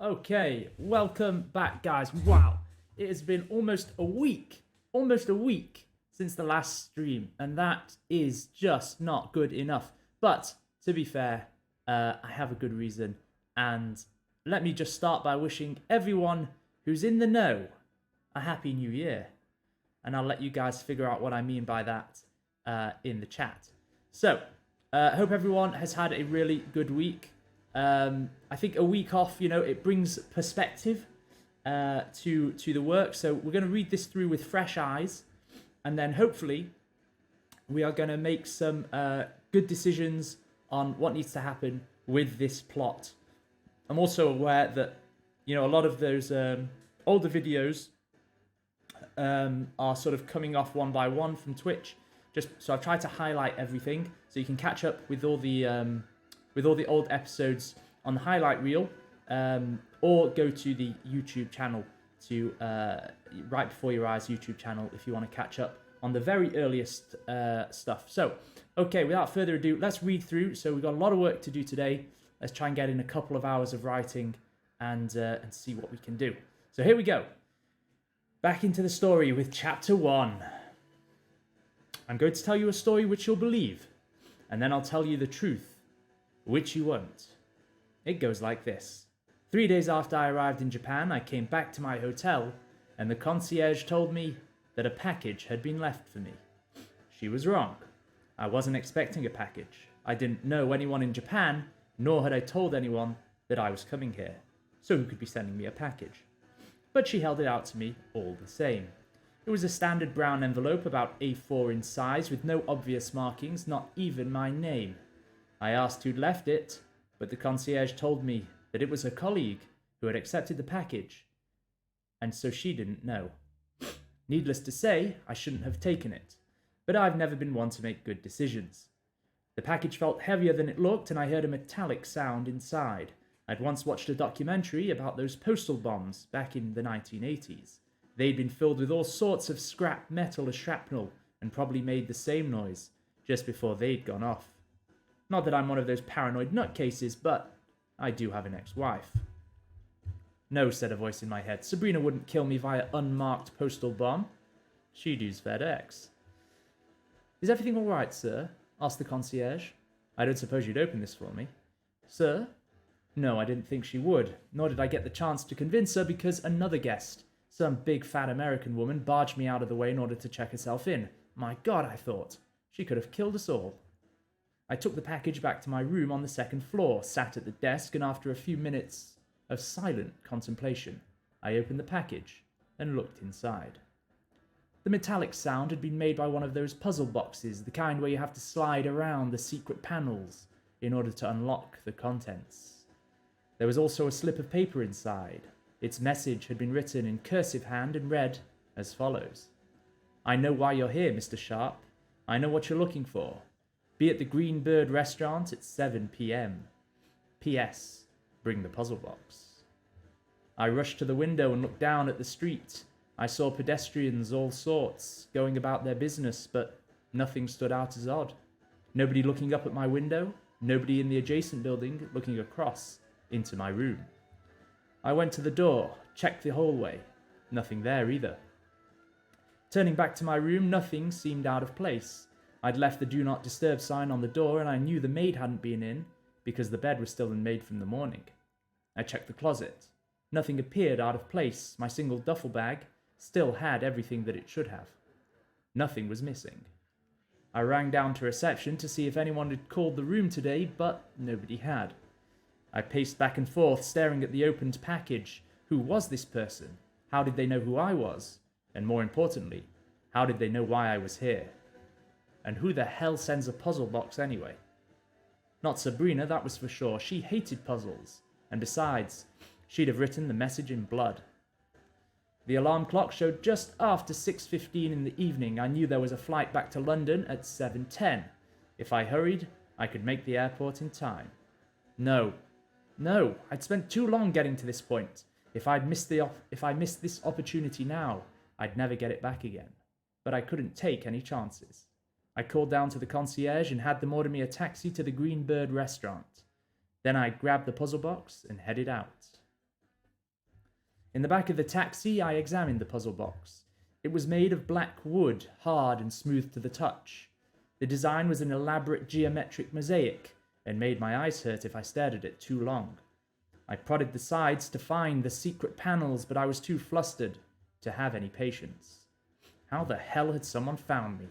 Okay, welcome back, guys. Wow, it has been almost a week since the last stream, and that is just not good enough. But to be fair, I have a good reason, and let me just start by wishing everyone who's in the know a happy new year, and I'll let you guys figure out what I mean by that in the chat. So, hope everyone has had a really good week. I think a week off, it brings perspective to the work. So we're going to read this through with fresh eyes, and then hopefully we are going to make some good decisions on what needs to happen with this plot. I'm also aware that a lot of those older videos are sort of coming off one by one from Twitch. So I've tried to highlight everything so you can catch up with all the old episodes on the highlight reel, or go to the YouTube channel to Right Before Your Eyes YouTube channel if you want to catch up on the very earliest stuff. So, okay, without further ado, let's read through. So we've got a lot of work to do today. Let's try and get in a couple of hours of writing and see what we can do. So here we go. Back into the story with chapter 1. I'm going to tell you a story which you'll believe, and then I'll tell you the truth, which you won't. It goes like this. 3 days after I arrived in Japan, I came back to my hotel, and the concierge told me that a package had been left for me. She was wrong. I wasn't expecting a package. I didn't know anyone in Japan, nor had I told anyone that I was coming here, so who could be sending me a package? But she held it out to me all the same. It was a standard brown envelope about A4 in size with no obvious markings, not even my name. I asked who'd left it, but the concierge told me that it was a colleague who had accepted the package, and so she didn't know. Needless to say, I shouldn't have taken it, but I've never been one to make good decisions. The package felt heavier than it looked, and I heard a metallic sound inside. I'd once watched a documentary about those postal bombs back in the 1980s. They'd been filled with all sorts of scrap metal as shrapnel, and probably made the same noise just before they'd gone off. Not that I'm one of those paranoid nutcases, but I do have an ex-wife. No, said a voice in my head. Sabrina wouldn't kill me via unmarked postal bomb. She'd use FedEx. Is everything all right, sir? Asked the concierge. I don't suppose you'd open this for me. Sir? No, I didn't think she would, nor did I get the chance to convince her because another guest, some big fat American woman, barged me out of the way in order to check herself in. My God, I thought. She could have killed us all. I took the package back to my room on the second floor, sat at the desk, and after a few minutes of silent contemplation, I opened the package and looked inside. The metallic sound had been made by one of those puzzle boxes, the kind where you have to slide around the secret panels in order to unlock the contents. There was also a slip of paper inside. Its message had been written in cursive hand and read as follows. I know why you're here, Mr. Sharp. I know what you're looking for. Be at the Green Bird restaurant at 7 p.m. P.S. Bring the puzzle box. I rushed to the window and looked down at the street. I saw pedestrians all sorts going about their business, but nothing stood out as odd. Nobody looking up at my window, nobody in the adjacent building looking across into my room. I went to the door, checked the hallway. Nothing there either. Turning back to my room, nothing seemed out of place. I'd left the do not disturb sign on the door, and I knew the maid hadn't been in because the bed was still unmade from the morning. I checked the closet. Nothing appeared out of place. My single duffel bag still had everything that it should have. Nothing was missing. I rang down to reception to see if anyone had called the room today, but nobody had. I paced back and forth, staring at the opened package. Who was this person? How did they know who I was? And more importantly, how did they know why I was here? And who the hell sends a puzzle box anyway? Not Sabrina, that was for sure. She hated puzzles. And besides, she'd have written the message in blood. The alarm clock showed just after 6:15 in the evening. I knew there was a flight back to London at 7:10. If I hurried, I could make the airport in time. No, I'd spent too long getting to this point. If I missed this opportunity now, I'd never get it back again. But I couldn't take any chances. I called down to the concierge and had them order me a taxi to the Green Bird restaurant. Then I grabbed the puzzle box and headed out. In the back of the taxi, I examined the puzzle box. It was made of black wood, hard and smooth to the touch. The design was an elaborate geometric mosaic, and made my eyes hurt if I stared at it too long. I prodded the sides to find the secret panels, but I was too flustered to have any patience. How the hell had someone found me?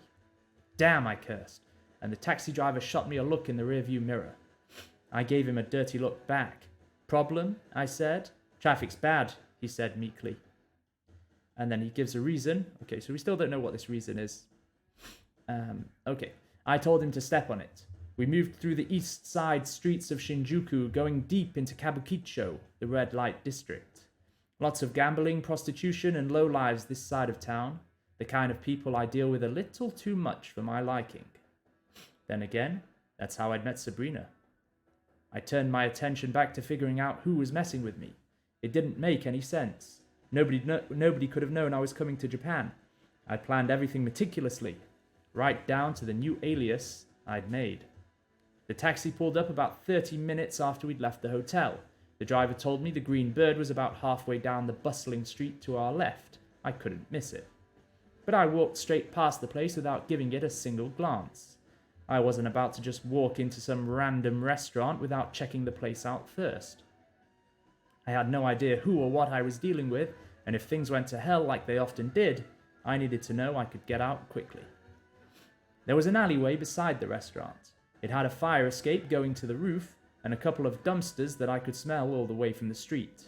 Damn, I cursed, and the taxi driver shot me a look in the rearview mirror. I gave him a dirty look back. Problem? I said. Traffic's bad, he said meekly. And then he gives a reason. Okay, so we still don't know what this reason is. Okay, I told him to step on it. We moved through the east side streets of Shinjuku, going deep into Kabukicho, the red light district. Lots of gambling, prostitution, and lowlives this side of town. The kind of people I deal with a little too much for my liking. Then again, that's how I'd met Sabrina. I turned my attention back to figuring out who was messing with me. It didn't make any sense. Nobody could have known I was coming to Japan. I planned everything meticulously, right down to the new alias I'd made. The taxi pulled up about 30 minutes after we'd left the hotel. The driver told me the Green Bird was about halfway down the bustling street to our left. I couldn't miss it. But I walked straight past the place without giving it a single glance. I wasn't about to just walk into some random restaurant without checking the place out first. I had no idea who or what I was dealing with, and if things went to hell like they often did, I needed to know I could get out quickly. There was an alleyway beside the restaurant. It had a fire escape going to the roof, and a couple of dumpsters that I could smell all the way from the street.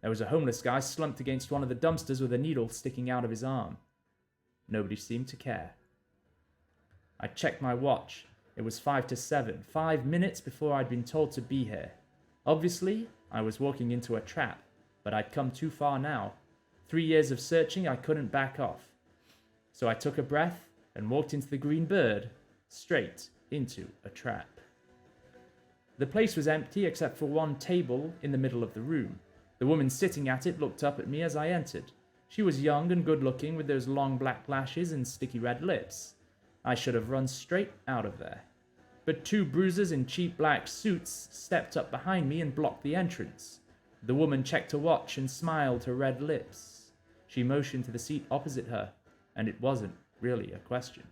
There was a homeless guy slumped against one of the dumpsters with a needle sticking out of his arm. Nobody seemed to care. I checked my watch. It was 5 to 7, 5 minutes before I'd been told to be here. Obviously, I was walking into a trap, but I'd come too far now. 3 years of searching, I couldn't back off. So I took a breath and walked into the Green Bird, straight into a trap. The place was empty except for one table in the middle of the room. The woman sitting at it looked up at me as I entered. She was young and good-looking with those long black lashes and sticky red lips. I should have run straight out of there. But two bruisers in cheap black suits stepped up behind me and blocked the entrance. The woman checked her watch and smiled her red lips. She motioned to the seat opposite her, and it wasn't really a question.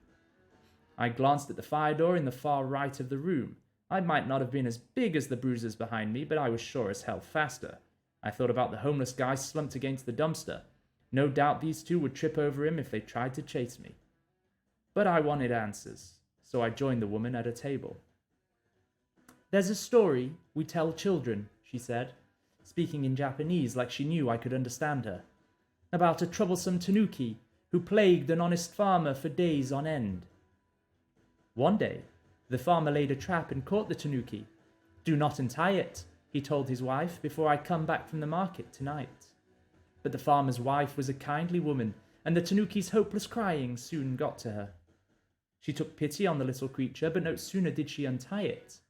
I glanced at the fire door in the far right of the room. I might not have been as big as the bruisers behind me, but I was sure as hell faster. I thought about the homeless guy slumped against the dumpster. No doubt these two would trip over him if they tried to chase me. But I wanted answers, so I joined the woman at a table. "There's a story we tell children," she said, speaking in Japanese like she knew I could understand her, "about a troublesome tanuki who plagued an honest farmer for days on end. One day, the farmer laid a trap and caught the tanuki. 'Do not untie it,' he told his wife, 'before I come back from the market tonight.' But the farmer's wife was a kindly woman, and the tanuki's hopeless crying soon got to her. She took pity on the little creature, but no sooner did she untie it,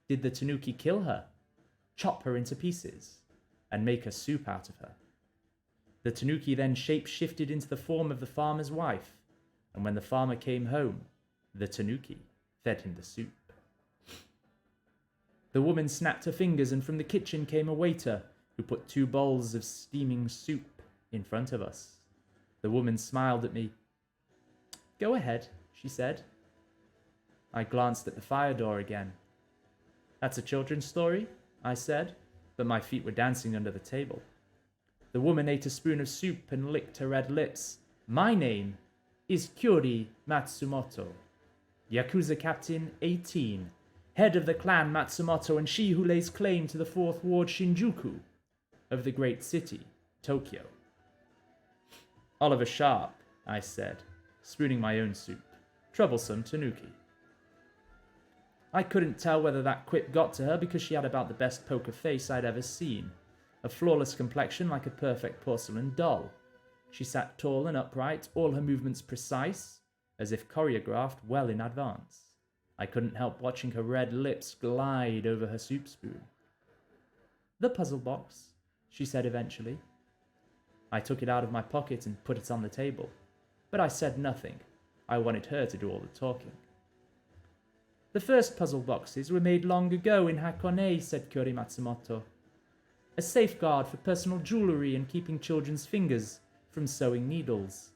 did the tanuki kill her, chop her into pieces, and make a soup out of her. The tanuki then shape-shifted into the form of the farmer's wife, and when the farmer came home, the tanuki fed him the soup." The woman snapped her fingers, and from the kitchen came a waiter, who put 2 bowls of steaming soup in front of us. The woman smiled at me. "Go ahead," she said. I glanced at the fire door again. "That's a children's story," I said, but my feet were dancing under the table. The woman ate a spoon of soup and licked her red lips. "My name is Kyori Matsumoto, Yakuza Captain 18, head of the clan Matsumoto and she who lays claim to the 4th Ward Shinjuku of the great city, Tokyo." "Oliver Sharp," I said, spooning my own soup. "Troublesome tanuki." I couldn't tell whether that quip got to her because she had about the best poker face I'd ever seen. A flawless complexion like a perfect porcelain doll. She sat tall and upright, all her movements precise, as if choreographed well in advance. I couldn't help watching her red lips glide over her soup spoon. "The puzzle box," she said eventually. I took it out of my pocket and put it on the table, but I said nothing. I wanted her to do all the talking. "The first puzzle boxes were made long ago in Hakone," said Kyori Matsumoto. a safeguard for personal jewellery and keeping children's fingers from sewing needles.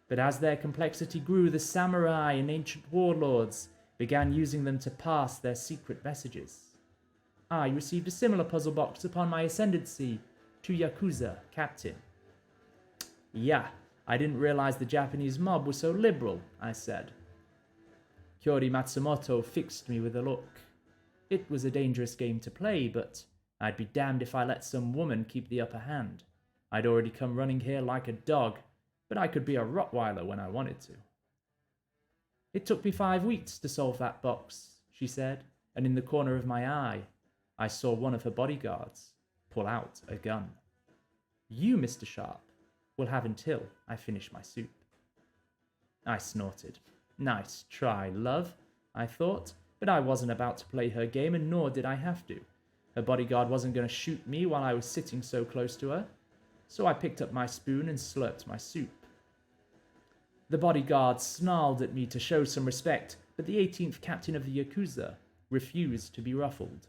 But as their complexity grew, the samurai and ancient warlords began using them to pass their secret messages. I received a similar puzzle box upon my ascendancy to Yakuza captain. Yeah, I didn't realize the Japanese mob was so liberal, I said. Kyori Matsumoto fixed me with a look. It was a dangerous game to play, but I'd be damned if I let some woman keep the upper hand. I'd already come running here like a dog, but I could be a Rottweiler when I wanted to. It took me 5 weeks to solve that box, she said, and in the corner of my eye, I saw one of her bodyguards pull out a gun. You, Mr. Sharp, will have until I finish my soup. I snorted. Nice try, love, I thought, but I wasn't about to play her game, and nor did I have to. Her bodyguard wasn't going to shoot me while I was sitting so close to her, so I picked up my spoon and slurped my soup. The bodyguard snarled at me to show some respect, but the 18th captain of the Yakuza refused to be ruffled.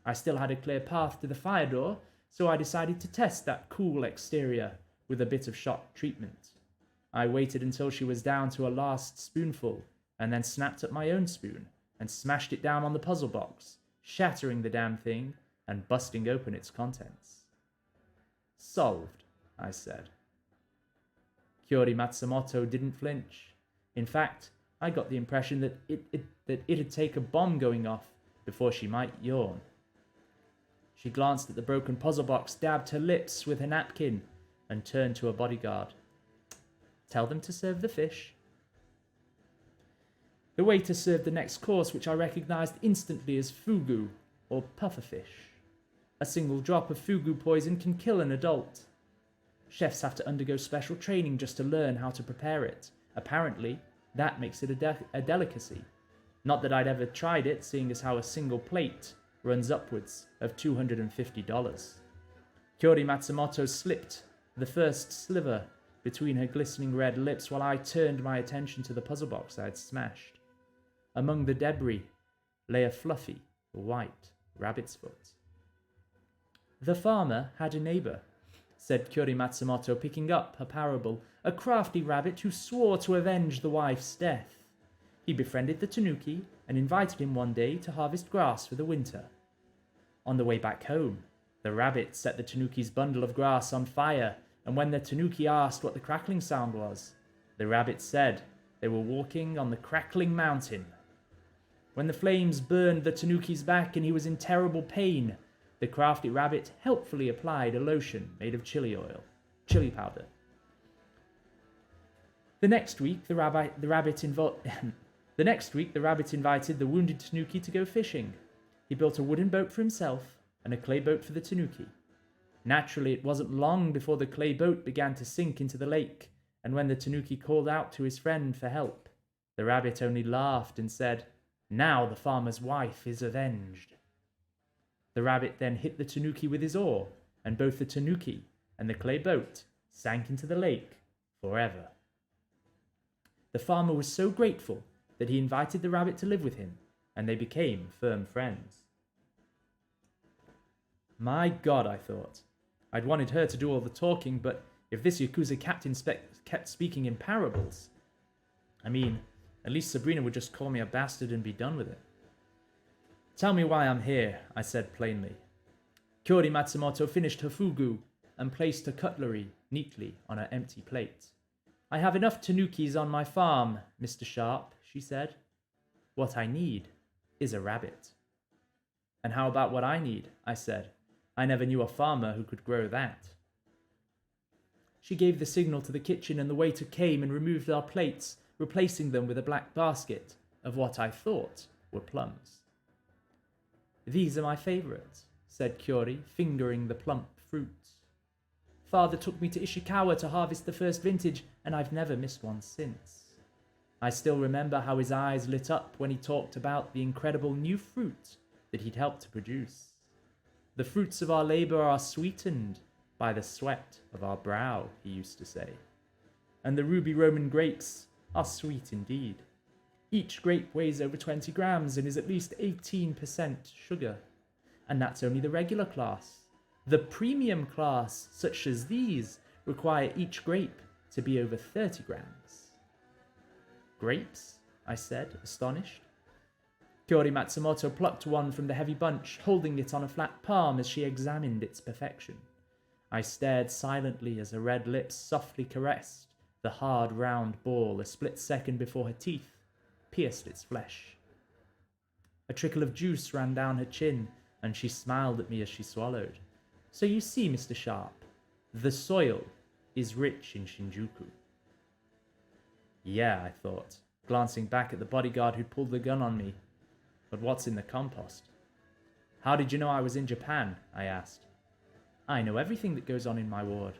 I still had a clear path to the fire door, so I decided to test that cool exterior with a bit of shock treatment. I waited until she was down to a last spoonful, and then snapped up my own spoon and smashed it down on the puzzle box, shattering the damn thing and busting open its contents. Solved, I said. Kyori Matsumoto didn't flinch. In fact, I got the impression that it'd take a bomb going off before she might yawn. She glanced at the broken puzzle box, dabbed her lips with her napkin, and turned to her bodyguard. Tell them to serve the fish. The waiter served the next course, which I recognized instantly as fugu, or pufferfish. A single drop of fugu poison can kill an adult. Chefs have to undergo special training just to learn how to prepare it. Apparently, that makes it a delicacy. Not that I'd ever tried it, seeing as how a single plate runs upwards of $250. Kyori Matsumoto slipped the first sliver between her glistening red lips while I turned my attention to the puzzle box I had smashed. Among the debris lay a fluffy, white rabbit's foot. The farmer had a neighbor, said Kyori Matsumoto, picking up her parable, a crafty rabbit who swore to avenge the wife's death. He befriended the tanuki and invited him one day to harvest grass for the winter. On the way back home, the rabbit set the tanuki's bundle of grass on fire, and when the tanuki asked what the crackling sound was, the rabbit said they were walking on the crackling mountain. When the flames burned the tanuki's back and he was in terrible pain, the crafty rabbit helpfully applied a lotion made of chili powder. The next week, the rabbit invited the wounded tanuki to go fishing. He built a wooden boat for himself and a clay boat for the tanuki. Naturally, it wasn't long before the clay boat began to sink into the lake, and when the tanuki called out to his friend for help, the rabbit only laughed and said, "Now the farmer's wife is avenged." The rabbit then hit the tanuki with his oar, and both the tanuki and the clay boat sank into the lake forever. The farmer was so grateful that he invited the rabbit to live with him, and they became firm friends. My God, I thought. I'd wanted her to do all the talking, but if this Yakuza captain kept speaking in parables, at least Sabrina would just call me a bastard and be done with it. Tell me why I'm here, I said plainly. Kyori Matsumoto finished her fugu and placed her cutlery neatly on her empty plate. I have enough tanukis on my farm, Mr. Sharp, she said. What I need is a rabbit. And how about what I need? I said. I never knew a farmer who could grow that. She gave the signal to the kitchen and the waiter came and removed our plates, replacing them with a black basket of what I thought were plums. These are my favourites, said Kyori, fingering the plump fruits. Father took me to Ishikawa to harvest the first vintage, and I've never missed one since. I still remember how his eyes lit up when he talked about the incredible new fruit that he'd helped to produce. The fruits of our labour are sweetened by the sweat of our brow, he used to say. And the ruby Roman grapes are sweet indeed. Each grape weighs over 20 grams and is at least 18% sugar. And that's only the regular class. The premium class, such as these, require each grape to be over 30 grams. Grapes? I said, astonished. Kyori Matsumoto plucked one from the heavy bunch, holding it on a flat palm as she examined its perfection. I stared silently as her red lips softly caressed the hard, round ball a split second before her teeth pierced its flesh. A trickle of juice ran down her chin, and she smiled at me as she swallowed. So you see, Mr. Sharp, the soil is rich in Shinjuku. Yeah, I thought, glancing back at the bodyguard who'd pulled the gun on me. But what's in the compost? How did you know I was in Japan? I asked. I know everything that goes on in my ward.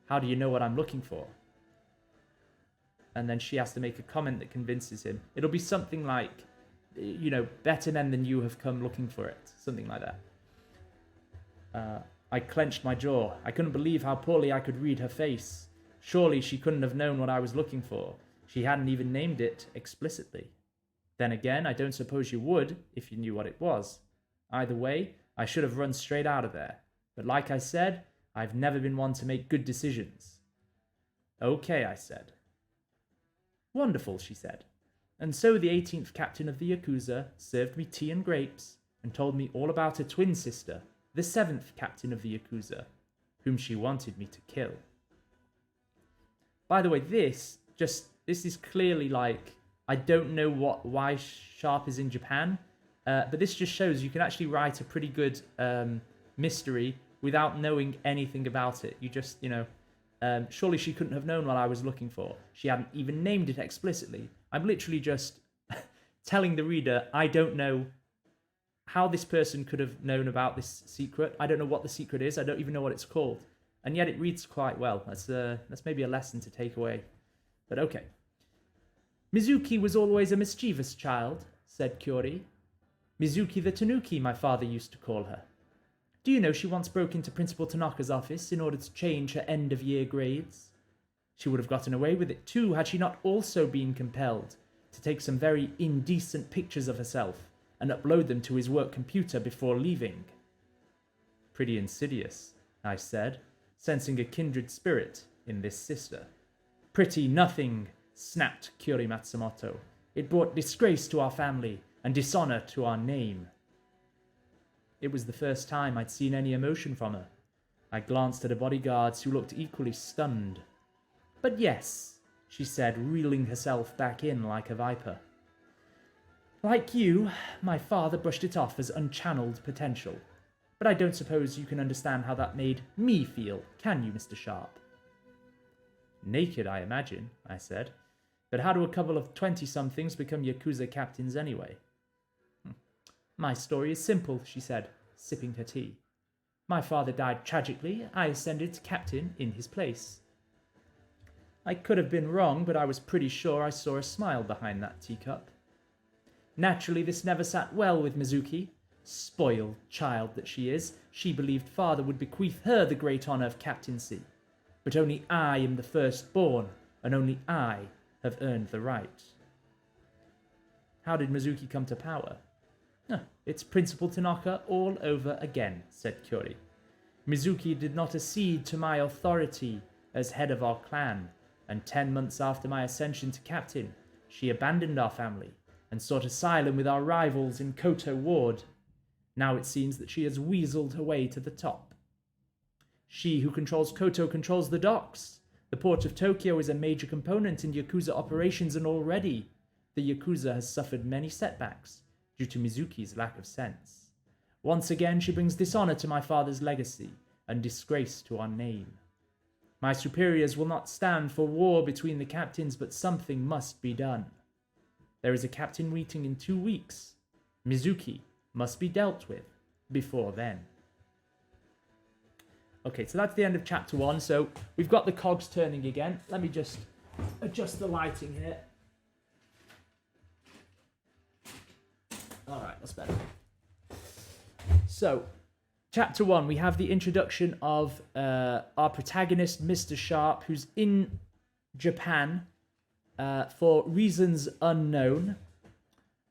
How do you know what I'm looking for? And then she has to make a comment that convinces him. It'll be something like, better men than you have come looking for it. Something like that. I clenched my jaw. I couldn't believe how poorly I could read her face. Surely she couldn't have known what I was looking for. She hadn't even named it explicitly. Then again, I don't suppose you would if you knew what it was. Either way, I should have run straight out of there. But like I said, I've never been one to make good decisions. Okay, I said. Wonderful, she said. And so the 18th captain of the Yakuza served me tea and grapes and told me all about her twin sister, the 7th captain of the Yakuza, whom she wanted me to kill. By the way, this is clearly like, I don't know why Sharp is in Japan, but this just shows you can actually write a pretty good mystery without knowing anything about it. You just, surely she couldn't have known what I was looking for. She hadn't even named it explicitly. I'm literally just telling the reader, I don't know how this person could have known about this secret. I don't know what the secret is. I don't even know what it's called. And yet it reads quite well. That's maybe a lesson to take away. But okay. Mizuki was always a mischievous child, said Kyori. Mizuki the Tanuki, my father used to call her. Do you know she once broke into Principal Tanaka's office in order to change her end-of-year grades? She would have gotten away with it too had she not also been compelled to take some very indecent pictures of herself and upload them to his work computer before leaving. Pretty insidious, I said, sensing a kindred spirit in this sister. Pretty nothing, snapped Kyori Matsumoto. It brought disgrace to our family and dishonor to our name. It was the first time I'd seen any emotion from her. I glanced at her bodyguards who looked equally stunned. But yes, she said, reeling herself back in like a viper. Like you, my father brushed it off as unchanneled potential. But I don't suppose you can understand how that made me feel, can you, Mr. Sharp? Naked, I imagine, I said. But how do a couple of 20-somethings become Yakuza captains anyway? My story is simple, she said, sipping her tea. My father died tragically. I ascended to captain in his place. I could have been wrong, but I was pretty sure I saw a smile behind that teacup. Naturally, this never sat well with Mizuki. Spoiled child that she is, she believed father would bequeath her the great honor of captaincy. But only I am the firstborn, and only I have earned the right. How did Mizuki come to power? It's Principal Tanaka all over again, said Kyori. Mizuki did not accede to my authority as head of our clan, and 10 months after my ascension to captain, she abandoned our family and sought asylum with our rivals in Koto Ward. Now it seems that she has weaseled her way to the top. She who controls Koto controls the docks. The port of Tokyo is a major component in Yakuza operations, and already the Yakuza has suffered many setbacks due to Mizuki's lack of sense. Once again, she brings dishonor to my father's legacy and disgrace to our name. My superiors will not stand for war between the captains, but something must be done. There is a captain meeting in 2 weeks. Mizuki must be dealt with before then. Okay, so that's the end of chapter 1. So we've got the cogs turning again. Let me just adjust the lighting here. All right, that's better. So, chapter 1, we have the introduction of our protagonist, Mr. Sharp, who's in Japan for reasons unknown.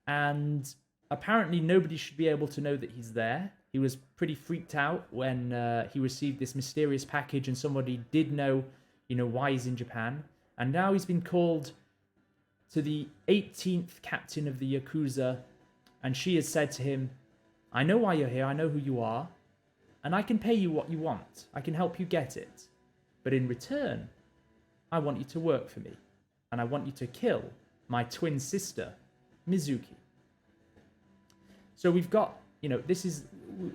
And apparently nobody should be able to know that he's there. he was pretty freaked out when he received this mysterious package and somebody did know, why he's in Japan. And now he's been called to the 18th captain of the Yakuza, and she has said to him, I know why you're here, I know who you are, and I can pay you what you want. I can help you get it. But in return, I want you to work for me, and I want you to kill my twin sister, Mizuki. So we've got,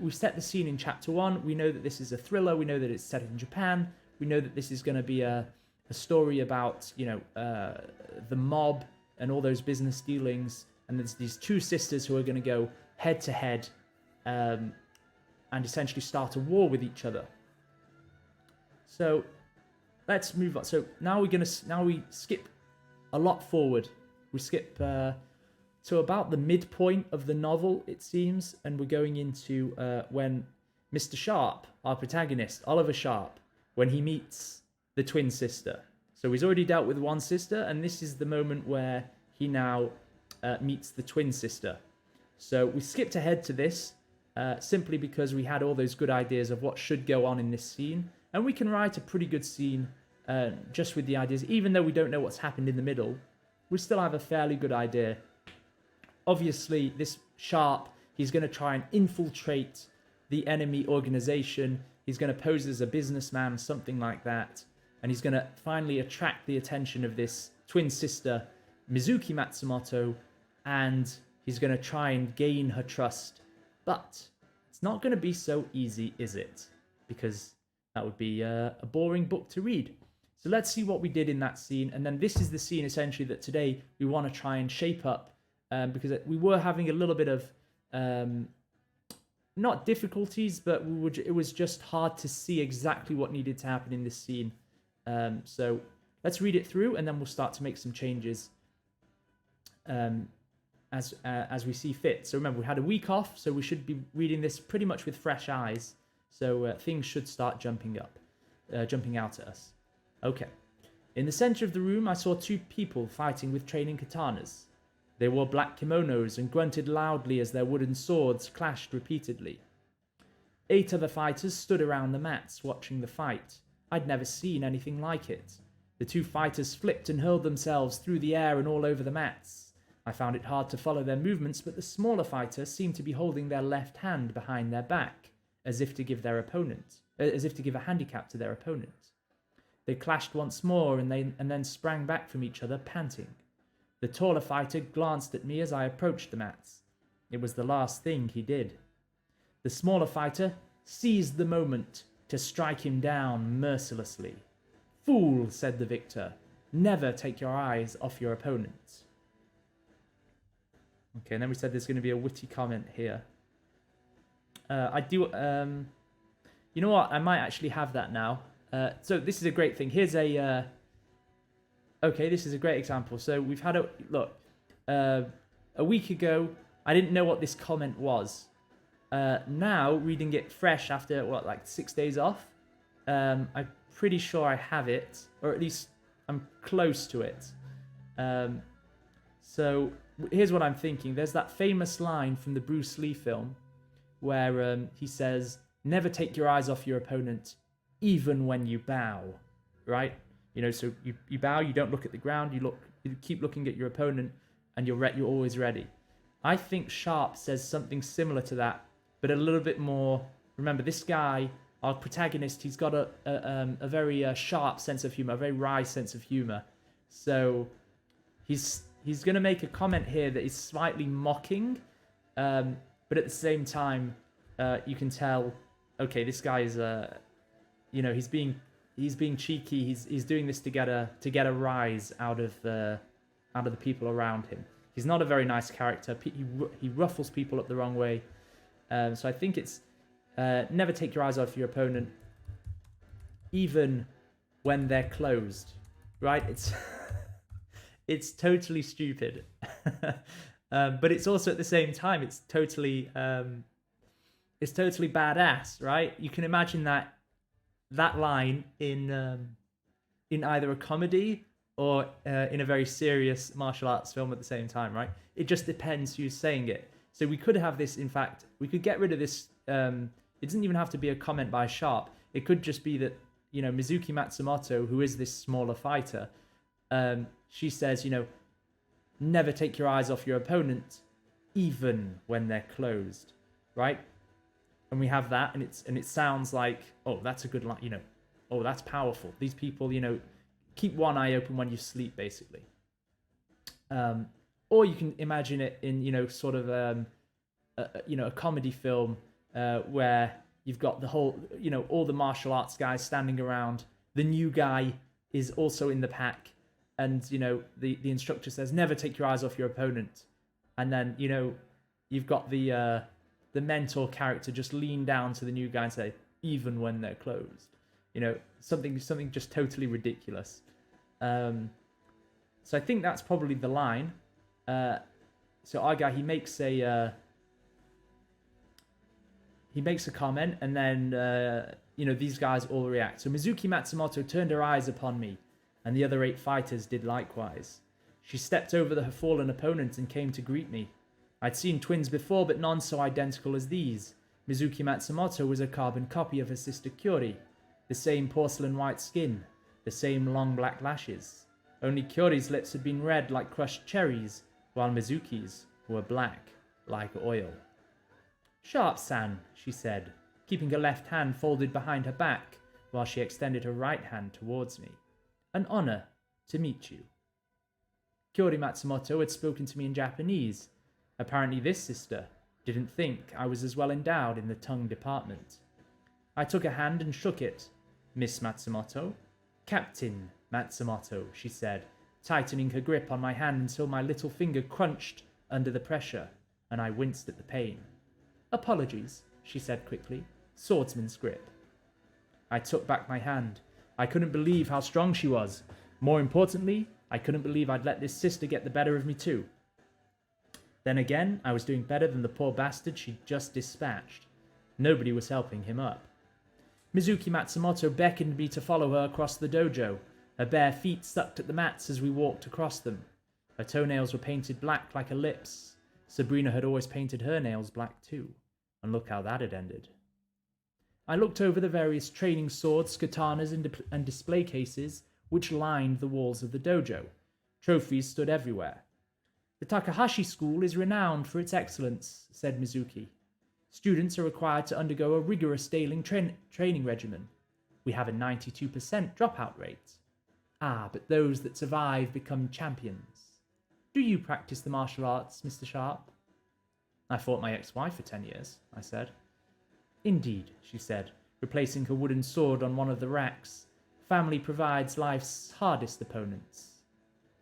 we've set the scene in chapter 1. We know that this is a thriller. We know that it's set in Japan. We know that this is going to be a story about, the mob and all those business dealings. And there's these two sisters who are going to go head to head and essentially start a war with each other. So let's move on. So now we skip a lot forward. We skip to about the midpoint of the novel, it seems, and we're going into when Mr. Sharp, our protagonist, Oliver Sharp, when he meets the twin sister. So he's already dealt with one sister, and this is the moment where he now meets the twin sister. So we skipped ahead to this simply because we had all those good ideas of what should go on in this scene, and we can write a pretty good scene just with the ideas. Even though we don't know what's happened in the middle, we still have a fairly good idea. Obviously, this Sharp, he's going to try and infiltrate the enemy organization. He's going to pose as a businessman, something like that. And he's going to finally attract the attention of this twin sister, Mizuki Matsumoto, and he's going to try and gain her trust. But it's not going to be so easy, is it? Because that would be a boring book to read. So let's see what we did in that scene. And then this is the scene, essentially, that today we want to try and shape up. Because we were having a little bit of, not difficulties, but it was just hard to see exactly what needed to happen in this scene. So let's read it through, and then we'll start to make some changes as we see fit. So remember, we had a week off, so we should be reading this pretty much with fresh eyes. So things should start jumping out at us. Okay. In the center of the room, I saw two people fighting with training katanas. They wore black kimonos and grunted loudly as their wooden swords clashed repeatedly. 8 other fighters stood around the mats watching the fight. I'd never seen anything like it. The two fighters flipped and hurled themselves through the air and all over the mats. I found it hard to follow their movements, but the smaller fighter seemed to be holding their left hand behind their back, as if to give a handicap to their opponent. They clashed once more and then sprang back from each other, panting. The taller fighter glanced at me as I approached the mats. It was the last thing he did. The smaller fighter seized the moment to strike him down mercilessly. Fool, said the victor. Never take your eyes off your opponent. Okay, and then we said there's going to be a witty comment here. You know what? I might actually have that now. So this is a great thing. Here's a... Okay, this is a great example. So we've had a week ago, I didn't know what this comment was. Now, reading it fresh after, 6 days off, I'm pretty sure I have it, or at least I'm close to it. So here's what I'm thinking. There's that famous line from the Bruce Lee film where he says, never take your eyes off your opponent, even when you bow, right? So you bow, you don't look at the ground, you keep looking at your opponent, and you're always ready. I think Sharp says something similar to that, but a little bit more. Remember, this guy, our protagonist, he's got a very sharp sense of humor, a very wry sense of humor. So he's going to make a comment here that is slightly mocking, but at the same time, you can tell, okay, this guy is, he's being cheeky. He's doing this to get a rise out of the people around him. He's not a very nice character. He ruffles people up the wrong way. So I think it's never take your eyes off your opponent, even when they're closed. Right? It's totally stupid, but it's also at the same time it's totally badass. Right? You can imagine that line in either a comedy or in a very serious martial arts film at the same time, right? It just depends who's saying it. So we could have this, in fact, we could get rid of this. It doesn't even have to be a comment by Sharp. It could just be that, Mizuki Matsumoto, who is this smaller fighter, she says, never take your eyes off your opponent, even when they're closed, right? And we have that, and it sounds like, oh, that's a good line, oh, that's powerful. These people, keep one eye open when you sleep, basically. Or you can imagine it in, sort of, a comedy film where you've got the whole, all the martial arts guys standing around. The new guy is also in the pack, and the instructor says, never take your eyes off your opponent. And then you've got the mentor character just lean down to the new guy and say, even when they're closed. Something just totally ridiculous. So I think that's probably the line. So our guy, he makes a comment, and then these guys all react. So Mizuki Matsumoto turned her eyes upon me, and the other 8 fighters did likewise. She stepped over her fallen opponent and came to greet me. I'd seen twins before, but none so identical as these. Mizuki Matsumoto was a carbon copy of her sister Kyori. The same porcelain white skin, the same long black lashes. Only Kyori's lips had been red like crushed cherries, while Mizuki's were black like oil. Sharp-san, she said, keeping her left hand folded behind her back, while she extended her right hand towards me. An honor to meet you. Kyori Matsumoto had spoken to me in Japanese. Apparently this sister didn't think I was as well endowed in the tongue department. I took a hand and shook it. Miss Matsumoto? Captain Matsumoto, she said, tightening her grip on my hand until my little finger crunched under the pressure, and I winced at the pain. Apologies, she said quickly, swordsman's grip. I took back my hand. I couldn't believe how strong she was. More importantly, I couldn't believe I'd let this sister get the better of me too. Then again, I was doing better than the poor bastard she'd just dispatched. Nobody was helping him up. Mizuki Matsumoto beckoned me to follow her across the dojo. Her bare feet sucked at the mats as we walked across them. Her toenails were painted black like her lips. Sabrina had always painted her nails black too. And look how that had ended. I looked over the various training swords, katanas, and display cases which lined the walls of the dojo. Trophies stood everywhere. The Takahashi school is renowned for its excellence, said Mizuki. Students are required to undergo a rigorous daily training regimen. We have a 92% dropout rate. Ah, but those that survive become champions. Do you practice the martial arts, Mr. Sharp? I fought my ex-wife for 10 years, I said. Indeed, she said, replacing her wooden sword on one of the racks. Family provides life's hardest opponents.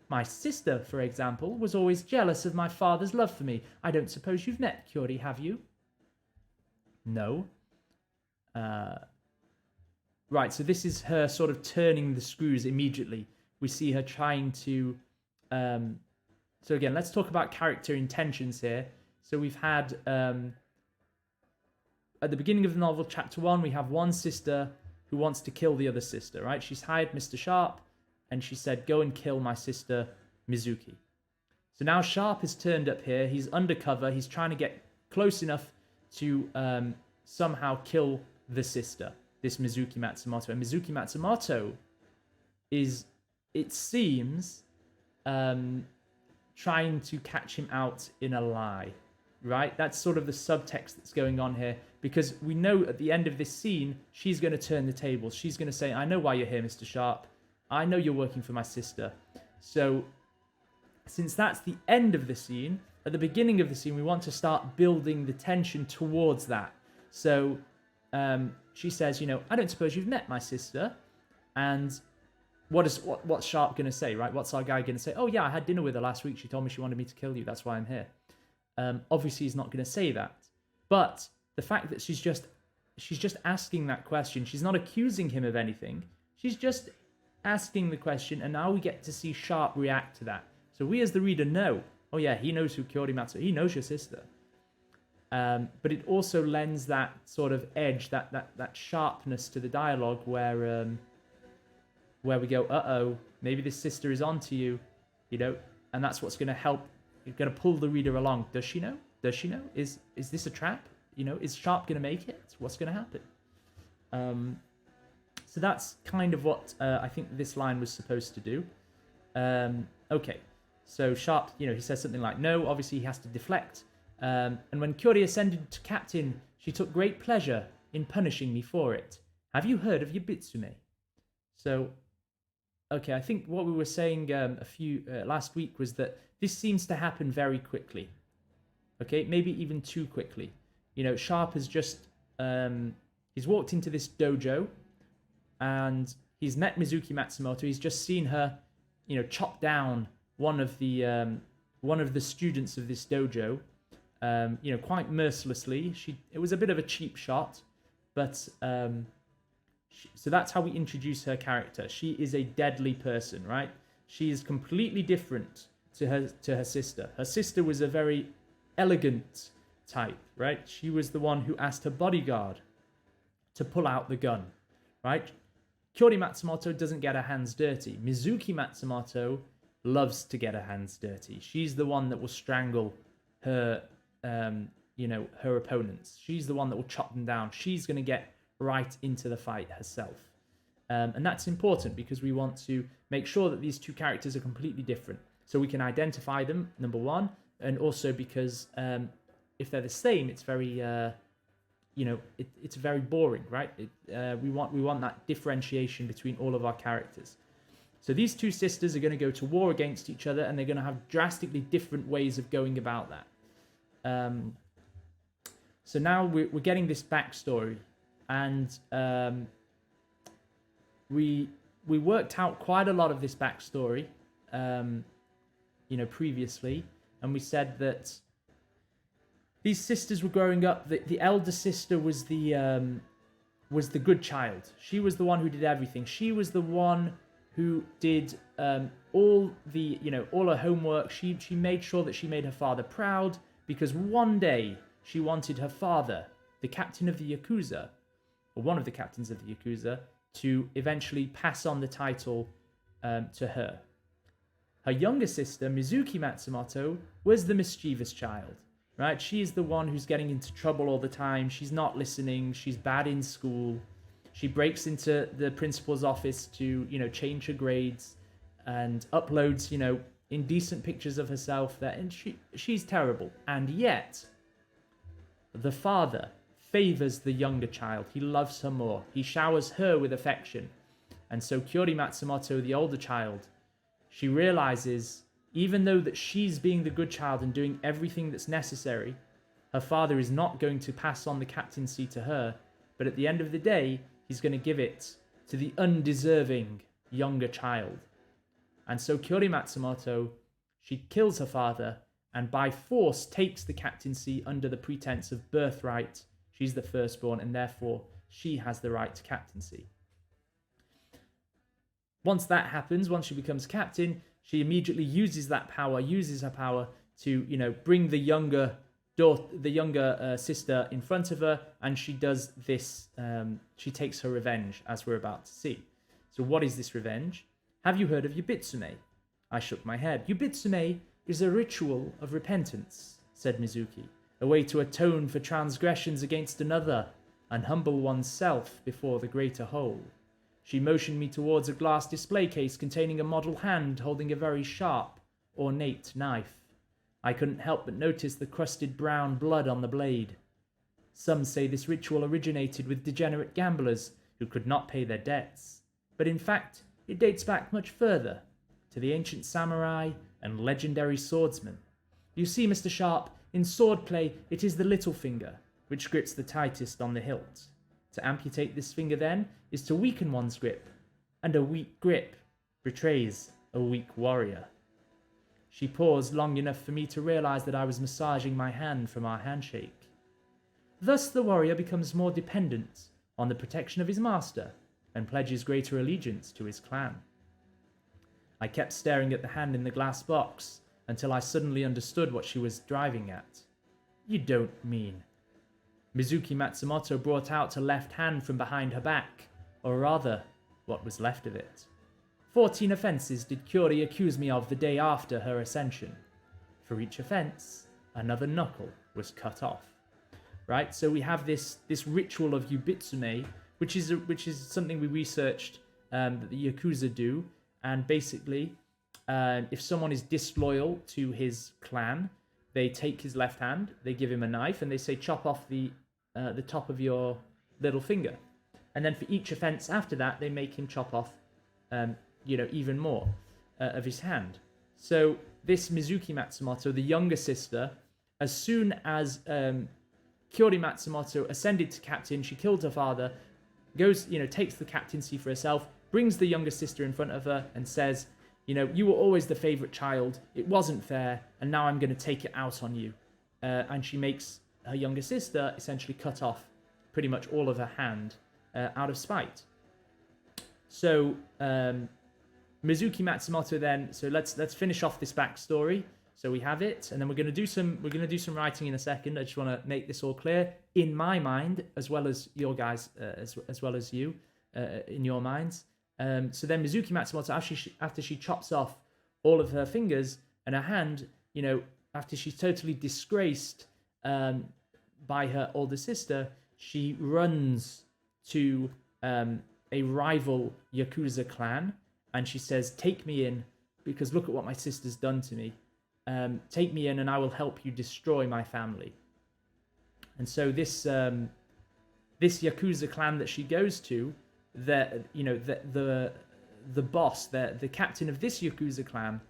My sister, for example, was always jealous of my father's love for me. I don't suppose you've met Kyori, have you? No. Right, so this is her sort of turning the screws immediately. We see her trying to... So again, let's talk about character intentions here. So we've had... at the beginning of the novel, chapter 1, we have one sister who wants to kill the other sister, right? She's hired Mr. Sharp, and she said, go and kill my sister, Mizuki. So now Sharp has turned up here. He's undercover. He's trying to get close enough to somehow kill the sister, this Mizuki Matsumoto. And Mizuki Matsumoto is, it seems, trying to catch him out in a lie, right? That's sort of the subtext that's going on here, because we know at the end of this scene, she's going to turn the tables. She's going to say, I know why you're here, Mr. Sharp. I know you're working for my sister. So since that's the end of the scene, at the beginning of the scene, we want to start building the tension towards that. So she says, I don't suppose you've met my sister. And what's Sharp going to say, right? What's our guy going to say? Oh, yeah, I had dinner with her last week. She told me she wanted me to kill you. That's why I'm here. Obviously, he's not going to say that. But the fact that she's just asking that question, she's not accusing him of anything. She's just asking the question, and now we get to see Sharp react to that. So we as the reader know, oh yeah, he knows who Kyori Matsu, he knows your sister. But it also lends that sort of edge, that sharpness to the dialogue where we go, uh-oh, maybe this sister is onto you, and that's what's going to help, it's going to pull the reader along. Does she know? Does she know? Is this a trap? Is Sharp going to make it? What's going to happen? So that's kind of what I think this line was supposed to do. Okay, so Sharp, he says something like, no, obviously he has to deflect. And when Kyori ascended to captain, she took great pleasure in punishing me for it. Have you heard of Yubitsume? So, okay, I think what we were saying last week was that this seems to happen very quickly. Okay, maybe even too quickly. Sharp has just, he's walked into this dojo and he's met Mizuki Matsumoto. He's just seen her, chop down one of the students of this dojo, quite mercilessly. It was a bit of a cheap shot, but so that's how we introduce her character. She is a deadly person, right? She is completely different to her sister. Her sister was a very elegant type, right? She was the one who asked her bodyguard to pull out the gun, right? Kyori Matsumoto doesn't get her hands dirty. Mizuki Matsumoto loves to get her hands dirty. She's the one that will strangle her, her opponents. She's the one that will chop them down. She's going to get right into the fight herself. And that's important because we want to make sure that these two characters are completely different. So we can identify them, number one, and also because if they're the same, it's very, it's very boring, right? We want that differentiation between all of our characters. So these two sisters are going to go to war against each other, and they're going to have drastically different ways of going about that. So now we're getting this backstory, and we worked out quite a lot of this backstory, previously, and we said that these sisters were growing up. The elder sister was the good child. She was the one who did everything. She was the one who did all her homework. She made sure that she made her father proud, because one day she wanted her father, the captain of the Yakuza, or one of the captains of the Yakuza, to eventually pass on the title to her. Her younger sister, Mizuki Matsumoto, was the mischievous child, right? She's the one who's getting into trouble all the time. She's not listening. She's bad in school. She breaks into the principal's office to, change her grades and uploads, indecent pictures of herself there. And she's terrible. And yet, the father favors the younger child. He loves her more. He showers her with affection. And so Kyori Matsumoto, the older child, she realizes, even though that she's being the good child and doing everything that's necessary, her father is not going to pass on the captaincy to her, but at the end of the day, he's going to give it to the undeserving younger child. And so Kyori Matsumoto, she kills her father and by force takes the captaincy under the pretense of birthright. She's the firstborn, and therefore she has the right to captaincy. Once that happens, once she becomes captain, she immediately uses her power to, bring the younger sister in front of her, and she does this. She takes her revenge, as we're about to see. So, what is this revenge? Have you heard of Yubitsume? I shook my head. Yubitsume is a ritual of repentance, said Mizuki, a way to atone for transgressions against another and humble oneself before the greater whole. She motioned me towards a glass display case containing a model hand holding a very sharp, ornate knife. I couldn't help but notice the crusted brown blood on the blade. Some say this ritual originated with degenerate gamblers who could not pay their debts, but in fact it dates back much further, to the ancient samurai and legendary swordsmen. You see, Mr. Sharp, in swordplay it is the little finger which grips the tightest on the hilt. To amputate this finger, then, is to weaken one's grip, and a weak grip betrays a weak warrior. She paused long enough for me to realize that I was massaging my hand from our handshake. Thus the warrior becomes more dependent on the protection of his master and pledges greater allegiance to his clan. I kept staring at the hand in the glass box until I suddenly understood what she was driving at. You don't mean... Mizuki Matsumoto brought out her left hand from behind her back, or rather, what was left of it. 14 offences did Kyori accuse me of the day after her ascension. For each offence, another knuckle was cut off. Right? So we have this ritual of yubitsume, which is something we researched that the Yakuza do. And basically, if someone is disloyal to his clan, they take his left hand, they give him a knife, and they say, chop off the top of your little finger. And then for each offense after that, they make him chop off, even more of his hand. So this Mizuki Matsumoto, the younger sister, as soon as Kyori Matsumoto ascended to captain, she killed her father, goes, takes the captaincy for herself, brings the younger sister in front of her and says, you were always the favorite child. It wasn't fair. And now I'm going to take it out on you. And she makes her younger sister essentially cut off pretty much all of her hand out of spite. So Mizuki Matsumoto then, so let's finish off this backstory. So we have it, and then we're going to do some writing in a second. I just want to make this all clear in my mind, as well as your guys, as well as you in your minds. So then Mizuki Matsumoto, after she chops off all of her fingers and her hand, after she's totally disgraced by her older sister, she runs to a rival Yakuza clan, and she says, "Take me in, because look at what my sister's done to me. Take me in, and I will help you destroy my family." And so this Yakuza clan that she goes to, the boss, the captain of this Yakuza clan,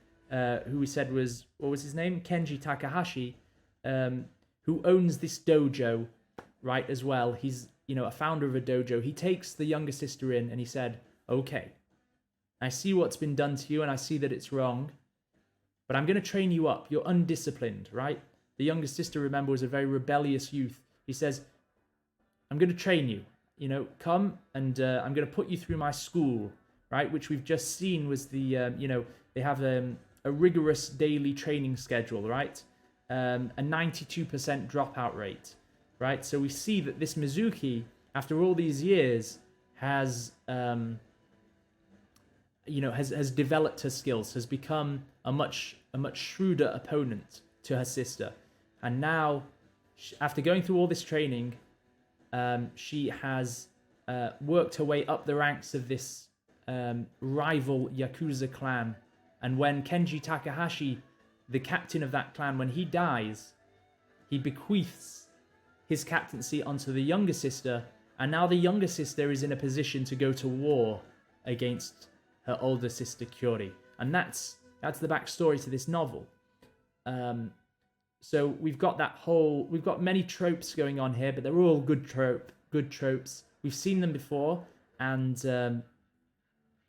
who we said was, what was his name? Kenji Takahashi, who owns this dojo, right, as well. He's, a founder of a dojo. He takes the younger sister in and he said, "Okay, I see what's been done to you and I see that it's wrong, but I'm going to train you up. You're undisciplined," right? The younger sister, remember, was a very rebellious youth. He says, "I'm going to train you. Come and I'm going to put you through my school," right? Which we've just seen was the, they have a rigorous daily training schedule, right? A 92% dropout rate, right? So we see that this Mizuki, after all these years, has developed her skills, has become a much shrewder opponent to her sister. And now, after going through all this training, she has worked her way up the ranks of this rival Yakuza clan. And when Kenji Takahashi, the captain of that clan, when he dies, he bequeaths his captaincy onto the younger sister, and now the younger sister is in a position to go to war against her older sister Kyori. And that's the backstory to this novel. So we've got many tropes going on here, but they're all good tropes. We've seen them before, and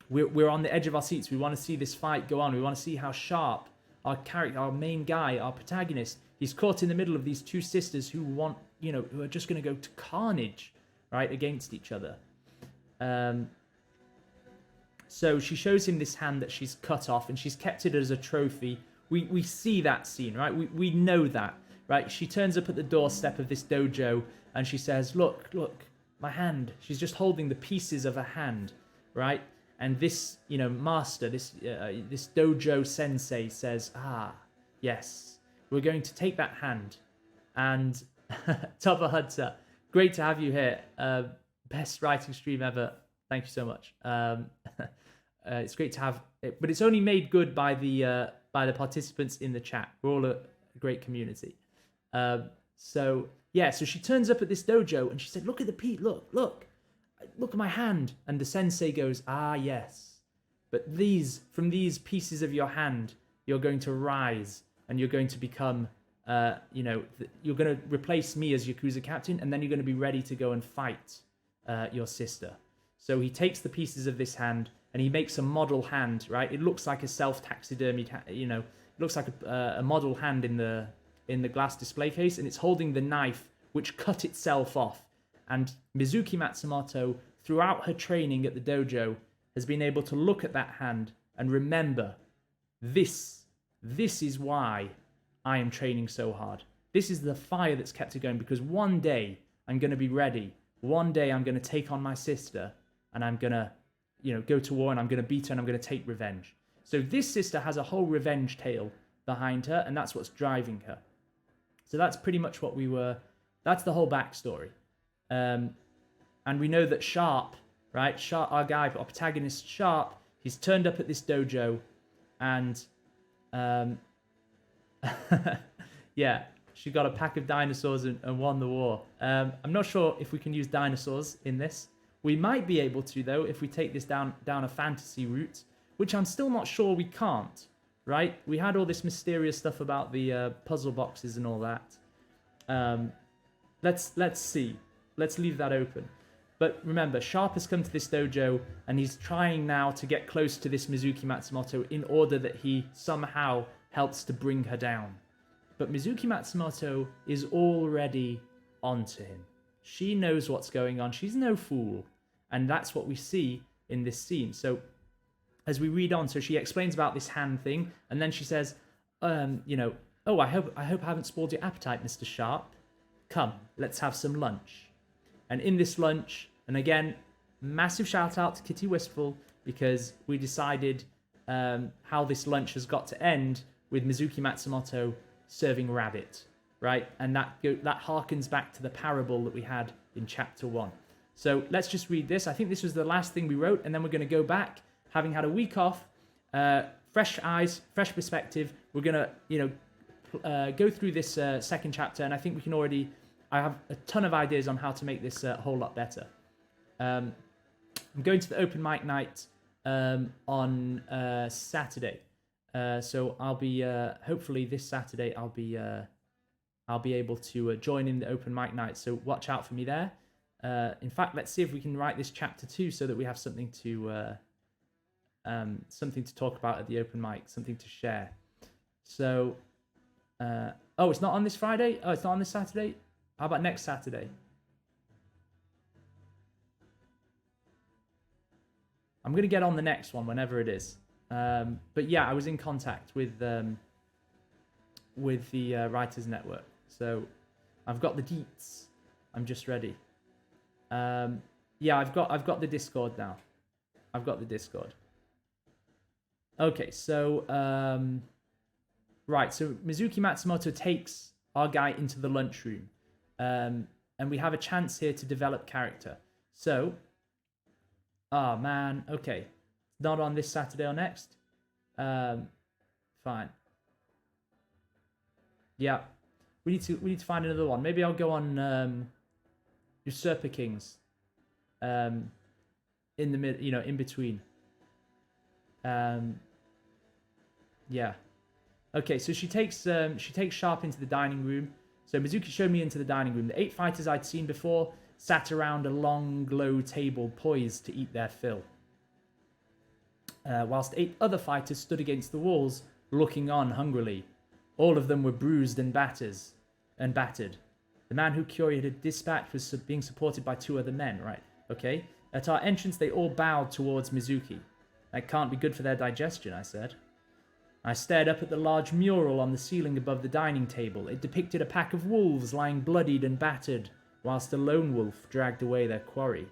we're on the edge of our seats. We want to see this fight go on. We want to see how sharp our character, our main guy, our protagonist, he's caught in the middle of these two sisters who want, who are just going to go to carnage, right, against each other. So she shows him this hand that she's cut off, and she's kept it as a trophy. We see that scene, right? We know that, right? She turns up at the doorstep of this dojo, and she says, look, my hand. She's just holding the pieces of her hand, right? And this, master, this dojo sensei says, yes, we're going to take that hand. And Topper Hunter, great to have you here. Best writing stream ever. Thank you so much. It's great to have it, but it's only made good by the participants in the chat. We're all a great community. So she turns up at this dojo and she said, "Look at the Pete. Look at my hand." And the sensei goes, "Yes, but from these pieces of your hand, you're going to rise and you're going to become, you're going to replace me as Yakuza captain, and then you're going to be ready to go and fight your sister." So he takes the pieces of this hand and he makes a model hand, right? It looks like a self-taxidermied, it looks like a model hand in the glass display case, and it's holding the knife which cut itself off. And Mizuki Matsumoto, throughout her training at the dojo, has been able to look at that hand and remember, this is why I am training so hard. This is the fire that's kept her going, because one day I'm going to be ready. One day I'm going to take on my sister, and I'm going to, go to war, and I'm going to beat her, and I'm going to take revenge. So this sister has a whole revenge tale behind her, and that's what's driving her. So that's pretty much what that's the whole backstory. And we know that Sharp, right? Sharp, our protagonist Sharp, he's turned up at this dojo, and yeah, she got a pack of dinosaurs and won the war. I'm not sure if we can use dinosaurs in this. We might be able to, though, if we take this down a fantasy route, which I'm still not sure we can't, right? We had all this mysterious stuff about the puzzle boxes and all that. Let's see. Let's leave that open. But remember, Sharp has come to this dojo, and he's trying now to get close to this Mizuki Matsumoto in order that he somehow helps to bring her down. But Mizuki Matsumoto is already onto him. She knows what's going on. She's no fool. And that's what we see in this scene. So as we read on, so she explains about this hand thing, and then she says, oh, I hope I haven't spoiled your appetite, Mr. Sharp. Come, let's have some lunch. And in this lunch, and again, massive shout out to Kitty Wistful, because we decided how this lunch has got to end with Mizuki Matsumoto serving rabbit, right? And that harkens back to the parable that we had in chapter 1. So let's just read this. I think this was the last thing we wrote, and then we're going to go back, having had a week off, fresh eyes, fresh perspective. We're going to, go through this second chapter, and I think we can already. I have a ton of ideas on how to make this a whole lot better. I'm going to the open mic night on Saturday. So I'll be hopefully this Saturday I'll be able to join in the open mic night. So watch out for me there. In fact, let's see if we can write this chapter 2 so that we have something to talk about at the open mic, something to share. So, it's not on this Friday. Oh, it's not on this Saturday. How about next Saturday? I'm going to get on the next one whenever it is. But yeah, I was in contact with the Writers Network. So I've got the deets. I'm just ready. Yeah, I've got the Discord now. I've got the Discord. Okay, so right, so Mizuki Matsumoto takes our guy into the lunchroom. And we have a chance here to develop character. So, man, okay. Not on this Saturday or next? Fine. Yeah. We need to find another one. Maybe I'll go on Usurper Kings. In the mid, in between. Yeah. Okay, so she takes Sharp into the dining room. So Mizuki showed me into the dining room. The 8 fighters I'd seen before sat around a long, low table poised to eat their fill. Whilst 8 other fighters stood against the walls, looking on hungrily. All of them were bruised and battered. The man who Kyori had dispatched was being supported by 2 other men, right? Okay. At our entrance, they all bowed towards Mizuki. That can't be good for their digestion, I said. I stared up at the large mural on the ceiling above the dining table. It depicted a pack of wolves lying bloodied and battered, whilst a lone wolf dragged away their quarry.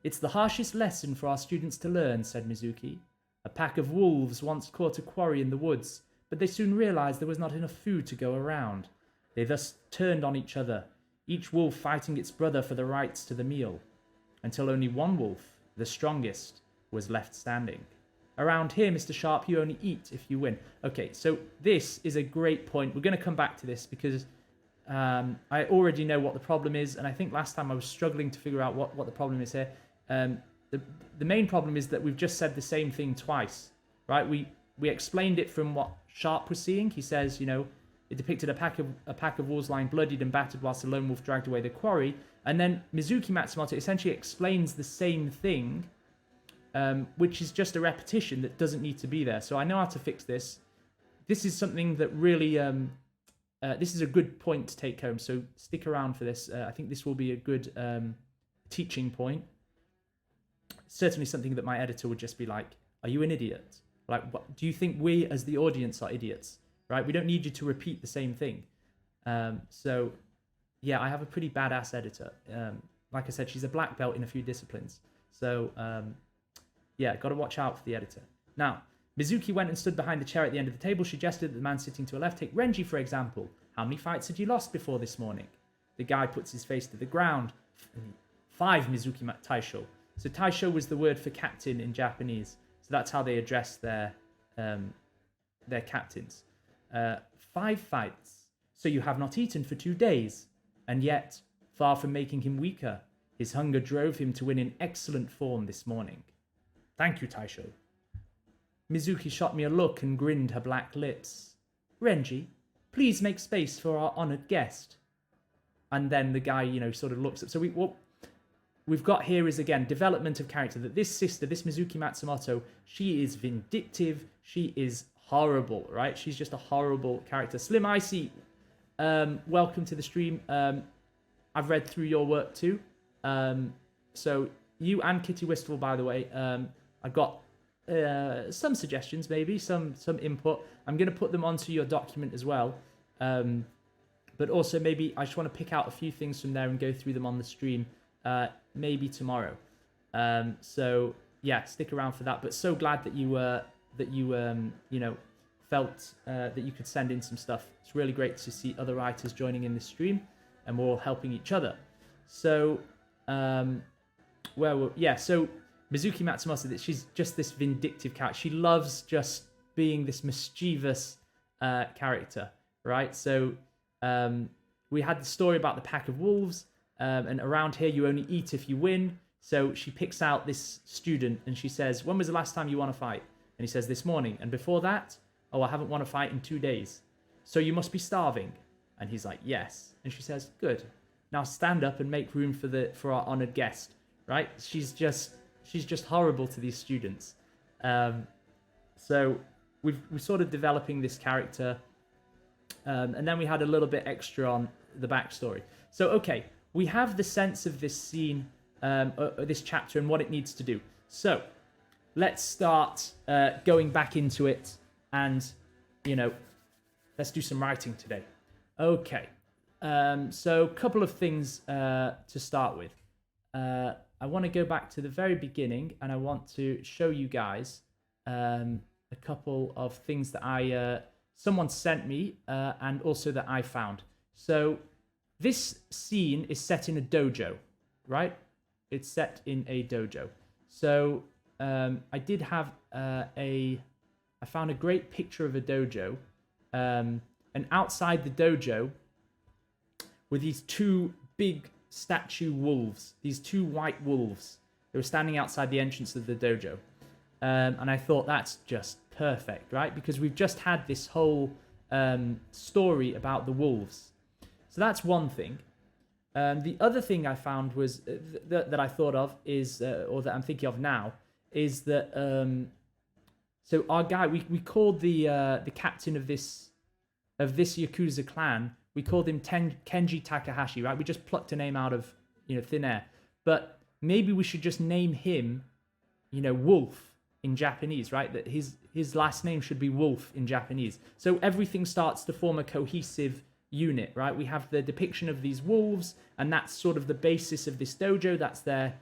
It's the harshest lesson for our students to learn, said Mizuki. A pack of wolves once caught a quarry in the woods, but they soon realized there was not enough food to go around. They thus turned on each other, each wolf fighting its brother for the rights to the meal, until only one wolf, the strongest, was left standing. Around here, Mr. Sharp, you only eat if you win. Okay, so this is a great point. We're going to come back to this because I already know what the problem is, and I think last time I was struggling to figure out what the problem is here. The main problem is that we've just said the same thing twice, right? We explained it from what Sharp was seeing. He says, it depicted a pack of wolves lying bloodied and battered whilst a lone wolf dragged away the quarry. And then Mizuki Matsumoto essentially explains the same thing, which is just a repetition that doesn't need to be there. So I know how to fix this. This is something that really, this is a good point to take home. So stick around for this. I think this will be a good teaching point. Certainly something that my editor would just be like, are you an idiot? Like, what, do you think we as the audience are idiots? Right? We don't need you to repeat the same thing. So, yeah, I have a pretty badass editor. Like I said, she's a black belt in a few disciplines. So, yeah, got to watch out for the editor. Now, Mizuki went and stood behind the chair at the end of the table. She gestured at the man sitting to her left. Take Renji, for example. How many fights had you lost before this morning? The guy puts his face to the ground. 5, Mizuki Taisho. So Taisho was the word for captain in Japanese. So that's how they address their captains. 5 fights. So you have not eaten for 2 days. And yet, far from making him weaker, his hunger drove him to win in excellent form this morning. Thank you, Taisho. Mizuki shot me a look and grinned her black lips. Renji, please make space for our honoured guest. And then the guy, sort of looks up. So what we've got here is, again, development of character. That this sister, this Mizuki Matsumoto, she is vindictive. She is horrible, right? She's just a horrible character. Slim Icy, welcome to the stream. I've read through your work too. So you and Kitty Wistful, by the way, I've got some suggestions, maybe some input. I'm going to put them onto your document as well. But also maybe I just want to pick out a few things from there and go through them on the stream, maybe tomorrow. So yeah, stick around for that. But so glad that you felt that you could send in some stuff. It's really great to see other writers joining in this stream, and we're all helping each other. So so Mizuki Matsumoto, she's just this vindictive character. She loves just being this mischievous character, right? So we had the story about the pack of wolves, and around here you only eat if you win. So she picks out this student and she says, when was the last time you won a fight? And he says, this morning. And before that, oh, I haven't won a fight in 2 days. So you must be starving. And he's like, yes. And she says, good. Now stand up and make room for our honored guest, right? She's just horrible to these students. So we're sort of developing this character. And then we had a little bit extra on the backstory. So, okay, we have the sense of this scene, this chapter and what it needs to do. So let's start going back into it and, let's do some writing today. Okay. So a couple of things to start with. I want to go back to the very beginning and I want to show you guys a couple of things that someone sent me and also that I found. So this scene is set in a dojo, right? It's set in a dojo. So I did have I found a great picture of a dojo, and outside the dojo were these 2 big statue wolves, these 2 white wolves. They were standing outside the entrance of the dojo. And I thought that's just perfect, right? Because we've just had this whole story about the wolves. So that's one thing. The other thing I found was that I thought of is, or that I'm thinking of now, is that so our guy, we called the captain of this Yakuza clan, we called him Kenji Takahashi, right? We just plucked a name out of thin air. But maybe we should just name him, Wolf in Japanese, right? That his last name should be Wolf in Japanese. So everything starts to form a cohesive unit, right? We have the depiction of these wolves, and that's sort of the basis of this dojo. That's their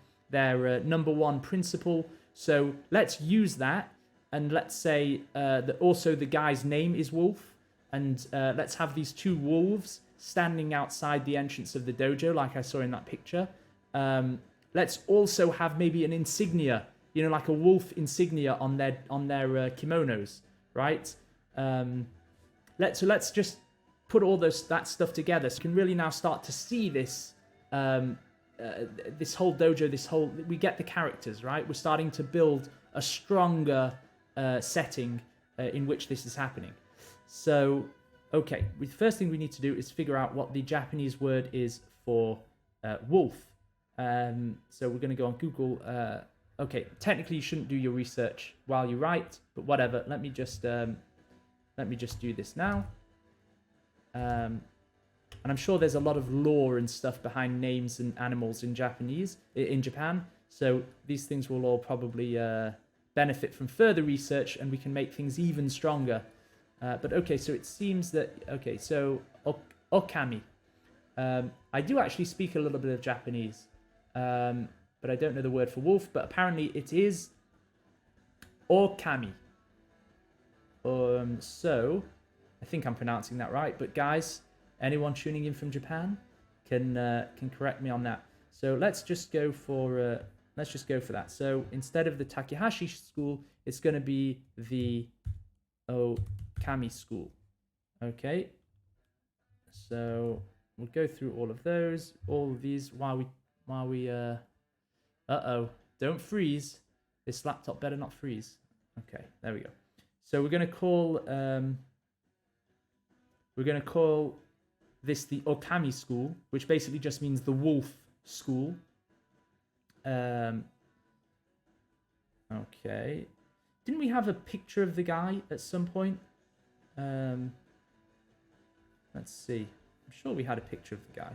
number one principle. So let's use that, and let's say that also the guy's name is Wolf, and let's have these 2 wolves standing outside the entrance of the dojo, like I saw in that picture. Let's also have maybe an insignia, like a wolf insignia on their kimonos, right? Let's just put all that stuff together, so you can really now start to see this this whole dojo, we get the characters, right? We're starting to build a stronger setting in which this is happening. So, okay, the first thing we need to do is figure out what the Japanese word is for wolf. So we're going to go on Google. Okay, technically you shouldn't do your research while you write, but whatever. Let me just do this now. And I'm sure there's a lot of lore and stuff behind names and animals in Japan. So these things will all probably benefit from further research, and we can make things even stronger. But okay, so it seems that, okay, so okami. I do actually speak a little bit of Japanese, but I don't know the word for wolf, but apparently it is okami. So I think I'm pronouncing that right, but guys, Anyone tuning in from Japan can correct me on that. So let's just go for that. So instead of the Takahashi school, it's going to be the Okami school. Okay. So we'll go through all of those, all of these while we don't freeze. This laptop better not freeze. Okay, there we go. So we're gonna call this the Okami school, which basically just means the wolf school. Okay. Didn't we have a picture of the guy at some point? Let's see. I'm sure we had a picture of the guy.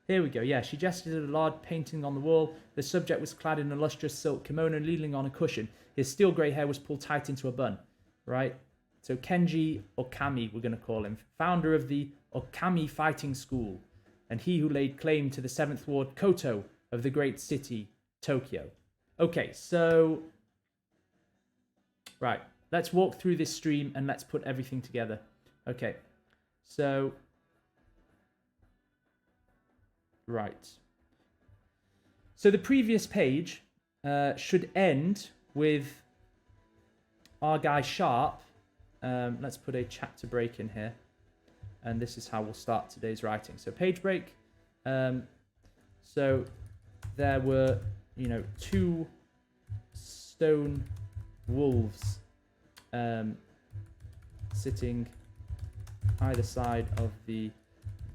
Here we go. Yeah, she gestured at a large painting on the wall. The subject was clad in a lustrous silk kimono, leaning on a cushion. His steel grey hair was pulled tight into a bun. Right? So Kenji Okami, we're going to call him. Founder of the Okami Fighting School. And he who laid claim to the 7th Ward Koto of the great city, Tokyo. Okay, so... Right. Let's walk through this stream and let's put everything together. Okay. So... Right. So the previous page should end with our guy Sharp. Let's put a chapter break in here. And this is how we'll start today's writing. So page break. So there were, 2 stone wolves sitting either side of the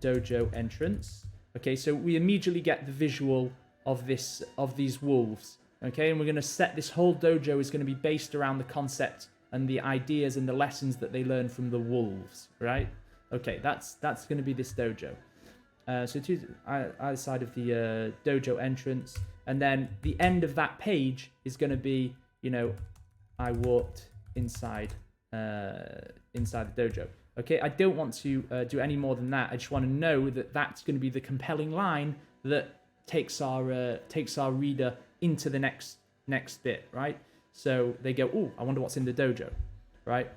dojo entrance. Okay, so we immediately get the visual of these wolves. Okay, and we're going to set this whole dojo is going to be based around the concept and the ideas and the lessons that they learn from the wolves, right? Okay, that's going to be this dojo. So to either side of the dojo entrance, and then the end of that page is going to be, I walked inside the dojo. Okay, I don't want to do any more than that. I just want to know that that's going to be the compelling line that takes our reader into the next bit, right? So they go, oh, I wonder what's in the dojo, right?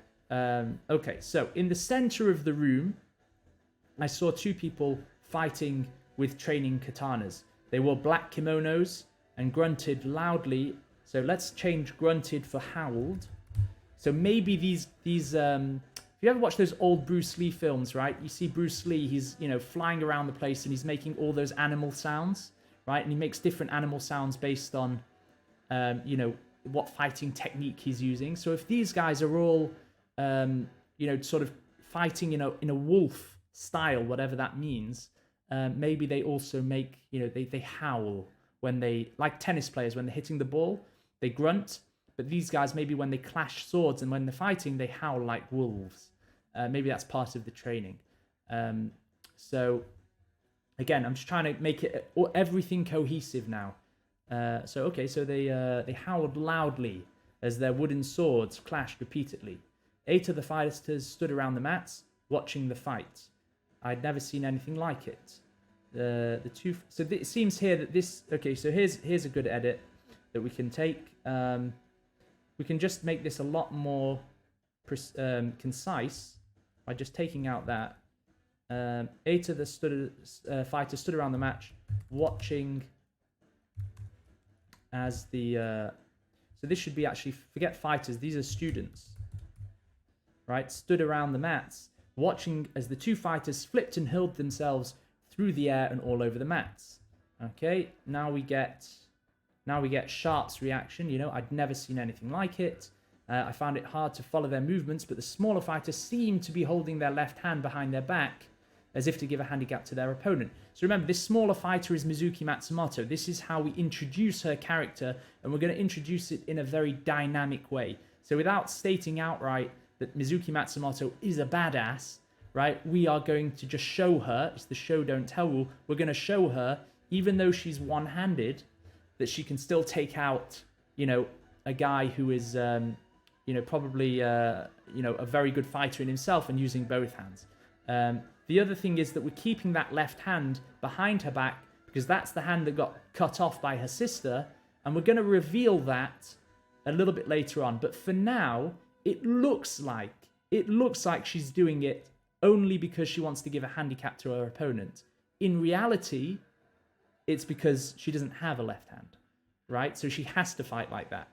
Okay, so in the center of the room, I saw 2 people fighting with training katanas. They wore black kimonos and grunted loudly. So let's change grunted for howled. So maybe these if you ever watch those old Bruce Lee films, right? You see Bruce Lee, he's, flying around the place and he's making all those animal sounds, right? And he makes different animal sounds based on, what fighting technique he's using. So if these guys are all, sort of fighting in a wolf style, whatever that means, maybe they also make, they howl when they, like tennis players, when they're hitting the ball, they grunt. But these guys, maybe when they clash swords and when they're fighting, they howl like wolves. Maybe that's part of the training. So, again, I'm just trying to make it everything cohesive now. So they howled loudly as their wooden swords clashed repeatedly. 8 of the fighters stood around the mats, watching the fight. I'd never seen anything like it. So it seems here that this... Okay, so here's a good edit that we can take... we can just make this a lot more concise by just taking out that. 8 of the fighters stood around the match, watching as the... so this should be actually... Forget fighters, these are students. Right? Stood around the mats, watching as the 2 fighters flipped and hurled themselves through the air and all over the mats. Okay, now we get Sharp's reaction. I'd never seen anything like it. I found it hard to follow their movements, but the smaller fighters seemed to be holding their left hand behind their back as if to give a handicap to their opponent. So remember, this smaller fighter is Mizuki Matsumoto. This is how we introduce her character, and we're going to introduce it in a very dynamic way. So without stating outright that Mizuki Matsumoto is a badass, right, we are going to just show her, it's the show don't tell rule, we're going to show her, even though she's one-handed, that she can still take out, a guy who is, probably, a very good fighter in himself and using both hands. The other thing is that we're keeping that left hand behind her back because that's the hand that got cut off by her sister, and we're going to reveal that a little bit later on. But for now, it looks like she's doing it only because she wants to give a handicap to her opponent. In reality, it's because she doesn't have a left hand, right? So she has to fight like that.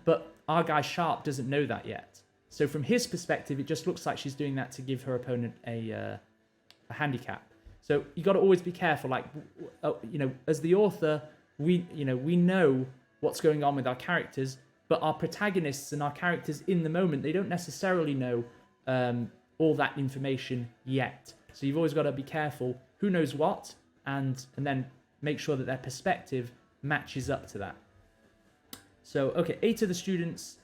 But our guy Sharp doesn't know that yet. So from his perspective, it just looks like she's doing that to give her opponent a handicap. So you got to always be careful. Like, as the author, we know what's going on with our characters, but our protagonists and our characters in the moment, they don't necessarily know all that information yet. So you've always got to be careful who knows what, and then make sure that their perspective matches up to that. So, okay, 8 of the students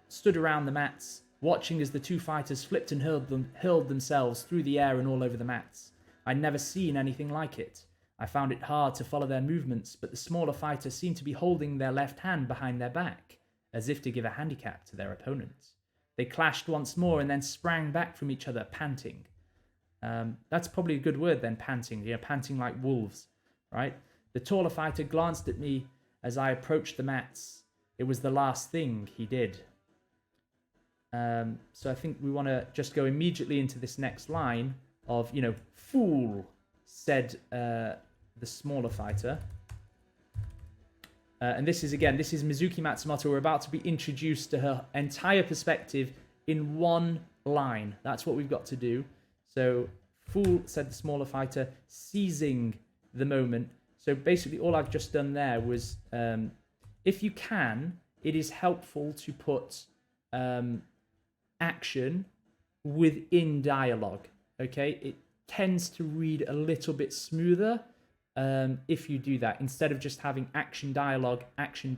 stood around the mats, watching as the 2 fighters flipped and hurled themselves through the air and all over the mats. I'd never seen anything like it. I found it hard to follow their movements, but the smaller fighters seemed to be holding their left hand behind their back, as if to give a handicap to their opponents. They clashed once more and then sprang back from each other, panting. That's probably a good word then, panting. Panting like wolves, right? The taller fighter glanced at me as I approached the mats. It was the last thing he did. So I think we want to just go immediately into this next line of, fool, said the smaller fighter. And this is Mizuki Matsumoto. We're about to be introduced to her entire perspective in one line. That's what we've got to do. So, fool, said the smaller fighter, seizing the moment. So basically all I've just done there was, if you can, it is helpful to put action within dialogue. Okay? It tends to read a little bit smoother if you do that, instead of just having action, dialogue, action,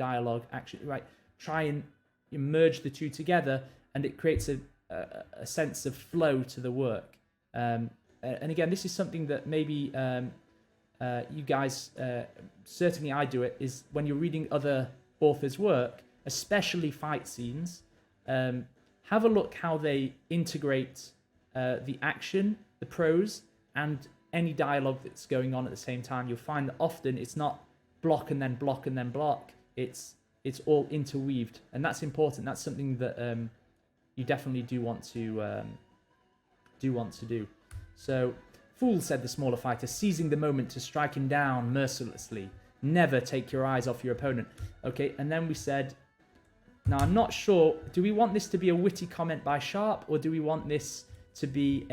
right? Try and merge the two together, and it creates a sense of flow to the work. And again, this is something that maybe you guys, certainly I do it, is when you're reading other authors' work, especially fight scenes, have a look how they integrate the action, the prose, and any dialogue that's going on at the same time. You'll find that often it's not block and then block and then block. It's all interweaved, and that's important. That's something that you definitely do want to do. So, fool, said the smaller fighter, seizing the moment to strike him down mercilessly. Never take your eyes off your opponent. Okay, and then we said, now I'm not sure, do we want this to be a witty comment by Sharp, or do we want this to be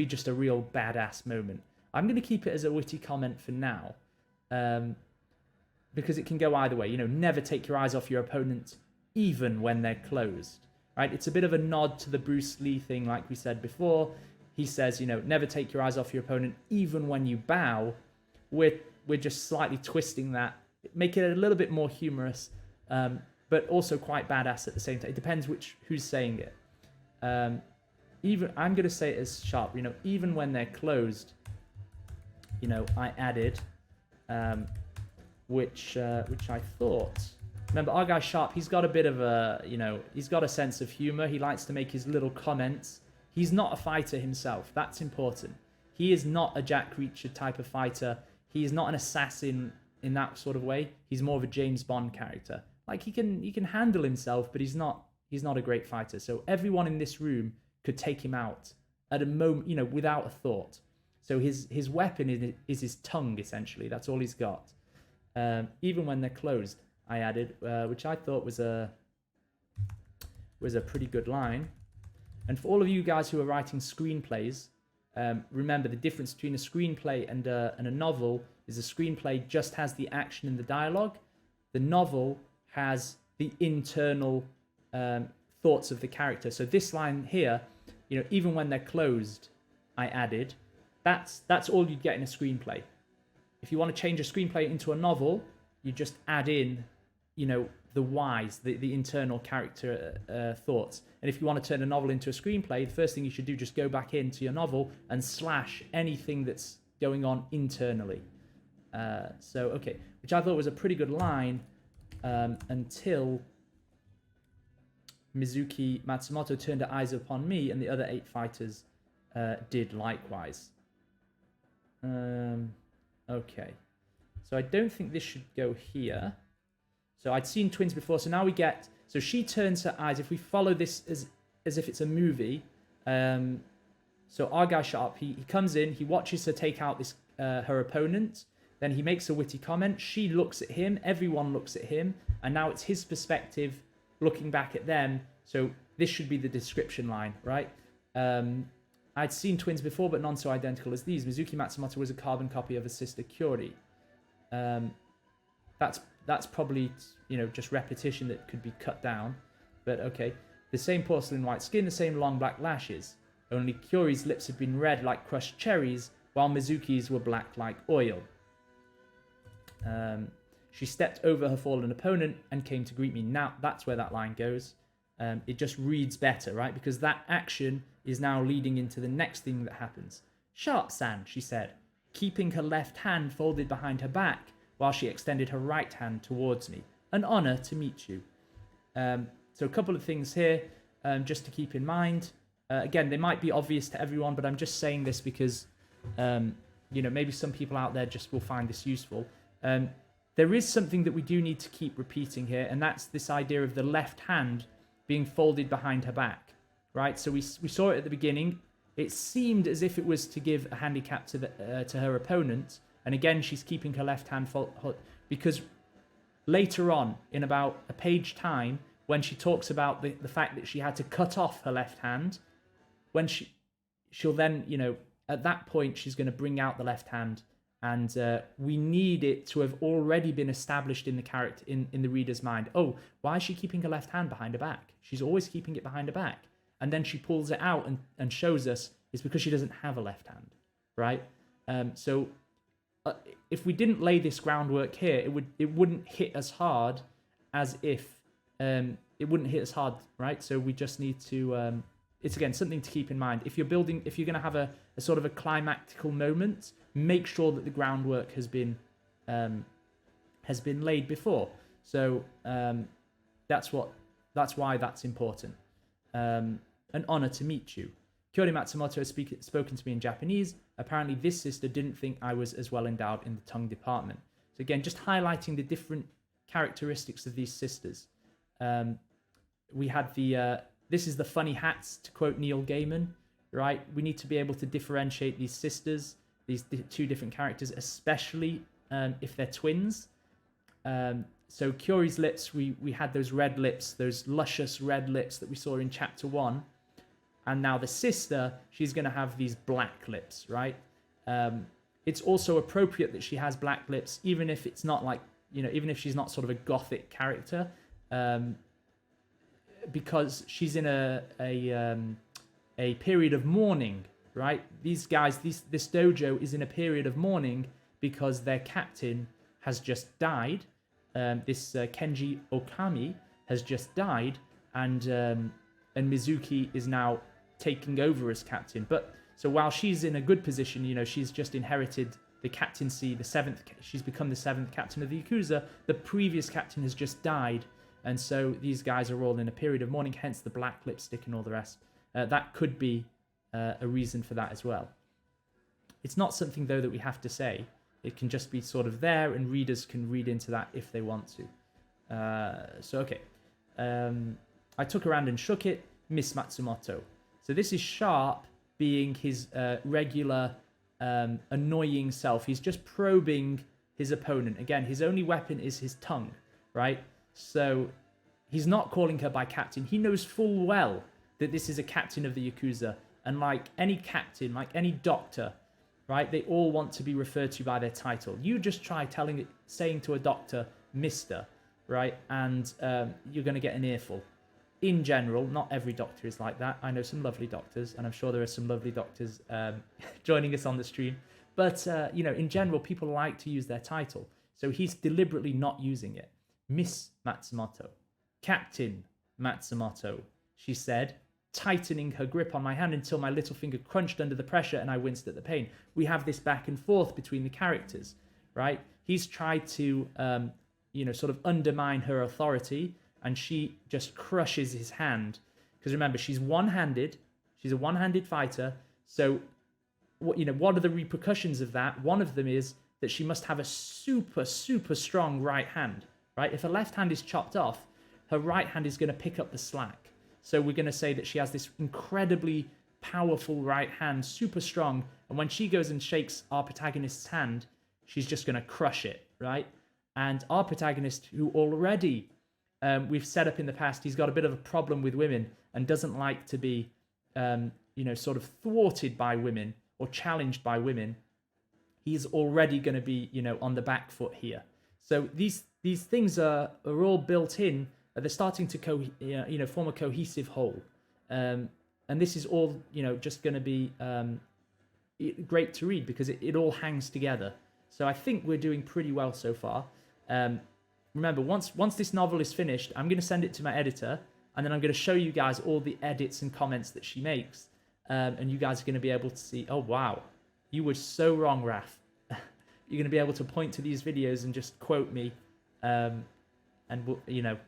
just a real badass moment? I'm going to keep it as a witty comment for now, because it can go either way. Never take your eyes off your opponent, even when they're closed. Right? It's a bit of a nod to the Bruce Lee thing, like we said before. He says, never take your eyes off your opponent, even when you bow. We're just slightly twisting that, make it a little bit more humorous, but also quite badass at the same time. It depends who's saying it. Even I'm going to say it as Sharp. Even when they're closed, I added, which I thought. Remember, our guy Sharp, he's got a bit of a, he's got a sense of humor. He likes to make his little comments. He's not a fighter himself. That's important. He is not a Jack Reacher type of fighter. He is not an assassin in that sort of way. He's more of a James Bond character. Like, he can handle himself, but he's not a great fighter. So everyone in this room could take him out at a moment, without a thought. So his weapon is his tongue, essentially. That's all he's got. Even when they're closed, I added, which I thought was a pretty good line. And for all of you guys who are writing screenplays, remember the difference between a screenplay and a novel is a screenplay just has the action and the dialogue. The novel has the internal thoughts of the character. So this line here, even when they're closed, I added, that's all you'd get in a screenplay. If you want to change a screenplay into a novel, you just add in, the whys, the internal character thoughts. And if you want to turn a novel into a screenplay, the first thing you should do, just go back into your novel and slash anything that's going on internally. Okay, which I thought was a pretty good line until Mizuki Matsumoto turned her eyes upon me, and the other 8 fighters did likewise. Okay, so I don't think this should go here. So I'd seen twins before, so now we get... So she turns her eyes. If we follow this as if it's a movie, So our guy Sharp, he comes in, he watches her take out this her opponent, then he makes a witty comment, she looks at him, everyone looks at him, and now it's his perspective looking back at them. So this should be the description line, right? I'd seen twins before, but none so identical as these. Mizuki Matsumoto was a carbon copy of his sister Kyori. That's probably, just repetition that could be cut down, but okay. The same porcelain white skin, the same long black lashes. Only Kyori's lips had been red like crushed cherries, while Mizuki's were black like oil. She stepped over her fallen opponent and came to greet me. Now, that's where that line goes. It just reads better, right? Because that action is now leading into the next thing that happens. Sharp-san, she said, keeping her left hand folded behind her back while she extended her right hand towards me. An honor to meet you. So a couple of things here just to keep in mind. Again, they might be obvious to everyone, but I'm just saying this because, maybe some people out there just will find this useful. There is something that we do need to keep repeating here, and that's this idea of the left hand being folded behind her back, right? So we saw it at the beginning. It seemed as if it was to give a handicap to her opponent, and again, she's keeping her left hand because later on, in about a page time, when she talks about the fact that she had to cut off her left hand, when she'll then, at that point, she's going to bring out the left hand, and we need it to have already been established in the character, in the reader's mind. Oh, why is she keeping her left hand behind her back? She's always keeping it behind her back. And then she pulls it out and shows us it's because she doesn't have a left hand, right? So if we didn't lay this groundwork here, it wouldn't hit as hard as if it wouldn't hit as hard, right? So we just need to. It's again something to keep in mind. If you're going to have a sort of a climactical moment, make sure that the groundwork has been laid before. So that's why that's important. An honor to meet you. Kyori Matsumoto has spoken to me in Japanese. Apparently, this sister didn't think I was as well endowed in the tongue department. So again, just highlighting the different characteristics of these sisters. We had this is the funny hats, to quote Neil Gaiman, right? We need to be able to differentiate these sisters, these two different characters, especially if they're twins. So Kyori's lips, we had those red lips, those luscious red lips that we saw in chapter 1. And now the sister, she's going to have these black lips, right? It's also appropriate that she has black lips, even if it's not like, even if she's not sort of a gothic character, because she's in a period of mourning, right? These guys, this dojo is in a period of mourning because their captain has just died. This Kenji Okami has just died, and Mizuki is now taking over as captain. But so while she's in a good position, she's just inherited the captaincy, she's become the 7th captain of the Yakuza. The previous captain has just died, and so these guys are all in a period of mourning, hence the black lipstick and all the rest. That could be a reason for that as well. It's not something, though, that we have to say. It can just be sort of there, and readers can read into that if they want to. So, okay. I took her hand and shook it. Miss Matsumoto. So this is Sharp being his regular annoying self. He's just probing his opponent. Again, his only weapon is his tongue, right? So he's not calling her by captain. He knows full well that this is a captain of the Yakuza. And like any captain, like any doctor, right? They all want to be referred to by their title. You just try saying to a doctor, Mr., right? And you're going to get an earful. In general, not every doctor is like that. I know some lovely doctors, and I'm sure there are some lovely doctors joining us on the stream. But, in general, people like to use their title. So he's deliberately not using it. Miss Matsumoto. Captain Matsumoto, she said, tightening her grip on my hand until my little finger crunched under the pressure and I winced at the pain. We have this back and forth between the characters, right? He's tried to, sort of undermine her authority, and she just crushes his hand. Because remember, she's one-handed. She's a one-handed fighter. So, what are the repercussions of that? One of them is that she must have a super, super strong right hand, right? If her left hand is chopped off, her right hand is going to pick up the slack. So we're going to say that she has this incredibly powerful right hand, super strong. And when she goes and shakes our protagonist's hand, she's just going to crush it, right? And our protagonist, who already we've set up in the past, he's got a bit of a problem with women and doesn't like to be, sort of thwarted by women or challenged by women. He's already going to be, on the back foot here. So these things are all built in. They're starting to form a cohesive whole. And this is all, just going to be great to read because it all hangs together. So I think we're doing pretty well so far. Remember, once this novel is finished, I'm going to send it to my editor, and then I'm going to show you guys all the edits and comments that she makes. And you guys are going to be able to see, oh, wow, you were so wrong, Raph. You're going to be able to point to these videos and just quote me. And,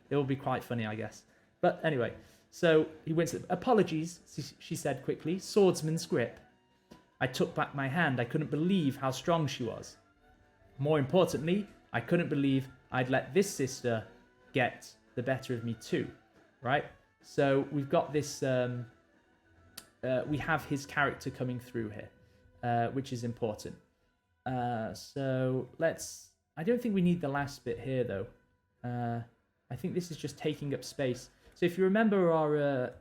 it'll be quite funny, I guess. But anyway, so he went to, apologies, she said quickly, swordsman's grip. I took back my hand. I couldn't believe how strong she was. More importantly, I couldn't believe I'd let this sister get the better of me too, right? So we've got this, we have his character coming through here, which is important. So I don't think we need the last bit here though. I think this is just taking up space. So if you remember our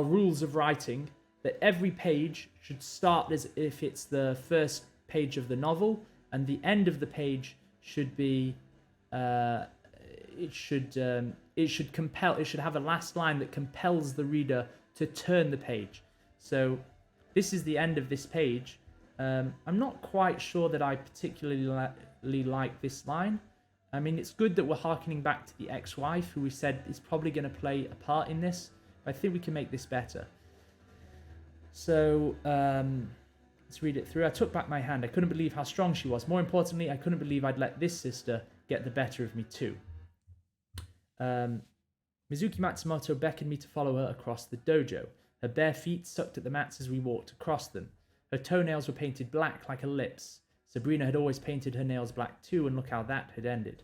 rules of writing, that every page should start as if it's the first page of the novel, and the end of the page should be it should have a last line that compels the reader to turn the page. So this is the end of this page. I'm not quite sure that I particularly like this line. I mean, it's good that we're harkening back to the ex-wife, who we said is probably going to play a part in this. I think we can make this better. So let's read it through. I took back my hand. I couldn't believe how strong she was. More importantly, I couldn't believe I'd let this sister get the better of me too. Mizuki Matsumoto beckoned me to follow her across the dojo. Her bare feet sucked at the mats as we walked across them. Her toenails were painted black like her lips. Sabrina had always painted her nails black too, and look how that had ended.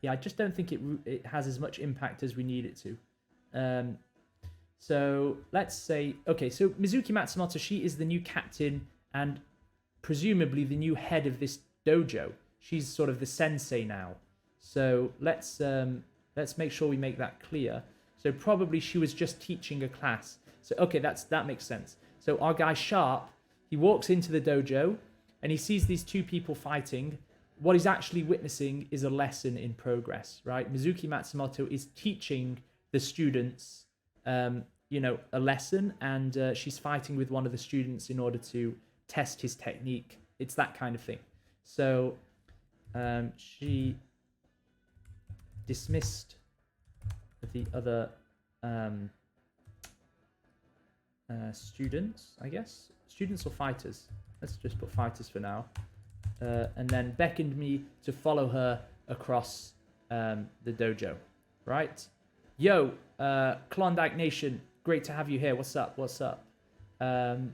Yeah, I just don't think it has as much impact as we need it to. So let's say, okay, so Mizuki Matsumoto, she is the new captain and presumably the new head of this dojo. She's sort of the sensei now. So let's make sure we make that clear. So probably she was just teaching a class. So okay, that makes sense. So our guy Sharp, he walks into the dojo and he sees these two people fighting. What he's actually witnessing is a lesson in progress, right? Mizuki Matsumoto is teaching the students a lesson, and she's fighting with one of the students in order to test his technique. It's that kind of thing. So she dismissed the other students, I guess. Students or fighters? Let's just put fighters for now. And then beckoned me to follow her across the dojo, right? Yo, Klondike Nation, great to have you here. What's up? What's up? So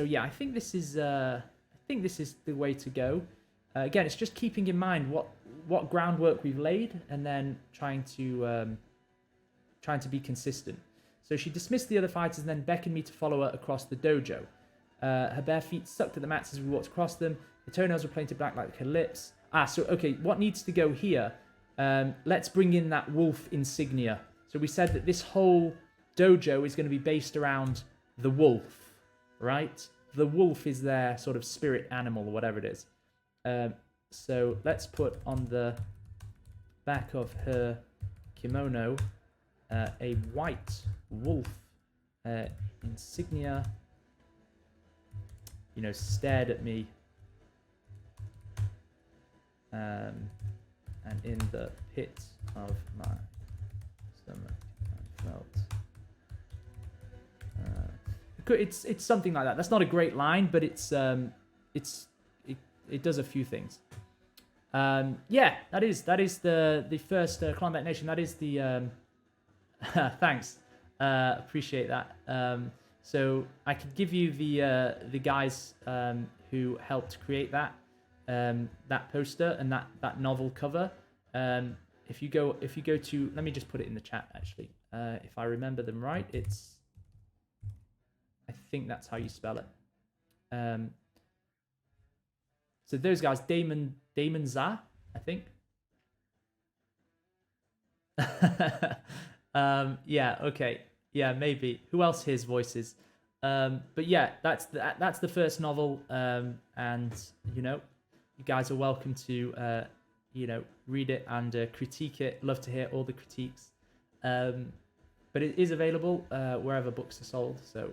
yeah, I think this is the way to go. Again, it's just keeping in mind what groundwork we've laid, and then trying to be consistent. So she dismissed the other fighters and then beckoned me to follow her across the dojo. Her bare feet sucked at the mats as we walked across them. Her toenails were painted black like her lips. So okay, what needs to go here? Let's bring in that wolf insignia. So we said that this whole dojo is going to be based around the wolf, right? The wolf is their sort of spirit animal or whatever it is. So let's put on the back of her kimono a white wolf insignia, stared at me, and in the pit of my stomach I felt it's something like that. That's not a great line, but it does a few things. Yeah, that is the first Klondike Nation. That is the thanks, appreciate that. So I could give you the guys who helped create that poster and that novel cover. If you go to, let me just put it in the chat actually. if I remember them right. I think that's how you spell it. So those guys, Damon Za, I think. Yeah, okay. Yeah, maybe. Who else hears voices? But yeah, that's the first novel, and you guys are welcome to read it and critique it. Love to hear all the critiques. But it is available wherever books are sold, so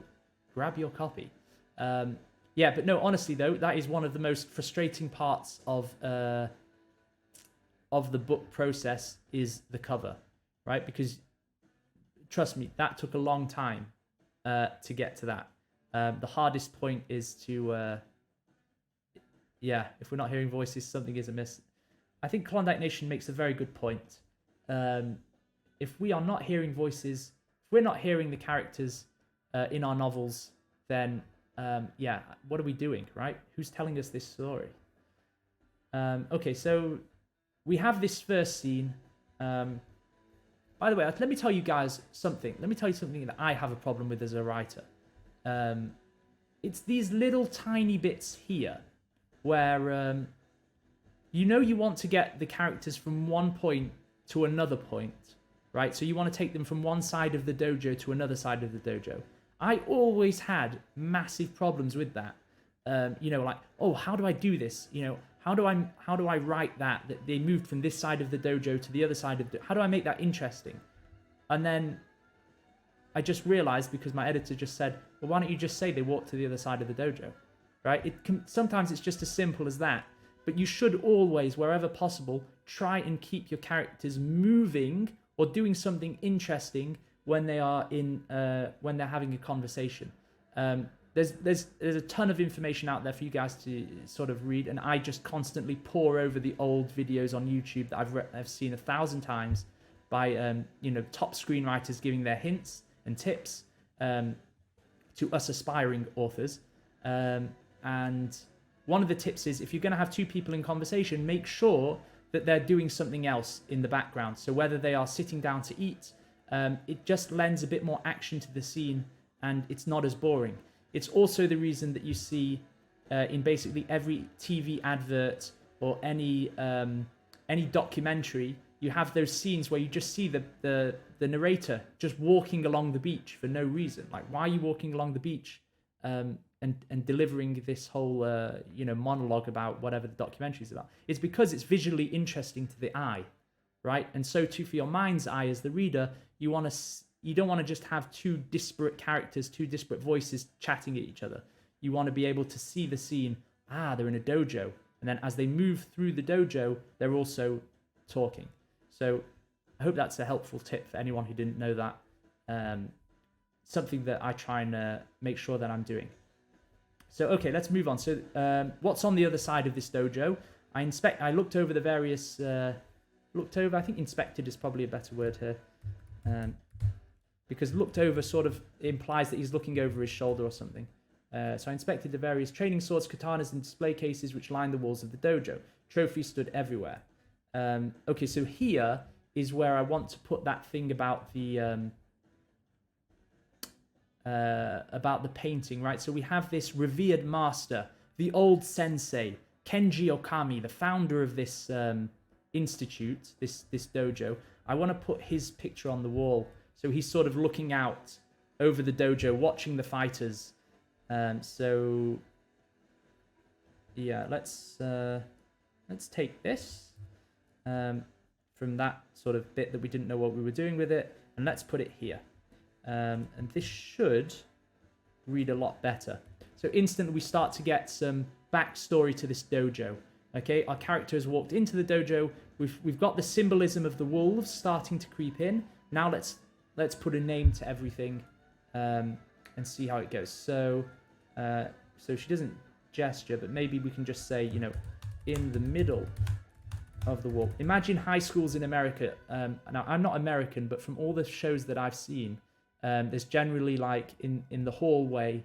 grab your copy. Yeah, but no, honestly though, that is one of the most frustrating parts of the book process is the cover, right? Because trust me, that took a long time to get to that. The hardest point is to, if we're not hearing voices, something is amiss. I think Klondike Nation makes a very good point. If we are not hearing voices, if we're not hearing the characters in our novels, then what are we doing, right? Who's telling us this story? Okay, so we have this first scene. By the way, let me tell you guys something. Let me tell you something that I have a problem with as a writer. It's these little tiny bits here where you want to get the characters from one point to another point, right? So you want to take them from one side of the dojo to another side of the dojo. I always had massive problems with that. Like, oh, how do I do this? How do I write that they moved from this side of the dojo to the other side of how do I make that interesting? And then I just realized, because my editor just said, well, why don't you just say they walked to the other side of the dojo, right? Sometimes it's just as simple as that. But you should always, wherever possible, try and keep your characters moving or doing something interesting when they are when they're having a conversation. There's a ton of information out there for you guys to sort of read, and I just constantly pore over the old videos on YouTube that I've seen 1,000 times by top screenwriters giving their hints and tips to us aspiring authors. And one of the tips is, if you're going to have two people in conversation, make sure that they're doing something else in the background. So whether they are sitting down to eat, it just lends a bit more action to the scene, and it's not as boring. It's also the reason that you see in basically every TV advert or any documentary, you have those scenes where you just see the narrator just walking along the beach for no reason. Like, why are you walking along the beach? And delivering this whole monologue about whatever the documentary is about. It's because it's visually interesting to the eye, right? And so too for your mind's eye as the reader, you don't want to just have two disparate characters, two disparate voices chatting at each other. You want to be able to see the scene. They're in a dojo, and then as they move through the dojo, they're also talking. So I hope that's a helpful tip for anyone who didn't know that. Something that I try and make sure that I'm doing. So, okay, let's move on. So, what's on the other side of this dojo? I looked over the various... I think inspected is probably a better word here. Because looked over sort of implies that he's looking over his shoulder or something. So I inspected the various training swords, katanas, and display cases which lined the walls of the dojo. Trophies stood everywhere. Okay, so here is where I want to put that thing about the painting, right? So we have this revered master, the old sensei, Kenji Okami, the founder of this institute, this dojo. I want to put his picture on the wall. So he's sort of looking out over the dojo, watching the fighters. So yeah, let's take this from that sort of bit that we didn't know what we were doing with it, and let's put it here. And this should read a lot better. So instantly we start to get some backstory to this dojo. Okay, our character has walked into the dojo. We've got the symbolism of the wolves starting to creep in. Now let's put a name to everything and see how it goes. So she doesn't gesture, but maybe we can just say, in the middle of the wall. Imagine high schools in America. Now, I'm not American, but from all the shows that I've seen, there's generally like in the hallway,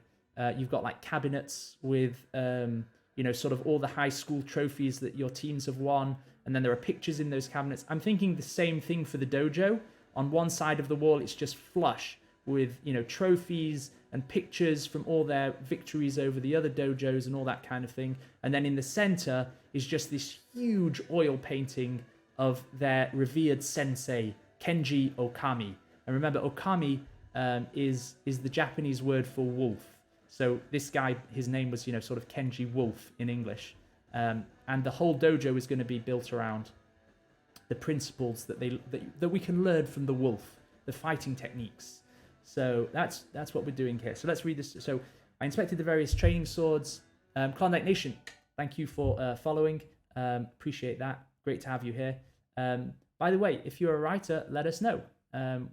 you've got like cabinets with, sort of all the high school trophies that your teams have won. And then there are pictures in those cabinets. I'm thinking the same thing for the dojo. On one side of the wall, it's just flush with, you know, trophies and pictures from all their victories over the other dojos and all that kind of thing. And then in the center is just this huge oil painting of their revered sensei, Kenji Okami. And remember, Okami is the Japanese word for wolf. So this guy, his name was, you know, sort of Kenji Wolf in English. And the whole dojo is going to be built around the principles that we can learn from the wolf, the fighting techniques. So that's what we're doing here. So let's read this. So I inspected the various training swords. Klondike Nation, thank you for following. Appreciate that. Great to have you here. By the way, if you're a writer, let us know.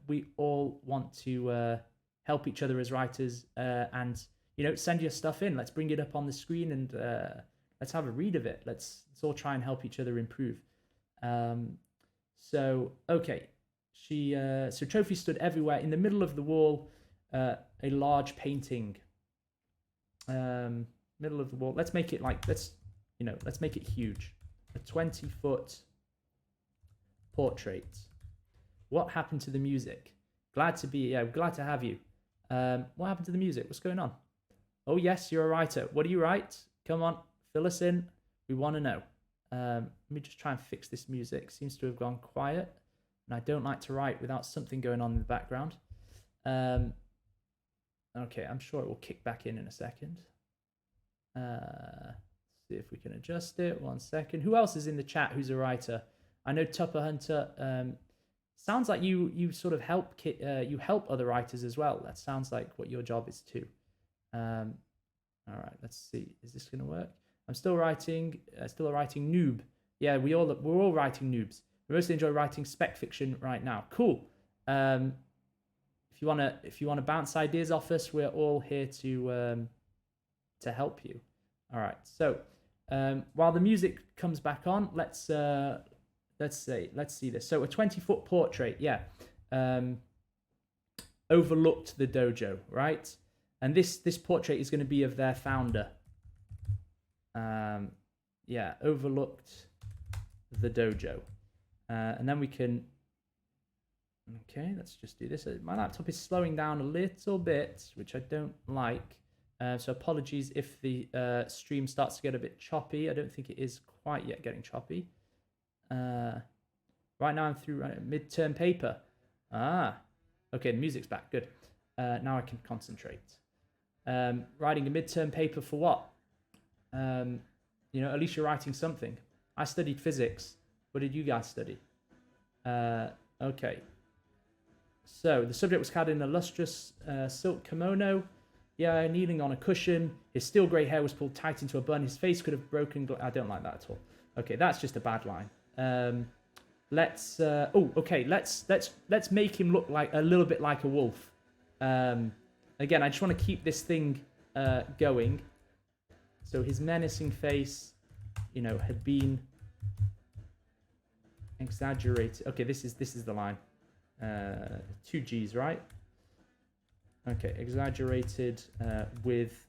We all want to help each other as writers, and you know, send your stuff in. Let's bring it up on the screen and let's have a read of it. Let's all try and help each other improve. So okay. So trophies stood everywhere. In the middle of the wall, a large painting. Middle of the wall. Let's make it like, let's make it huge. A 20-foot portrait. What happened to the music? Glad to have you. What happened to the music? What's going on? Oh yes, you're a writer. What do you write? Come on, fill us in. We want to know. Let me just try and fix this music. Seems to have gone quiet. And I don't like to write without something going on in the background. Okay, I'm sure it will kick back in a second. See if we can adjust it. 1 second. Who else is in the chat who's a writer? I know Tupper Hunter. Sounds like you sort of help other writers as well. That sounds like what your job is too. All right, let's see. Is this going to work? I'm still writing. Still a writing noob. Yeah, we're all writing noobs. I mostly enjoy writing spec fiction right now. Cool. If you wanna bounce ideas off us, we're all here to help you. All right. So while the music comes back on, let's see this. So a 20-foot portrait, yeah, overlooked the dojo, right? And this portrait is going to be of their founder. Yeah, overlooked the dojo. And then we can, okay, let's just do this. My laptop is slowing down a little bit, which I don't like. So apologies if the stream starts to get a bit choppy. I don't think it is quite yet getting choppy. Right now I'm through midterm paper. Okay, the music's back, good. Now I can concentrate. Writing a midterm paper for what? You know, at least you're writing something. I studied physics. What did you guys study? Okay. So the subject was clad in a lustrous silk kimono. Yeah, kneeling on a cushion. His steel grey hair was pulled tight into a bun. His face could have broken. I don't like that at all. Okay, that's just a bad line. Let's make him look like a little bit like a wolf. Again, I just want to keep this thing going. So his menacing face, you know, had been exaggerated. Okay, this is the line. 2 G's, right? Okay, exaggerated with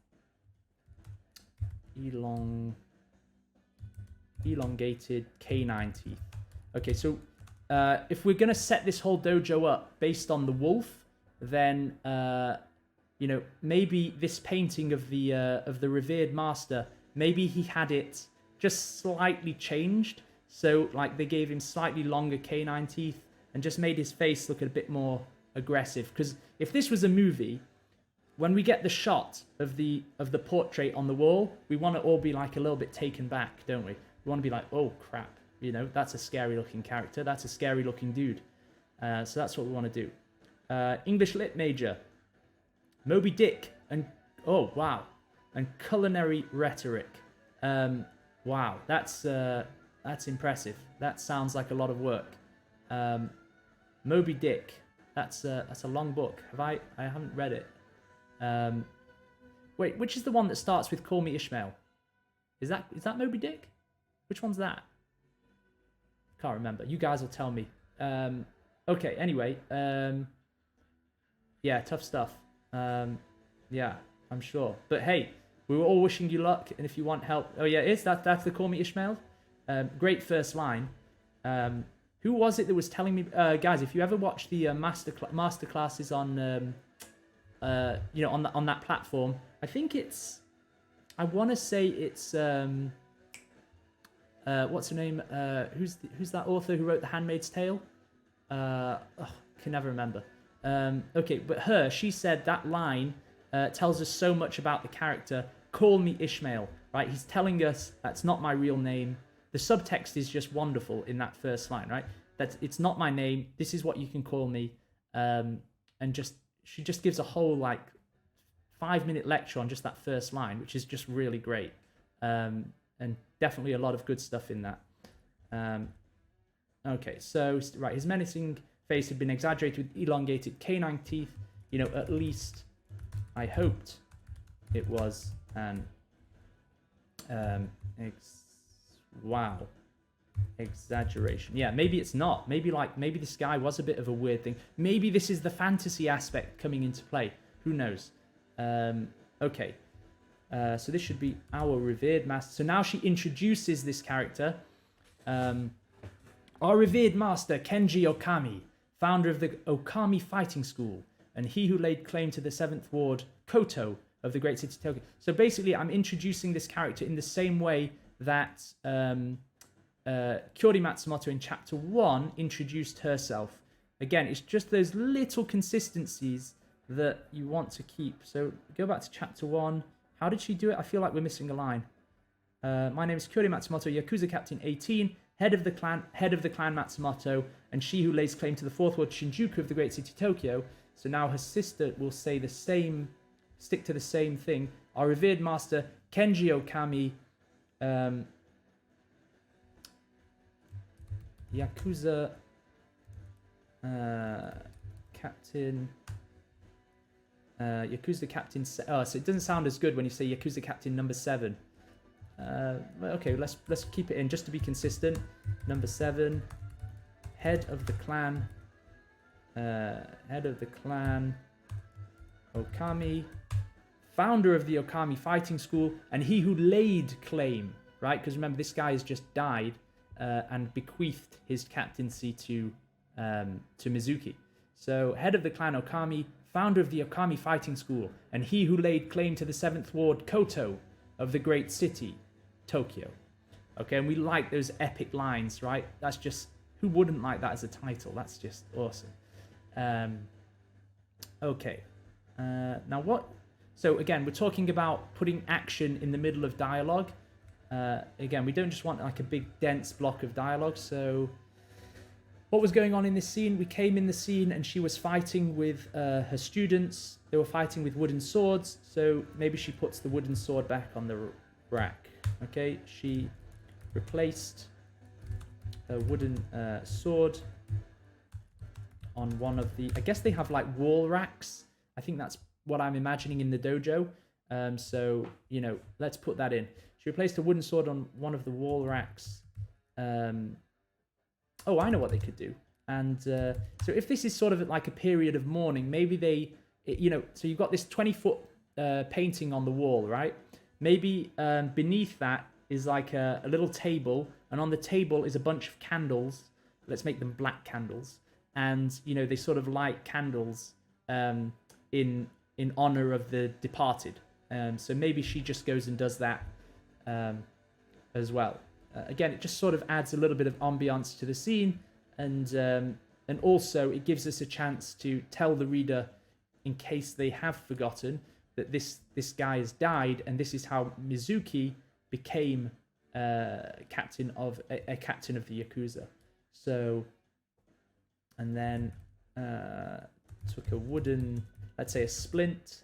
elongated canine teeth. Okay, so if we're gonna set this whole dojo up based on the wolf, then you know, maybe this painting of the revered master, maybe he had it just slightly changed. So like they gave him slightly longer canine teeth and just made his face look a bit more aggressive. Because if this was a movie, when we get the shot of the portrait on the wall, we want to all be like a little bit taken back, don't we? We want to be like, oh crap, you know, that's a scary looking character, that's a scary looking dude. So that's what we want to do. English Lit major, Moby Dick, and oh wow, and culinary rhetoric. Wow, that's impressive. That sounds like a lot of work. Moby Dick, that's a long book. I haven't read it. Wait, which is the one that starts with "Call me Ishmael"? Is that Moby Dick? Which one's that? Can't remember. You guys will tell me. Okay. Anyway. Yeah, tough stuff. Yeah, I'm sure. But hey, we were all wishing you luck, and if you want help, oh yeah, that's the "Call me Ishmael." Great first line. Who was it that was telling me, guys? If you ever watch the master classes on, on that platform, I think it's, I want to say it's, what's her name? Who's that author who wrote The Handmaid's Tale? Can never remember. Okay, but she said that line tells us so much about the character. Call me Ishmael, right? He's telling us that's not my real name. The subtext is just wonderful in that first line, right? That it's not my name. This is what you can call me. And she just gives a whole 5-minute lecture on just that first line, which is just really great. And definitely a lot of good stuff in that. Okay, so right, his menacing face had been exaggerated with elongated canine teeth. At least I hoped it was an wow, exaggeration. Yeah, maybe it's not. Maybe this guy was a bit of a weird thing. Maybe this is the fantasy aspect coming into play. Who knows? Okay. So this should be our revered master. So now she introduces this character. Our revered master, Kenji Okami, founder of the Okami Fighting School, and he who laid claim to the 7th Ward, Koto, of the great city Tokyo. So basically, I'm introducing this character in the same way that Kyori Matsumoto in Chapter 1 introduced herself. Again, it's just those little consistencies that you want to keep. So go back to Chapter 1. How did she do it? I feel like we're missing a line. My name is Kyori Matsumoto, Yakuza Captain 18, head of the clan Matsumoto, and she who lays claim to the 4th Ward Shinjuku of the great city Tokyo. So now her sister will say the same, stick to the same thing. Our revered master, Kenji Okami, Yakuza Captain... Yakuza Captain... Oh, so it doesn't sound as good when you say Yakuza Captain number 7. Okay, let's keep it in just to be consistent. Number 7, head of the clan Okami, founder of the Okami Fighting School, and he who laid claim, right? Because remember, this guy has just died and bequeathed his captaincy to Mizuki. So, head of the clan Okami, founder of the Okami Fighting School, and he who laid claim to the 7th Ward, Koto, of the great city, Tokyo. Okay, and we like those epic lines, right? That's just, who wouldn't like that as a title? That's just awesome. Okay. Now what? So again, we're talking about putting action in the middle of dialogue. Again, we don't just want a big dense block of dialogue. So what was going on in this scene? We came in the scene and she was fighting with her students. They were fighting with wooden swords. So maybe she puts the wooden sword back on the rack. Okay, she replaced a wooden sword on one of the... I guess they have wall racks. I think that's what I'm imagining in the dojo. So, let's put that in. She replaced a wooden sword on one of the wall racks. Oh, I know what they could do. And so if this is sort of a period of mourning, maybe they, so you've got this 20-foot painting on the wall, right? Maybe beneath that is a little table, and on the table is a bunch of candles. Let's make them black candles. And, they sort of light candles in honor of the departed. So maybe she just goes and does that as well. Again, it just sort of adds a little bit of ambiance to the scene, and also it gives us a chance to tell the reader, in case they have forgotten, that this guy has died, and this is how Mizuki became captain of the Yakuza. So, and then took a wooden, let's say a splint.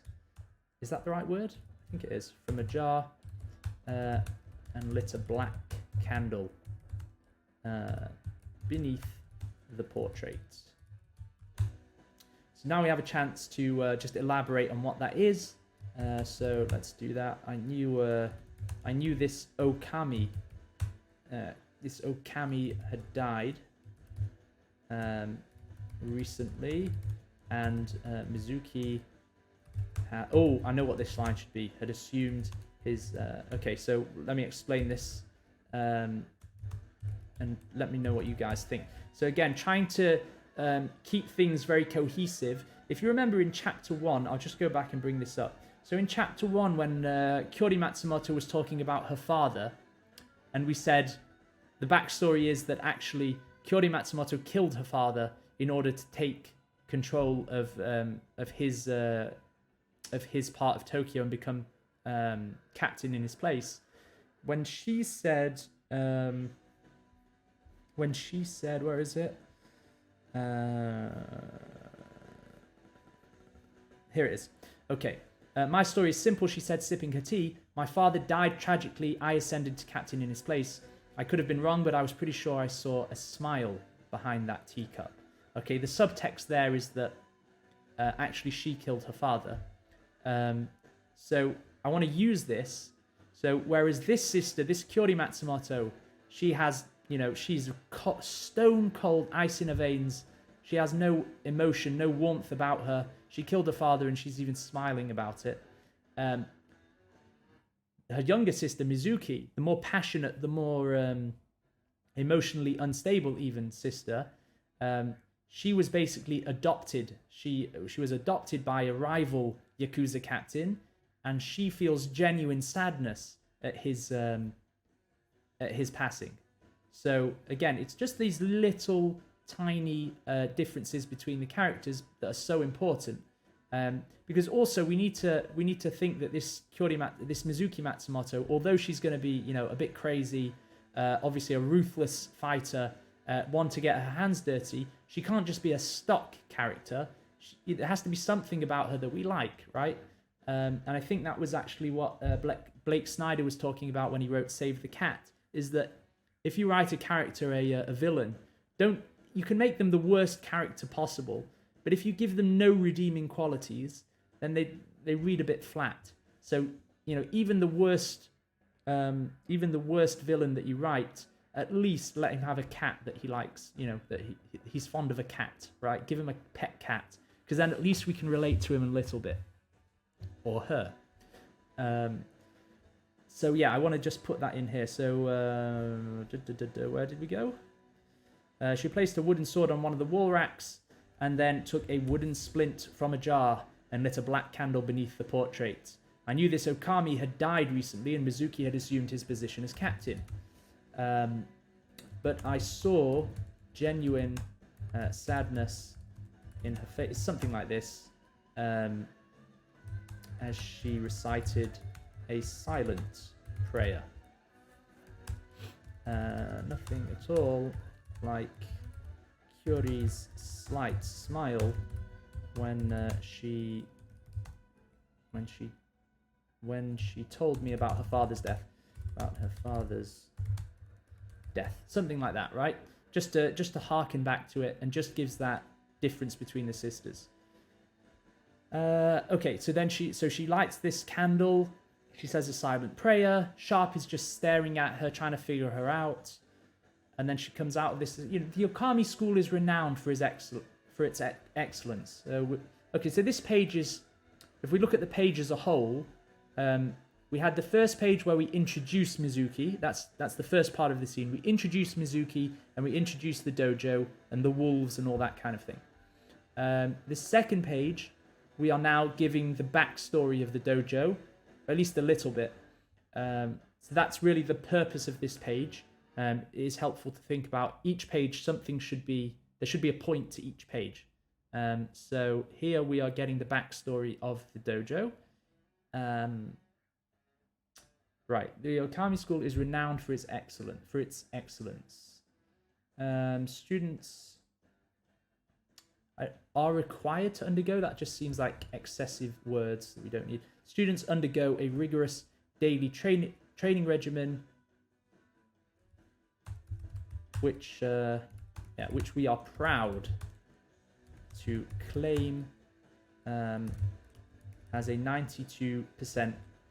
Is that the right word? I think it is. From a jar, and lit a black candle beneath the portrait. So now we have a chance to just elaborate on what that is. So let's do that. I knew this Okami had died recently, and Mizuki oh, I know what this line should be. Had assumed his... okay, so let me explain this. and let me know what you guys think. So again, trying to keep things very cohesive. If you remember in chapter 1, I'll just go back and bring this up. So in chapter 1, when Kyori Matsumoto was talking about her father, and we said the backstory is that actually Kyori Matsumoto killed her father in order to take control of his part of Tokyo and become captain in his place. When she said, where is it? Here it is. Okay. My story is simple, she said, sipping her tea. My father died tragically. I ascended to captain in his place. I could have been wrong, but I was pretty sure I saw a smile behind that teacup. Okay, the subtext there is that actually she killed her father. So I want to use this. So whereas this sister, this Kyori Matsumoto, she has, she's stone cold, ice in her veins. She has no emotion, no warmth about her. She killed her father and she's even smiling about it. Her younger sister, Mizuki, the more passionate, the more emotionally unstable even sister, she was basically adopted. She was adopted by a rival Yakuza captain, and she feels genuine sadness at his passing. So again, it's just these little tiny differences between the characters that are so important, because also we need to think that this Mizuki Matsumoto, although she's going to be a bit crazy, obviously a ruthless fighter, one to get her hands dirty, she can't just be a stock character. There has to be something about her that we like, right? And I think that was actually what Blake Snyder was talking about when he wrote Save the Cat, is that if you write a character a villain, you can make them the worst character possible, but if you give them no redeeming qualities, then they read a bit flat. So even the worst villain that you write, at least let him have a cat that he likes. That he's fond of a cat, right? Give him a pet cat, because then at least we can relate to him a little bit, or her. So yeah, I want to just put that in here. So where did we go? She placed a wooden sword on one of the wall racks, and then took a wooden splint from a jar and lit a black candle beneath the portrait. I knew this Okami had died recently, and Mizuki had assumed his position as captain. But I saw genuine sadness in her face, something like this, as she recited a silent prayer. Nothing at all like Kyori's slight smile when she told me about her father's death. Something like that, right? Just to harken back to it, and just gives that difference between the sisters. Okay, so then she lights this candle. She says a silent prayer. Sharp is just staring at her, trying to figure her out. And then she comes out of this. The Okami school is renowned for its excellence. Okay, so this page is, if we look at the page as a whole, we had the first page where we introduce Mizuki. That's the first part of the scene. We introduce Mizuki, and we introduce the dojo and the wolves and all that kind of thing. The second page, we are now giving the backstory of the dojo, or at least a little bit. So that's really the purpose of this page. It is helpful to think about each page. There should be a point to each page. So here we are getting the backstory of the dojo. Right, the Okami school is renowned for its excellence. Students are required to undergo. That just seems like excessive words that we don't need. Students undergo a rigorous daily training regimen, which we are proud to claim has a 92%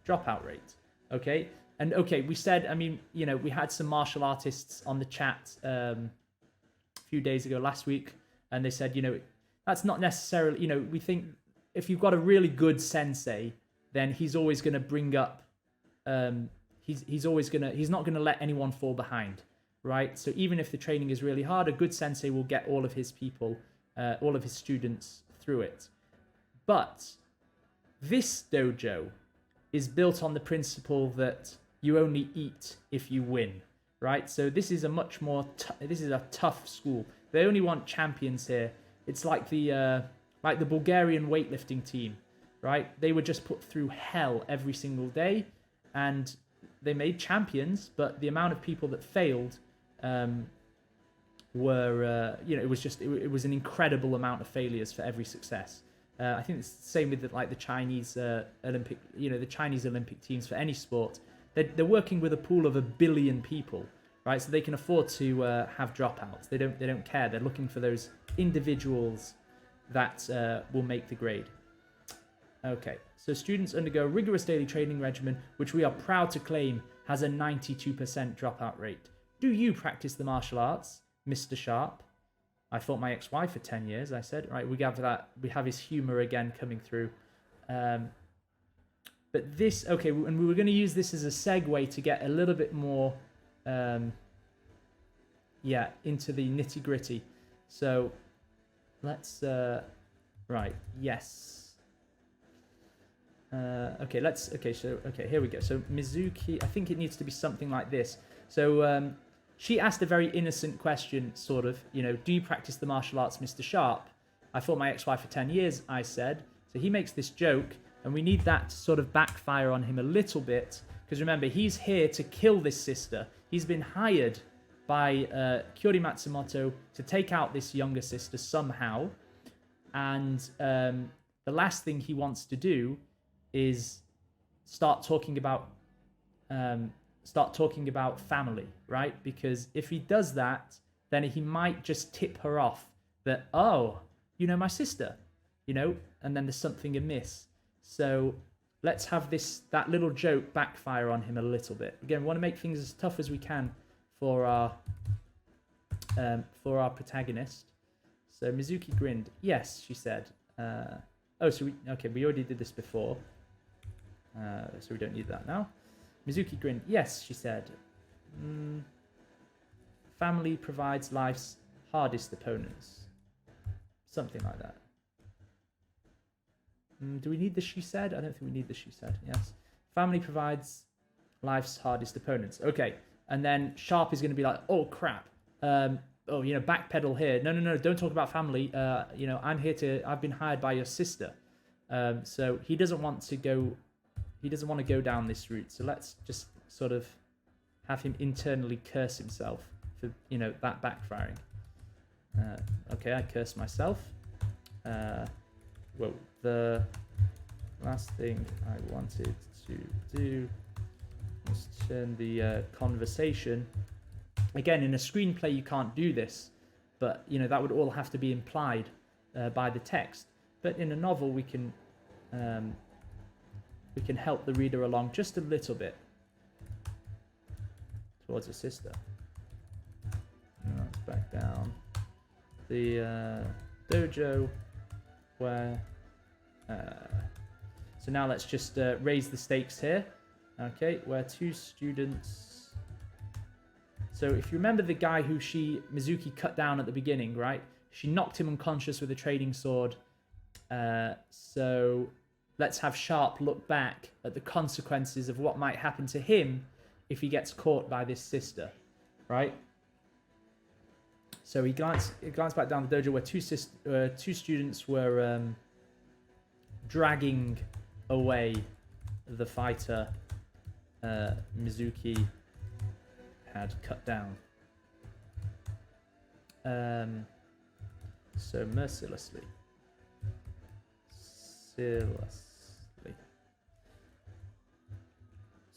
dropout rate. Okay, and okay, we said, we had some martial artists on the chat a few days ago, last week, and they said, that's not necessarily, we think if you've got a really good sensei, then he's always going to bring up, he's not going to let anyone fall behind. right? So even if the training is really hard, a good sensei will get all of his people, all of his students through it. But this dojo is built on the principle that you only eat if you win, right? So this is a much more, this is a tough school. They only want champions here. It's like the Bulgarian weightlifting team, right? They were just put through hell every single day, and they made champions, but the amount of people that failed were, it was an incredible amount of failures for every success. I think it's the same with the Chinese Olympic, the Chinese Olympic teams for any sport. They're working with a pool of 1 billion people, right? So they can afford to have dropouts. They don't care. They're looking for those individuals that will make the grade. Okay, so students undergo a rigorous daily training regimen, which we are proud to claim has a 92% dropout rate. Do you practice the martial arts, Mr. Sharp? I fought my ex-wife for 10 years, I said. Right, we have his humor again coming through. But this, okay, and we were going to use this as a segue to get a little bit more, into the nitty-gritty. So let's, right, yes. Okay, here we go. So Mizuki, I think it needs to be something like this. So she asked a very innocent question, sort of, do you practice the martial arts, Mr. Sharp? I fought my ex-wife for 10 years, I said. So he makes this joke, and we need that to sort of backfire on him a little bit, because remember, he's here to kill this sister. He's been hired by Kyori Matsumoto to take out this younger sister somehow, and the last thing he wants to do is start talking about family, right? Because if he does that, then he might just tip her off that, oh, my sister, and then there's something amiss. So let's have that little joke backfire on him a little bit. Again, we want to make things as tough as we can for our protagonist. So Mizuki grinned. Yes, she said. We already did this before. So we don't need that now. Mizuki grinned. Yes, she said. Family provides life's hardest opponents. Something like that. Do we need the she said? I don't think we need the she said. Yes. Family provides life's hardest opponents. Okay. And then Sharp is going to be like, oh, crap. Backpedal here. No. Don't talk about family. I've been hired by your sister. So he doesn't want to go down this route. So let's just sort of have him internally curse himself for, that backfiring. Okay, I cursed myself. The last thing I wanted to do was turn the conversation. Again, in a screenplay, you can't do this, but, that would all have to be implied by the text. But in a novel, we can help the reader along just a little bit towards a sister. Let's back down. The dojo where... so now let's just raise the stakes here. Okay, where two students... So if you remember the guy who Mizuki cut down at the beginning, right? She knocked him unconscious with a trading sword. So let's have Sharp look back at the consequences of what might happen to him if he gets caught by this sister, right? So he glanced back down the dojo where two students were dragging away the fighter Mizuki had cut down. So mercilessly.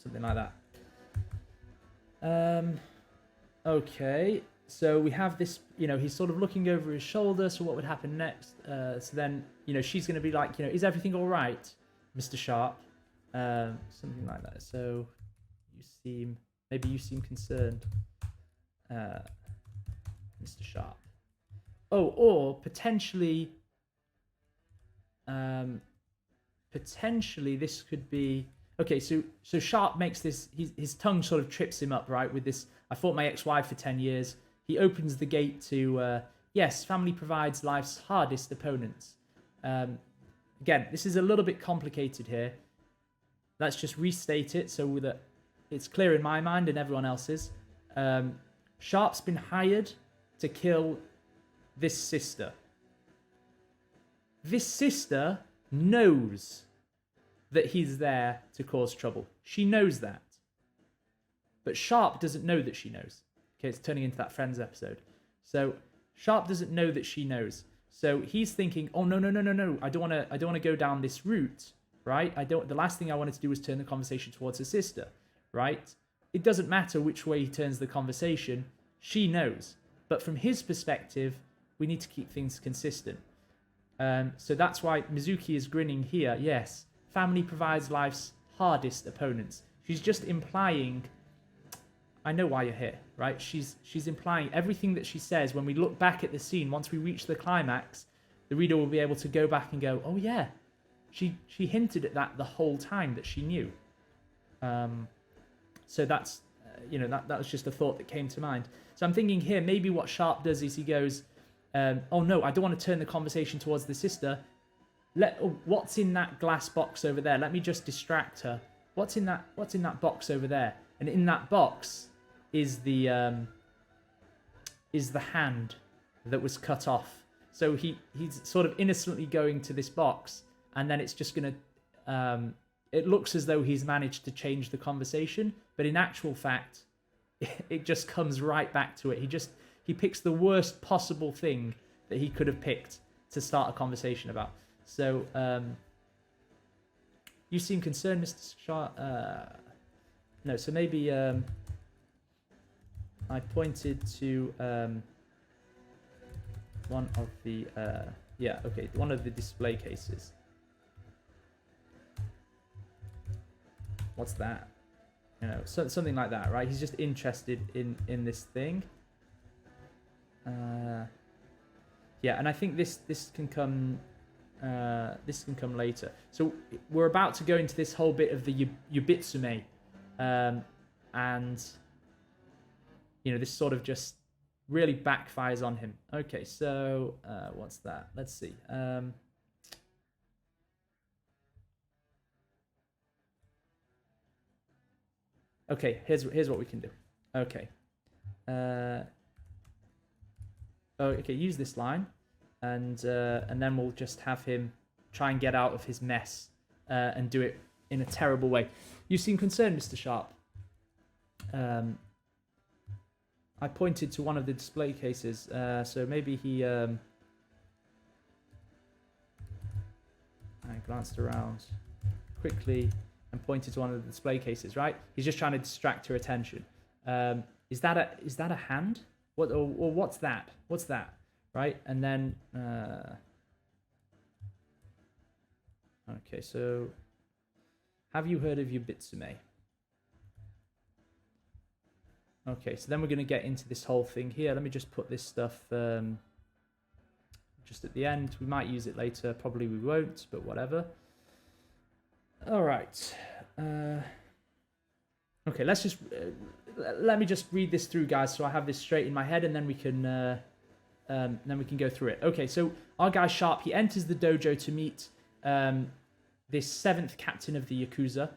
Something like that. Okay, so we have this, he's sort of looking over his shoulder, so what would happen next? So then, she's going to be like, is everything all right, Mr. Sharp? Something like that. So maybe you seem concerned, Mr. Sharp. Oh, or potentially this could be... Okay, so Sharp makes this... His tongue sort of trips him up, right? With this, I fought my ex-wife for 10 years. He opens the gate to, yes, family provides life's hardest opponents. Again, this is a little bit complicated here. Let's just restate it so that it's clear in my mind and everyone else's. Sharp's been hired to kill this sister. This sister knows that he's there to cause trouble. She knows that. But Sharp doesn't know that she knows. Okay, it's turning into that Friends episode. So Sharp doesn't know that she knows. So he's thinking, oh, no. I don't want to go down this route, right? The last thing I wanted to do was turn the conversation towards her sister, right? It doesn't matter which way he turns the conversation. She knows. But from his perspective, we need to keep things consistent. So that's why Mizuki is grinning here. Yes, family provides life's hardest opponents. She's just implying, I know why you're here, right? She's implying everything that she says. When we look back at the scene, once we reach the climax, the reader will be able to go back and go, oh yeah, she hinted at that the whole time that she knew. So that's, that was just a thought that came to mind. So I'm thinking here, maybe what Sharp does is he goes, oh no, I don't want to turn the conversation towards the sister. What's in that glass box over there? Let me just distract her. What's in that box over there? And in that box is the hand that was cut off. So he's sort of innocently going to this box, and then it's just gonna. It looks as though he's managed to change the conversation, but in actual fact, it just comes right back to it. He picks the worst possible thing that he could have picked to start a conversation about. So, you seem concerned, Mr. Sharp. No, so maybe I pointed to one of the one of the display cases. What's that? Something like that, right? He's just interested in this thing. Yeah, and I think this can come later. So we're about to go into this whole bit of the Yubitsume, and this sort of just really backfires on him. Okay, so what's that? Let's see. Okay, here's what we can do. Okay. Okay, use this line, and then we'll just have him try and get out of his mess, and do it in a terrible way. You seem concerned, Mr. Sharp. I pointed to one of the display cases, so maybe he. I glanced around quickly and pointed to one of the display cases. Right, he's just trying to distract her attention. Is that a hand? What or what's that? What's that? Right, and then okay, so have you heard of Yubitsume? Okay, so then we're going to get into this whole thing here. Let me just put this stuff just at the end. We might use it later, probably we won't, but whatever. All right. Okay, let's just let me just read this through, guys, so I have this straight in my head, and then we can go through it. Okay, so our guy Sharp, he enters the dojo to meet this 7th captain of the Yakuza,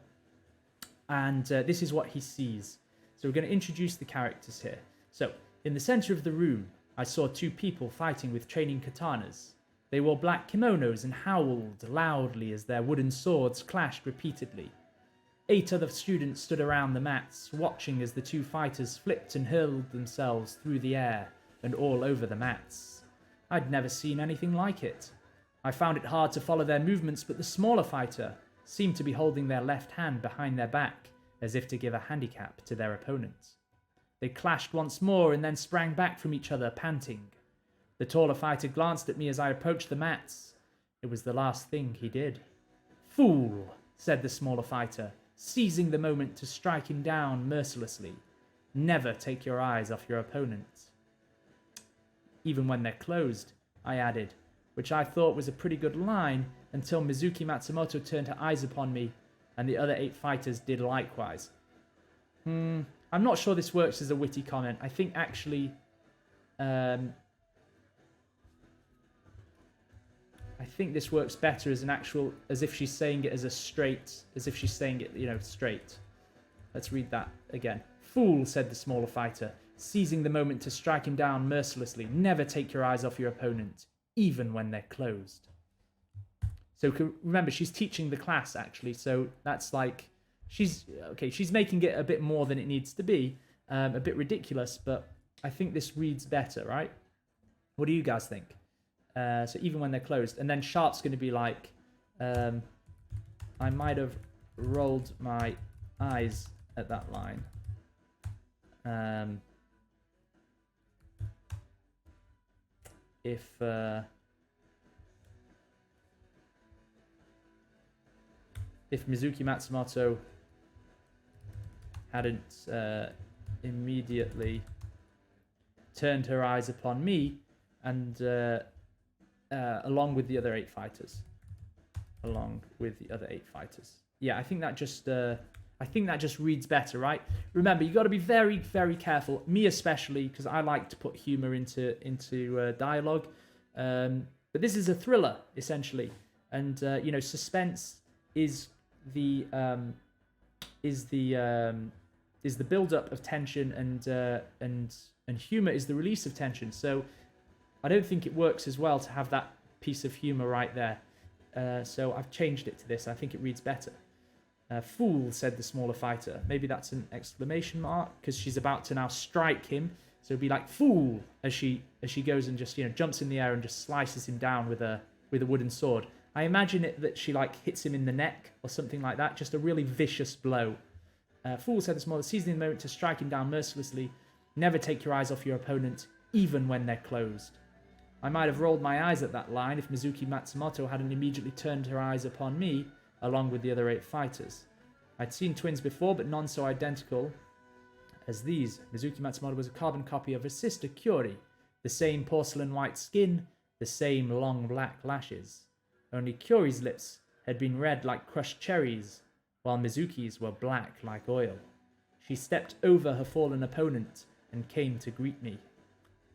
and this is what he sees. So we're going to introduce the characters here. So in the center of the room, I saw 2 people fighting with training katanas. They wore black kimonos and howled loudly as their wooden swords clashed repeatedly. 8 other students stood around the mats, watching as the 2 fighters flipped and hurled themselves through the air and all over the mats. I'd never seen anything like it. I found it hard to follow their movements, but the smaller fighter seemed to be holding their left hand behind their back, as if to give a handicap to their opponent. They clashed once more and then sprang back from each other, panting. The taller fighter glanced at me as I approached the mats. It was the last thing he did. "Fool," said the smaller fighter, seizing the moment to strike him down mercilessly. "Never take your eyes off your opponent." "Even when they're closed," I added, which I thought was a pretty good line until Mizuki Matsumoto turned her eyes upon me, and the other 8 fighters did likewise. I'm not sure this works as a witty comment. I think actually... I think this works better as an actual... As if she's saying it as a straight... As if she's saying it, straight. Let's read that again. Fool, said the smaller fighter, seizing the moment to strike him down mercilessly. Never take your eyes off your opponent, even when they're closed. So remember, she's teaching the class, actually. So that's like... She's making it a bit more than it needs to be. A bit ridiculous, but I think this reads better, right? What do you guys think? So even when they're closed. And then Sharp's going to be like, I might have rolled my eyes at that line. If Mizuki Matsumoto hadn't immediately turned her eyes upon me and along with the other 8 fighters. Yeah, I think that just reads better, right? Remember, you got to be very, very careful. Me especially, because I like to put humor into dialogue. But this is a thriller essentially, and suspense is the build-up of tension, and humor is the release of tension. So I don't think it works as well to have that piece of humor right there. So I've changed it to this. I think it reads better. Fool, said the smaller fighter. Maybe that's an exclamation mark because she's about to now strike him. So it'd be like fool as she goes and just jumps in the air and just slices him down with a wooden sword. I imagine it that she hits him in the neck or something like that. Just a really vicious blow. Fool, said the smaller, seizing the moment to strike him down mercilessly. Never take your eyes off your opponent, even when they're closed. I might have rolled my eyes at that line if Mizuki Matsumoto hadn't immediately turned her eyes upon me, along with the other 8 fighters. I'd seen twins before, but none so identical as these. Mizuki Matsumoto was a carbon copy of her sister, Kyori. The same porcelain white skin, the same long black lashes. Only Kyori's lips had been red like crushed cherries, while Mizuki's were black like oil. She stepped over her fallen opponent and came to greet me.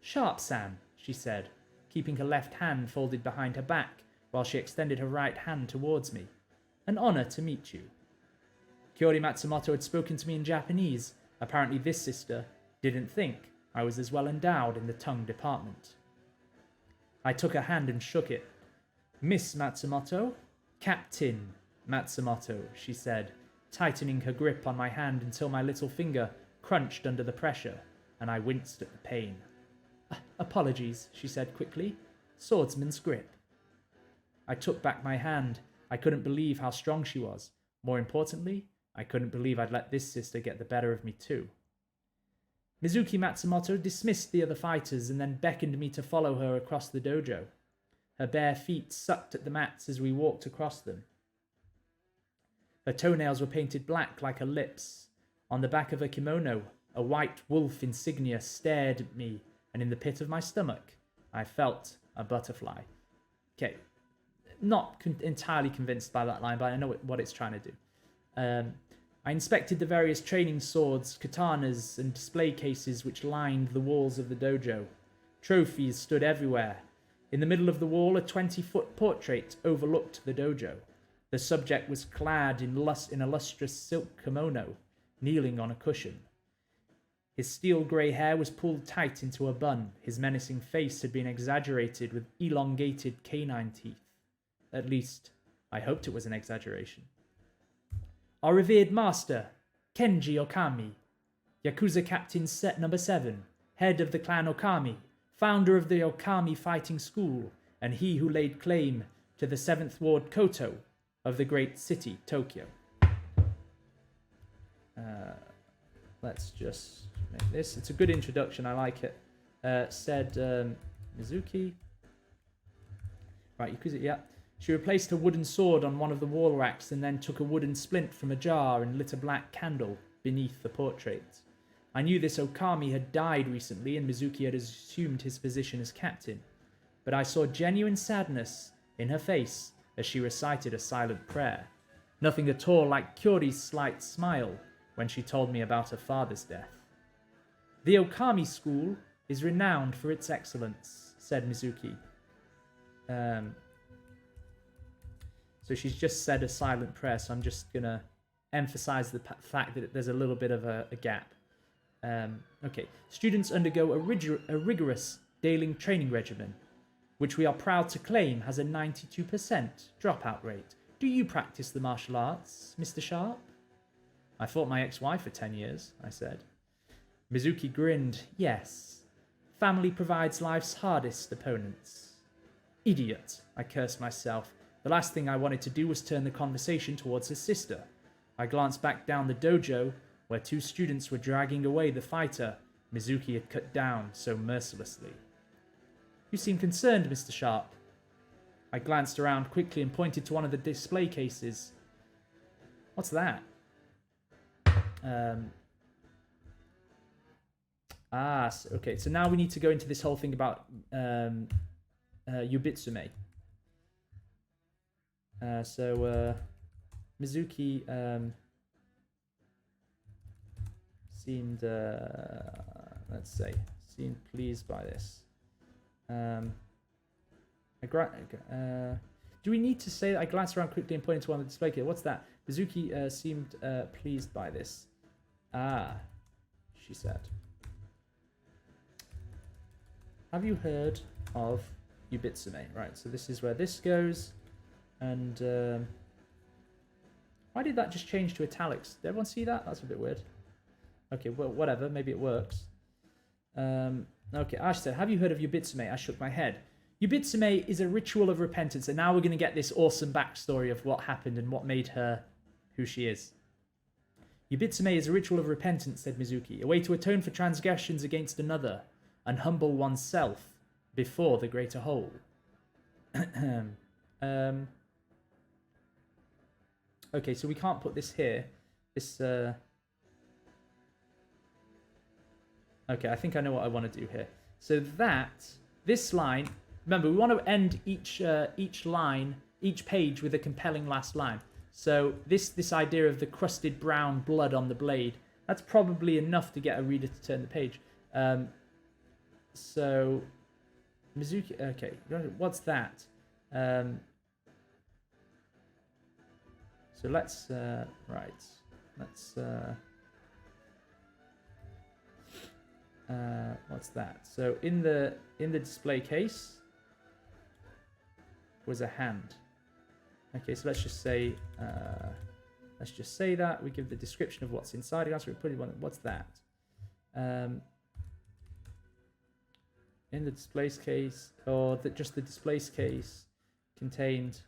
Sharp-san, she said, keeping her left hand folded behind her back while she extended her right hand towards me. An honor to meet you. Kyori Matsumoto had spoken to me in Japanese. Apparently this sister didn't think I was as well endowed in the tongue department. I took her hand and shook it. Miss Matsumoto? Captain Matsumoto, she said, tightening her grip on my hand until my little finger crunched under the pressure, and I winced at the pain. Apologies, she said quickly. Swordsman's grip. I took back my hand. I couldn't believe how strong she was. More importantly, I couldn't believe I'd let this sister get the better of me too. Mizuki Matsumoto dismissed the other fighters and then beckoned me to follow her across the dojo. Her bare feet sucked at the mats as we walked across them. Her toenails were painted black like her lips. On the back of her kimono, a white wolf insignia stared at me, and in the pit of my stomach, I felt a butterfly. Okay, not entirely convinced by that line, but I know what it's trying to do. I inspected the various training swords, katanas, and display cases which lined the walls of the dojo. Trophies stood everywhere. In the middle of the wall, a 20-foot portrait overlooked the dojo. The subject was clad in a lustrous silk kimono, kneeling on a cushion. His steel-grey hair was pulled tight into a bun. His menacing face had been exaggerated with elongated canine teeth. At least, I hoped it was an exaggeration. Our revered master, Kenji Okami, Yakuza Captain Set Number 7, head of the clan Okami, founder of the Okami Fighting School, and he who laid claim to the 7th Ward Koto of the great city, Tokyo. Let's just make this. It's a good introduction. I like it. Said Mizuki. Right, Yakuza, yeah. She replaced her wooden sword on one of the wall racks and then took a wooden splint from a jar and lit a black candle beneath the portrait. I knew this Okami had died recently and Mizuki had assumed his position as captain, but I saw genuine sadness in her face as she recited a silent prayer. Nothing at all like Kyori's slight smile, when she told me about her father's death. The Okami school is renowned for its excellence, said Mizuki. So she's just said a silent prayer, so I'm just going to emphasize the fact that there's a little bit of a gap. Okay. Students undergo a rigorous daily training regimen, which we are proud to claim has a 92% dropout rate. Do you practice the martial arts, Mr. Sharp? I fought my ex-wife for 10 years, I said. Mizuki grinned. Yes. Family provides life's hardest opponents. Idiot, I cursed myself. The last thing I wanted to do was turn the conversation towards his sister. I glanced back down the dojo, where 2 students were dragging away the fighter Mizuki had cut down so mercilessly. You seem concerned, Mr. Sharp. I glanced around quickly and pointed to one of the display cases. What's that? Okay, so now we need to go into this whole thing about Yubitsume. Mizuki seemed, let's say, seemed pleased by this. Do we need to say that I glanced around quickly and pointed to one of the display cases? What's that? Mizuki seemed pleased by this. She said. Have you heard of Yubitsume? Right, so this is where this goes. And why did that just change to italics? Did everyone see that? That's a bit weird. Okay, well, whatever. Maybe it works. Okay, Ash said, have you heard of Yubitsume? I shook my head. Yubitsume is a ritual of repentance, and now we're going to get this awesome backstory of what happened and what made her who she is. Yubitsume is a ritual of repentance, said Mizuki, a way to atone for transgressions against another and humble oneself before the greater whole. Okay, so we can't put this here. This, okay, I think I know what I want to do here. So this line, remember, we want to end each page with a compelling last line. So this idea of the crusted brown blood on the blade, that's probably enough to get a reader to turn the page. So Mizuki, okay, what's that? So let's what's that? So in the display case was a hand. Okay, so let's just say that we give the description of what's inside. We put it on. What's that? In the displays case, or just the displays case contained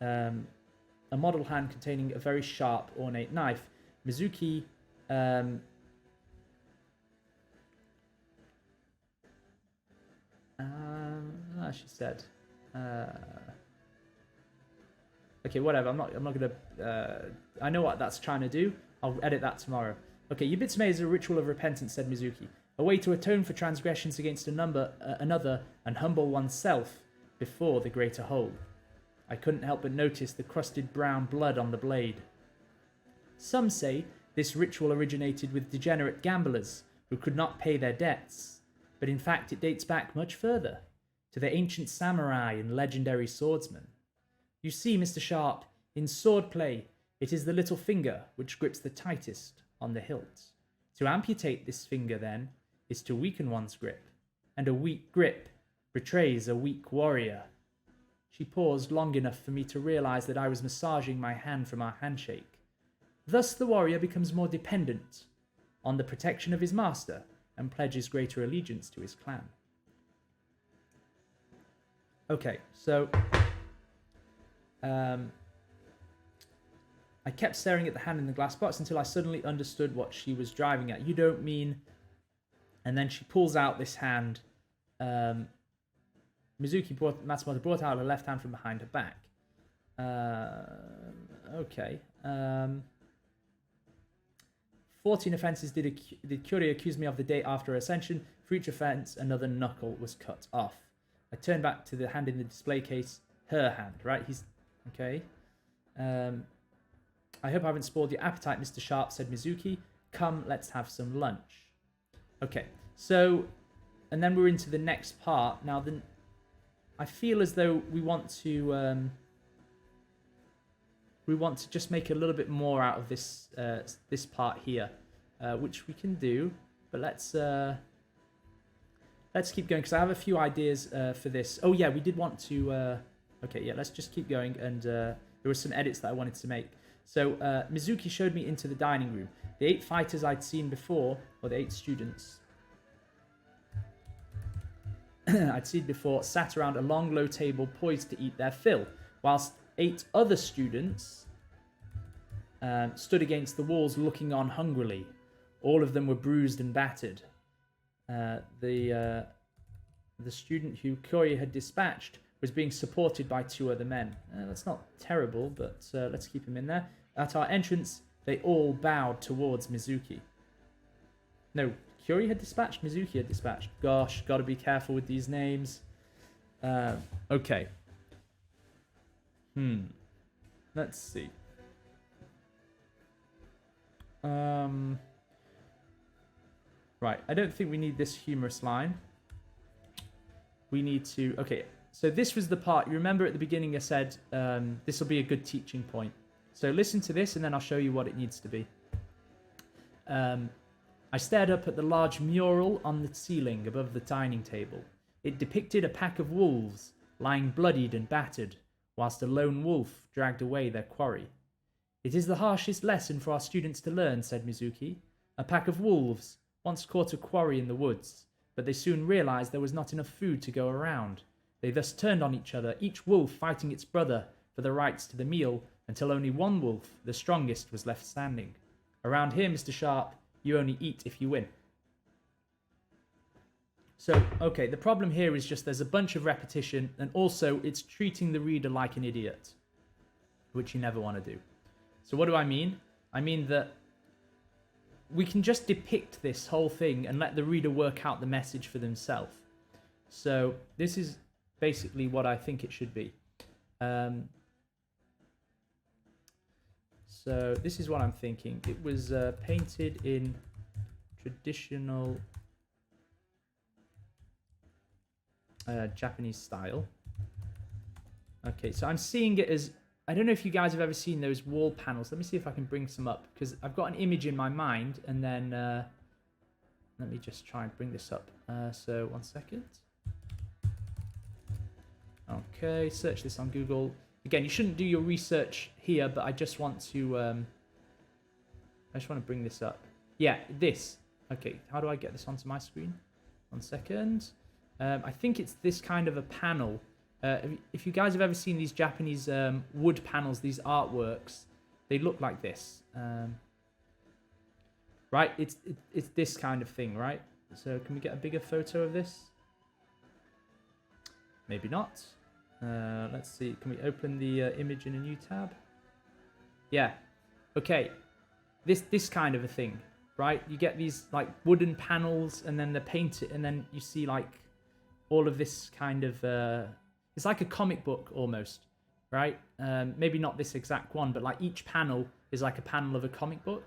a model hand containing a very sharp, ornate knife. Mizuki she said. Okay, whatever. I'm not gonna. I know what that's trying to do. I'll edit that tomorrow. Okay, Yubitsume is a ritual of repentance, said Mizuki, a way to atone for transgressions against another and humble oneself before the greater whole. I couldn't help but notice the crusted brown blood on the blade. Some say this ritual originated with degenerate gamblers who could not pay their debts, but in fact it dates back much further, to the ancient samurai and legendary swordsmen. You see, Mr. Sharp, in swordplay, it is the little finger which grips the tightest on the hilt. To amputate this finger, then, is to weaken one's grip, and a weak grip betrays a weak warrior. She paused long enough for me to realize that I was massaging my hand from our handshake. Thus the warrior becomes more dependent on the protection of his master and pledges greater allegiance to his clan. Okay, so I kept staring at the hand in the glass box until I suddenly understood what she was driving at. You don't mean... And then she pulls out this hand. Matsumoto brought out her left hand from behind her back. Okay. 14 offences did Kyuri accuse me of the day after her ascension. For each offence, another knuckle was cut off. I turned back to the hand in the display case. Her hand, right? Okay. I hope I haven't spoiled your appetite, Mr. Sharp, said Mizuki. Come, let's have some lunch. Okay, so, and then we're into the next part. Now, I feel as though we want to just make a little bit more out of this this part here, which we can do. But let's keep going because I have a few ideas for this. Oh yeah, we did want to. Okay, yeah, let's just keep going. And there were some edits that I wanted to make. So Mizuki showed me into the dining room. The 8 fighters I'd seen before, or the 8 students I'd seen before, sat around a long, low table poised to eat their fill, whilst 8 other students stood against the walls looking on hungrily. All of them were bruised and battered. The student who Kyoya had dispatched was being supported by 2 other men. That's not terrible, but let's keep him in there. At our entrance, they all bowed towards Mizuki. No, Kyoya had dispatched, Mizuki had dispatched. Gosh, gotta be careful with these names. Okay. Let's see. Right, I don't think we need this humorous line. We need to... Okay, so this was the part... You remember at the beginning I said this will be a good teaching point. So listen to this and then I'll show you what it needs to be. I stared up at the large mural on the ceiling above the dining table. It depicted a pack of wolves lying bloodied and battered, whilst a lone wolf dragged away their quarry. It is the harshest lesson for our students to learn, said Mizuki. A pack of wolves once caught a quarry in the woods, but they soon realized there was not enough food to go around. They thus turned on each other, each wolf fighting its brother for the rights to the meal, until only one wolf, the strongest, was left standing. Around here, Mr. Sharp, you only eat if you win. So, okay, the problem here is just there's a bunch of repetition, and also it's treating the reader like an idiot, which you never want to do. So what do I mean? I mean that we can just depict this whole thing and let the reader work out the message for themselves. So this is basically what I think it should be. So this is what I'm thinking. It was painted in traditional Japanese style. Okay, so I'm seeing it as... I don't know if you guys have ever seen those wall panels. Let me see if I can bring some up, because I've got an image in my mind, and then let me just try and bring this up. So, 1 second. Okay, search this on Google. Again, you shouldn't do your research here, but I just want to bring this up. Yeah, this. Okay, how do I get this onto my screen? 1 second. I think it's this kind of a panel. If you guys have ever seen these Japanese wood panels, these artworks, they look like this. Right? It's this kind of thing, right? So can we get a bigger photo of this? Maybe not. Let's see. Can we open the image in a new tab? Yeah. Okay. This kind of a thing, right? You get these like wooden panels, and then they paint it, and then you see like all of this kind of... it's like a comic book almost, right? Maybe not this exact one, but like each panel is like a panel of a comic book.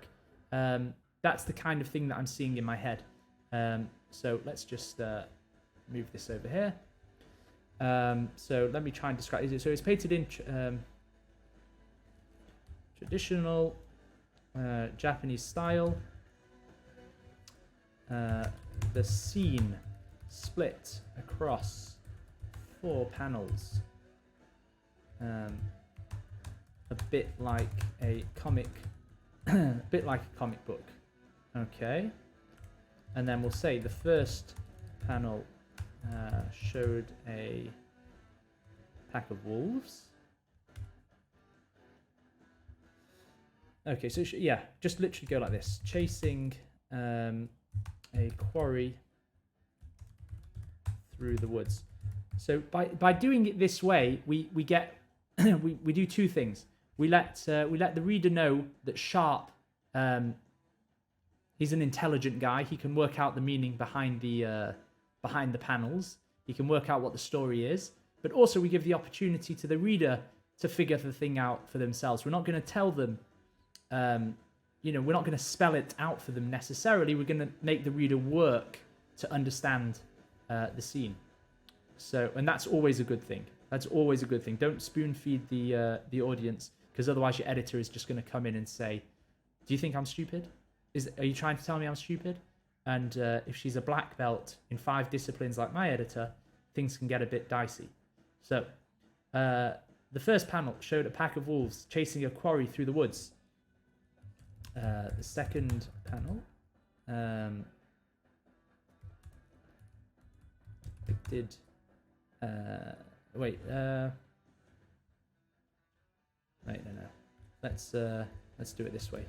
That's the kind of thing that I'm seeing in my head. So let's just move this over here. So let me try and describe it. So it's painted in traditional Japanese style. The scene split across 4 panels, a bit like a comic, book. Okay, and then we'll say the first panel showed a pack of wolves. Okay, so yeah, just literally go like this, chasing a quarry through the woods. So by doing it this way, we get we do 2 things. We let the reader know that Sharp, he's an intelligent guy. He can work out the meaning behind the panels. He can work out what the story is. But also we give the opportunity to the reader to figure the thing out for themselves. We're not going to tell them we're not going to spell it out for them necessarily. We're going to make the reader work to understand the scene. So, and that's always a good thing. That's always a good thing. Don't spoon feed the audience, because otherwise your editor is just going to come in and say, "Do you think I'm stupid? Are you trying to tell me I'm stupid?" And if she's a black belt in 5 disciplines like my editor, things can get a bit dicey. So, the first panel showed a pack of wolves chasing a quarry through the woods. The second panel did. Wait. Right, no. Let's do it this way.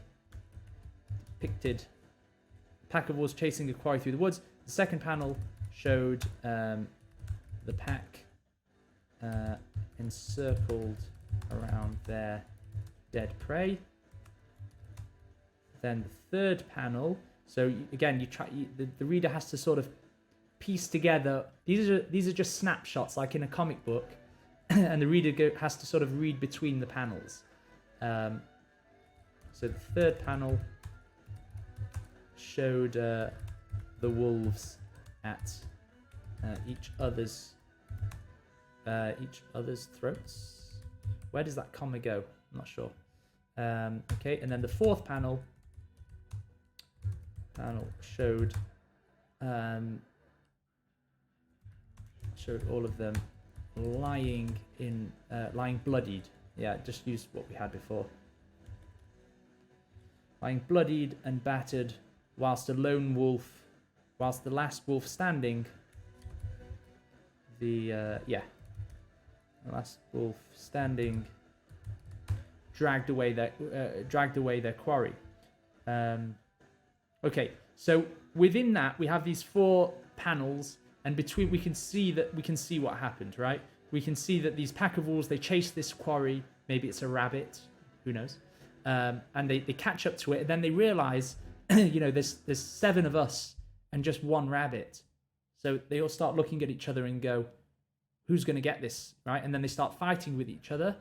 Depicted a pack of wolves chasing a quarry through the woods. The second panel showed the pack encircled around their dead prey. Then the third panel. So again, the reader has to sort of piece together. These are just snapshots, like in a comic book, and the reader has to sort of read between the panels. So the third panel showed the wolves at each other's throats. Where does that comma go? I'm not sure. Okay, and then the fourth panel showed all of them lying bloodied. Yeah, just used what we had before. Lying bloodied and battered, whilst the last wolf standing, the last wolf standing dragged away their quarry. Okay, so within that we have these 4 panels, and between we can see what happened, right? We can see that these pack of wolves, they chase this quarry. Maybe it's a rabbit, who knows? And they catch up to it, and then they realize, there's 7 of us and just 1 rabbit. So they all start looking at each other and go, who's going to get this, right? And then they start fighting with each other.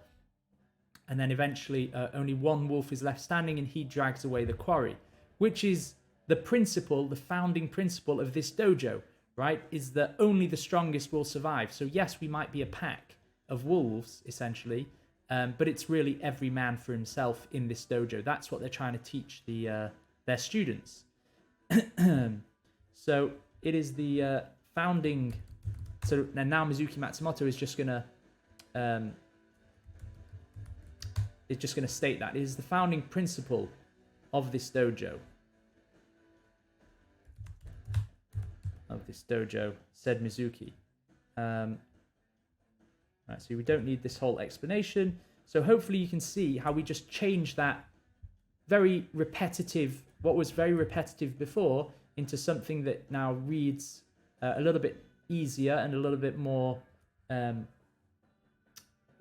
And then eventually only 1 wolf is left standing, and he drags away the quarry, which is the founding principle of this dojo, right? Is that only the strongest will survive. So yes, we might be a pack of wolves, essentially, but it's really every man for himself in this dojo. That's what they're trying to teach their students. So it is the founding. So now Mizuki Matsumoto is just gonna state that it is the founding principle of this dojo. Said Mizuki. Right, so we don't need this whole explanation. So hopefully you can see how we just changed that what was very repetitive before, into something that now reads a little bit easier and a little bit more, I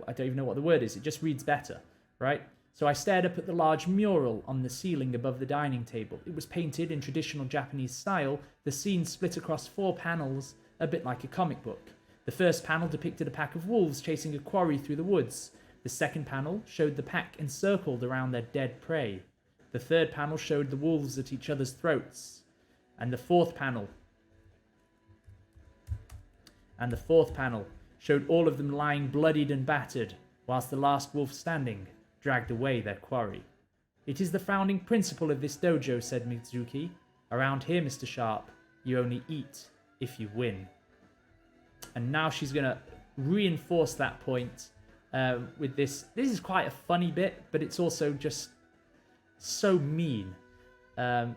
don't even know what the word is. It just reads better, right? So I stared up at the large mural on the ceiling above the dining table. It was painted in traditional Japanese style. The scene split across 4 panels, a bit like a comic book. The first panel depicted a pack of wolves chasing a quarry through the woods. The second panel showed the pack encircled around their dead prey. The third panel showed the wolves at each other's throats. And the fourth panel showed all of them lying bloodied and battered, whilst the last wolf standing dragged away their quarry. It is the founding principle of this dojo, said Mizuki. Around here, Mr. Sharp, you only eat if you win. And now she's going to reinforce that point with this. This is quite a funny bit, but it's also just so mean. But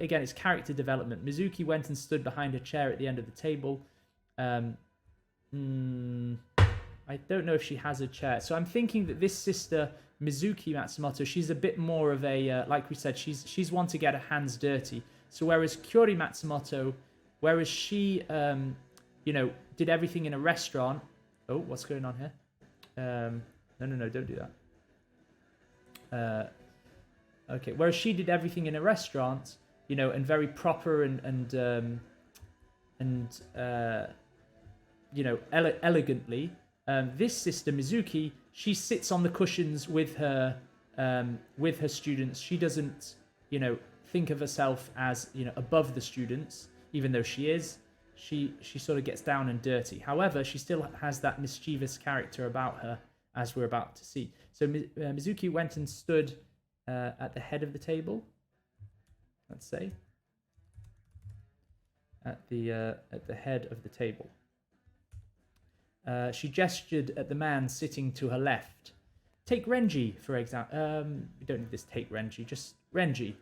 again, it's character development. Mizuki went and stood behind a chair at the end of the table. I don't know if she has a chair. So I'm thinking that this sister, Mizuki Matsumoto, she's a bit more of a, like we said, she's one to get her hands dirty. So whereas Kyori Matsumoto, she, did everything in a restaurant. Oh, what's going on here? No, don't do that. Okay, whereas she did everything in a restaurant, and very proper and elegantly. This sister Mizuki, she sits on the cushions with her with her students. She doesn't, think of herself as, above the students, even though she is. She sort of gets down and dirty. However, she still has that mischievous character about her, as we're about to see. So Mizuki went and stood at the head of the table. Let's say at the head of the table. She gestured at the man sitting to her left. Take Renji, for example. We don't need this take Renji, just Renji.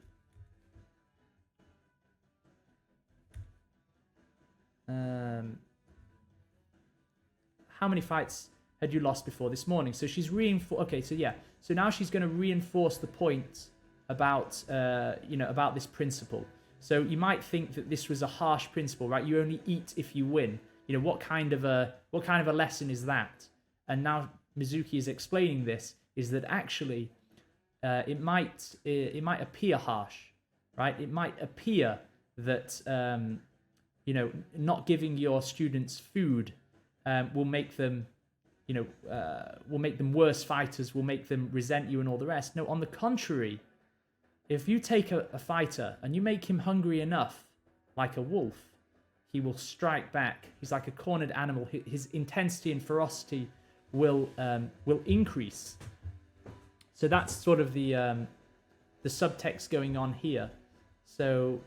How many fights had you lost before this morning? So she's okay, so yeah. So now she's going to reinforce the point about, about this principle. So you might think that this was a harsh principle, right? You only eat if you win. What kind of a lesson is that? And now Mizuki is explaining this, is that actually it might appear harsh, right? It might appear that not giving your students food will make them worse fighters, will make them resent you and all the rest. No, on the contrary, if you take a fighter and you make him hungry enough, like a wolf, he will strike back. He's like a cornered animal. His intensity and ferocity will increase. So that's sort of the subtext going on here. So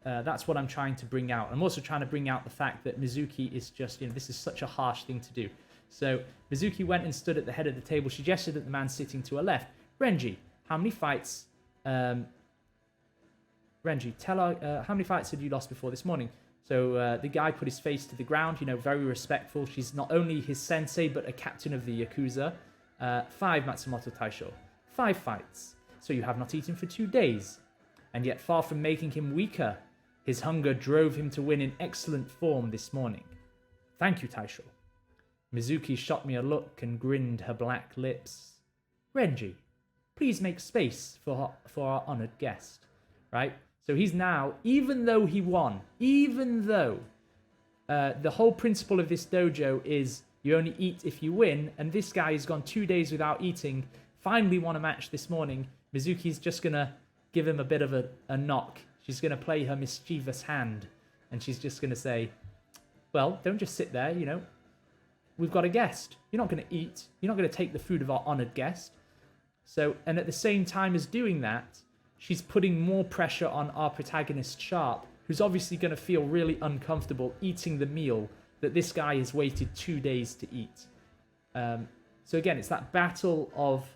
that's what I'm trying to bring out. I'm also trying to bring out the fact that Mizuki is just, this is such a harsh thing to do. So Mizuki went and stood at the head of the table. She gestured at the man sitting to her left. Renji, how many fights? Renji, tell her how many fights had you lost before this morning? So the guy put his face to the ground, very respectful. She's not only his sensei, but a captain of the Yakuza. 5, Matsumoto Taisho. 5 fights. So you have not eaten for 2 days. And yet far from making him weaker, his hunger drove him to win in excellent form this morning. Thank you, Taisho. Mizuki shot me a look and grinned her black lips. Renji, please make space for our honored guest. Right? So he's now, even though he won, even though the whole principle of this dojo is you only eat if you win, and this guy has gone 2 days without eating, finally won a match this morning, Mizuki's just going to give him a bit of a knock. She's going to play her mischievous hand, and she's just going to say, well, don't just sit there, We've got a guest. You're not going to eat. You're not going to take the food of our honored guest. So, and at the same time as doing that, she's putting more pressure on our protagonist, Sharp, who's obviously going to feel really uncomfortable eating the meal that this guy has waited 2 days to eat. So again, it's that battle of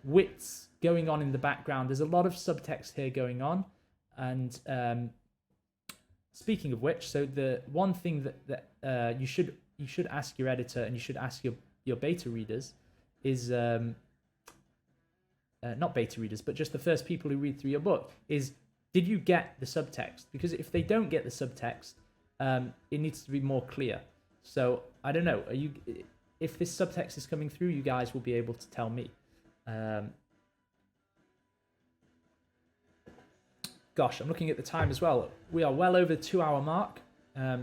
wits going on in the background. There's a lot of subtext here going on. And speaking of which, so the one thing that you should ask your editor and you should ask your beta readers is... not beta readers, but just the first people who read through your book, is did you get the subtext? Because if they don't get the subtext, it needs to be more clear. So I don't know. If this subtext is coming through, you guys will be able to tell me. Gosh, I'm looking at the time as well. We are well over the 2-hour mark. I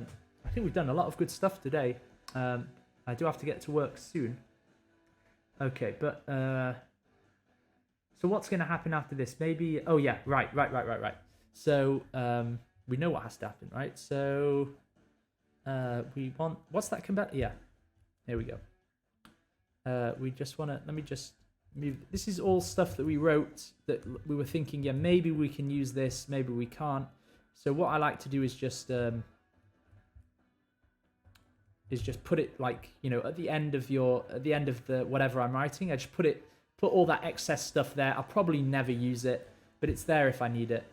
think we've done a lot of good stuff today. I do have to get to work soon. Okay, but... So what's going to happen after this? Maybe... Oh, yeah. Right. So, we know what has to happen, right? So, we want... What's that come back? Yeah. There we go. We just want to... Let me just move... This is all stuff that we wrote that we were thinking, yeah, maybe we can use this, maybe we can't. So what I like to do is just put it like, at the end of the whatever I'm writing, I just put all that excess stuff there. I'll probably never use it, but it's there if I need it.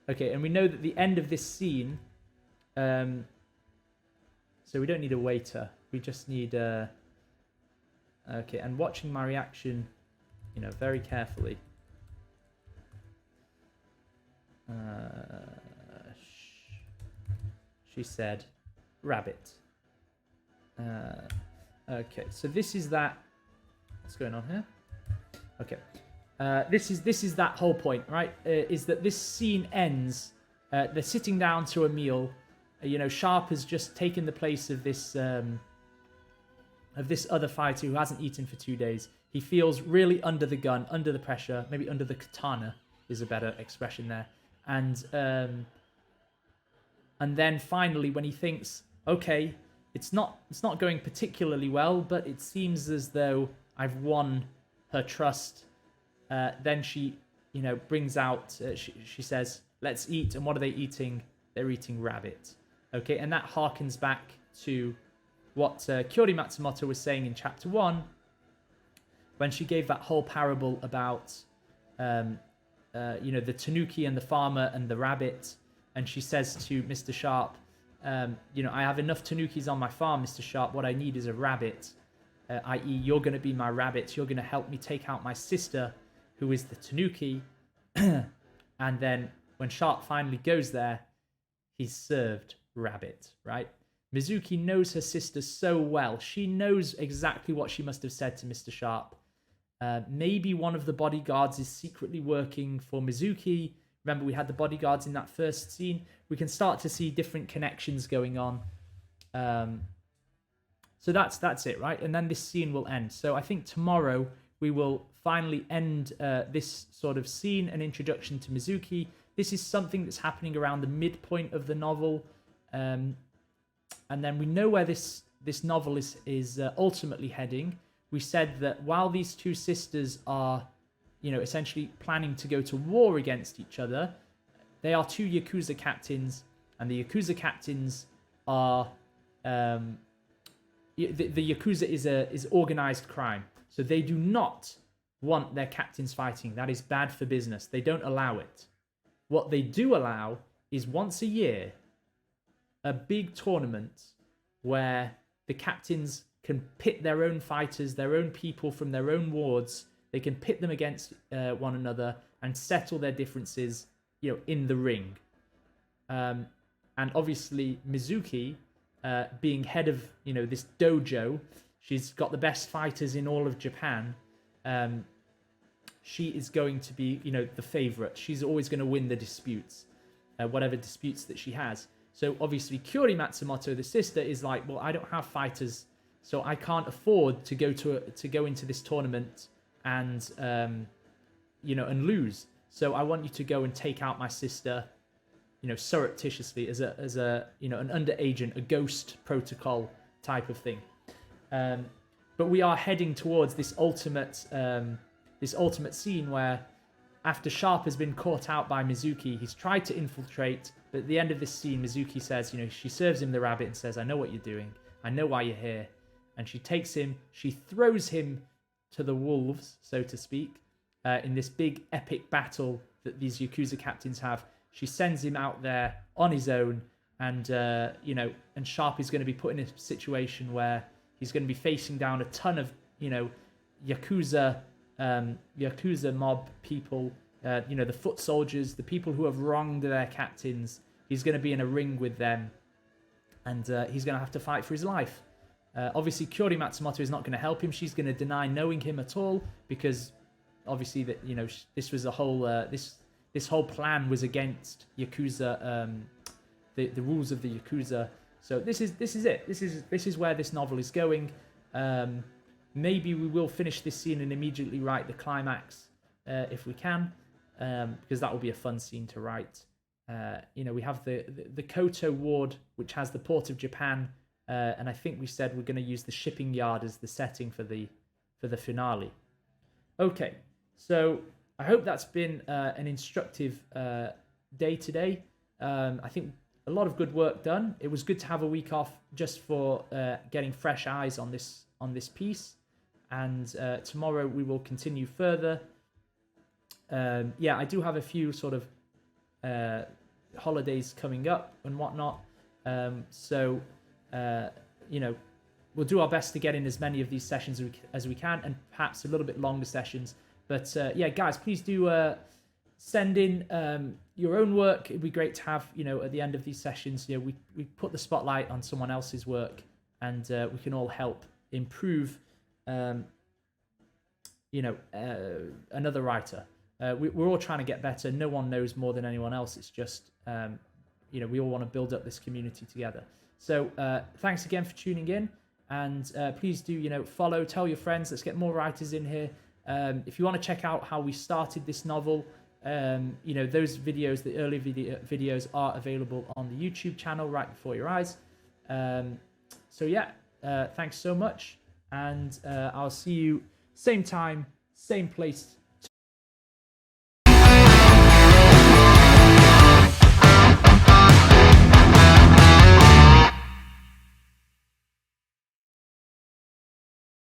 Okay, and we know that the end of this scene, so we don't need a waiter. We just need okay, and watching my reaction, very carefully. She said, rabbit. Okay, so this is that. What's going on here? Okay, this is that whole point, right? Is that this scene ends? They're sitting down to a meal. Sharp has just taken the place of this other fighter who hasn't eaten for 2 days. He feels really under the gun, under the pressure, maybe under the katana is a better expression there. And then finally, when he thinks, okay, it's not going particularly well, but it seems as though I've won her trust. Then she, brings out. She says, "Let's eat." And what are they eating? They're eating rabbit. Okay, and that harkens back to what Kyori Matsumoto was saying in chapter 1, when she gave that whole parable about, the tanuki and the farmer and the rabbit. And she says to Mr. Sharp, I have enough tanukis on my farm, Mr. Sharp. What I need is a rabbit, i.e. you're going to be my rabbit. You're going to help me take out my sister, who is the tanuki. And then when Sharp finally goes there, he's served rabbit, right? Mizuki knows her sister so well. She knows exactly what she must have said to Mr. Sharp. Maybe one of the bodyguards is secretly working for Mizuki. Remember, we had the bodyguards in that first scene. We can start to see different connections going on. So that's it, right? And then this scene will end. So I think tomorrow we will finally end this sort of scene, an introduction to Mizuki. This is something that's happening around the midpoint of the novel. And then we know where this novel is ultimately heading. We said that while these two sisters are, essentially planning to go to war against each other, they are two Yakuza captains, and the Yakuza captains are, the Yakuza is organized crime. So they do not want their captains fighting. That is bad for business. They don't allow it. What they do allow is once a year, a big tournament where the captains can pit their own fighters, their own people from their own wards. They can pit them against one another and settle their differences, in the ring. And obviously Mizuki, being head of, this dojo, she's got the best fighters in all of Japan. She is going to be, the favorite. She's always going to win the disputes, whatever disputes that she has. So obviously Kyori Matsumoto, the sister, is like, well, I don't have fighters, so I can't afford to go into this tournament and and lose. So I want you to go and take out my sister, surreptitiously as a an underagent, a ghost protocol type of thing. But we are heading towards this ultimate scene where, after Sharp has been caught out by Mizuki, he's tried to infiltrate. But at the end of this scene, Mizuki says, she serves him the rabbit and says, "I know what you're doing. I know why you're here." And she takes him, she throws him to the wolves, so to speak, in this big epic battle that these Yakuza captains have. She sends him out there on his own, and and Sharp is going to be put in a situation where he's going to be facing down a ton of Yakuza mob people, the foot soldiers, the people who have wronged their captains. He's going to be in a ring with them, and he's going to have to fight for his life. Obviously, Kyori Matsumoto is not going to help him. She's going to deny knowing him at all, because obviously that this was a whole this whole plan was against Yakuza, the rules of the Yakuza. So this is it. This is where this novel is going. Maybe we will finish this scene and immediately write the climax if we can, because that will be a fun scene to write. We have the Koto ward, which has the port of Japan, and I think we said we're going to use the shipping yard as the setting for the finale. Okay, so I hope that's been an instructive day today. I think a lot of good work done. It was good to have a week off just for getting fresh eyes on this piece, and tomorrow we will continue further. I do have a few sort of holidays coming up and whatnot, so we'll do our best to get in as many of these sessions as we can, and perhaps a little bit longer sessions. But guys, please do send in your own work. It'd be great to have, at the end of these sessions, we put the spotlight on someone else's work, and we can all help improve, another writer. We're all trying to get better. No one knows more than anyone else. It's just, we all want to build up this community together. So thanks again for tuning in. And please do, you know, follow, tell your friends. Let's get more writers in here. If you want to check out how we started this novel, you know, those videos, the early videos are available on the YouTube channel right before your eyes. So yeah, thanks so much, and I'll see you same time, same place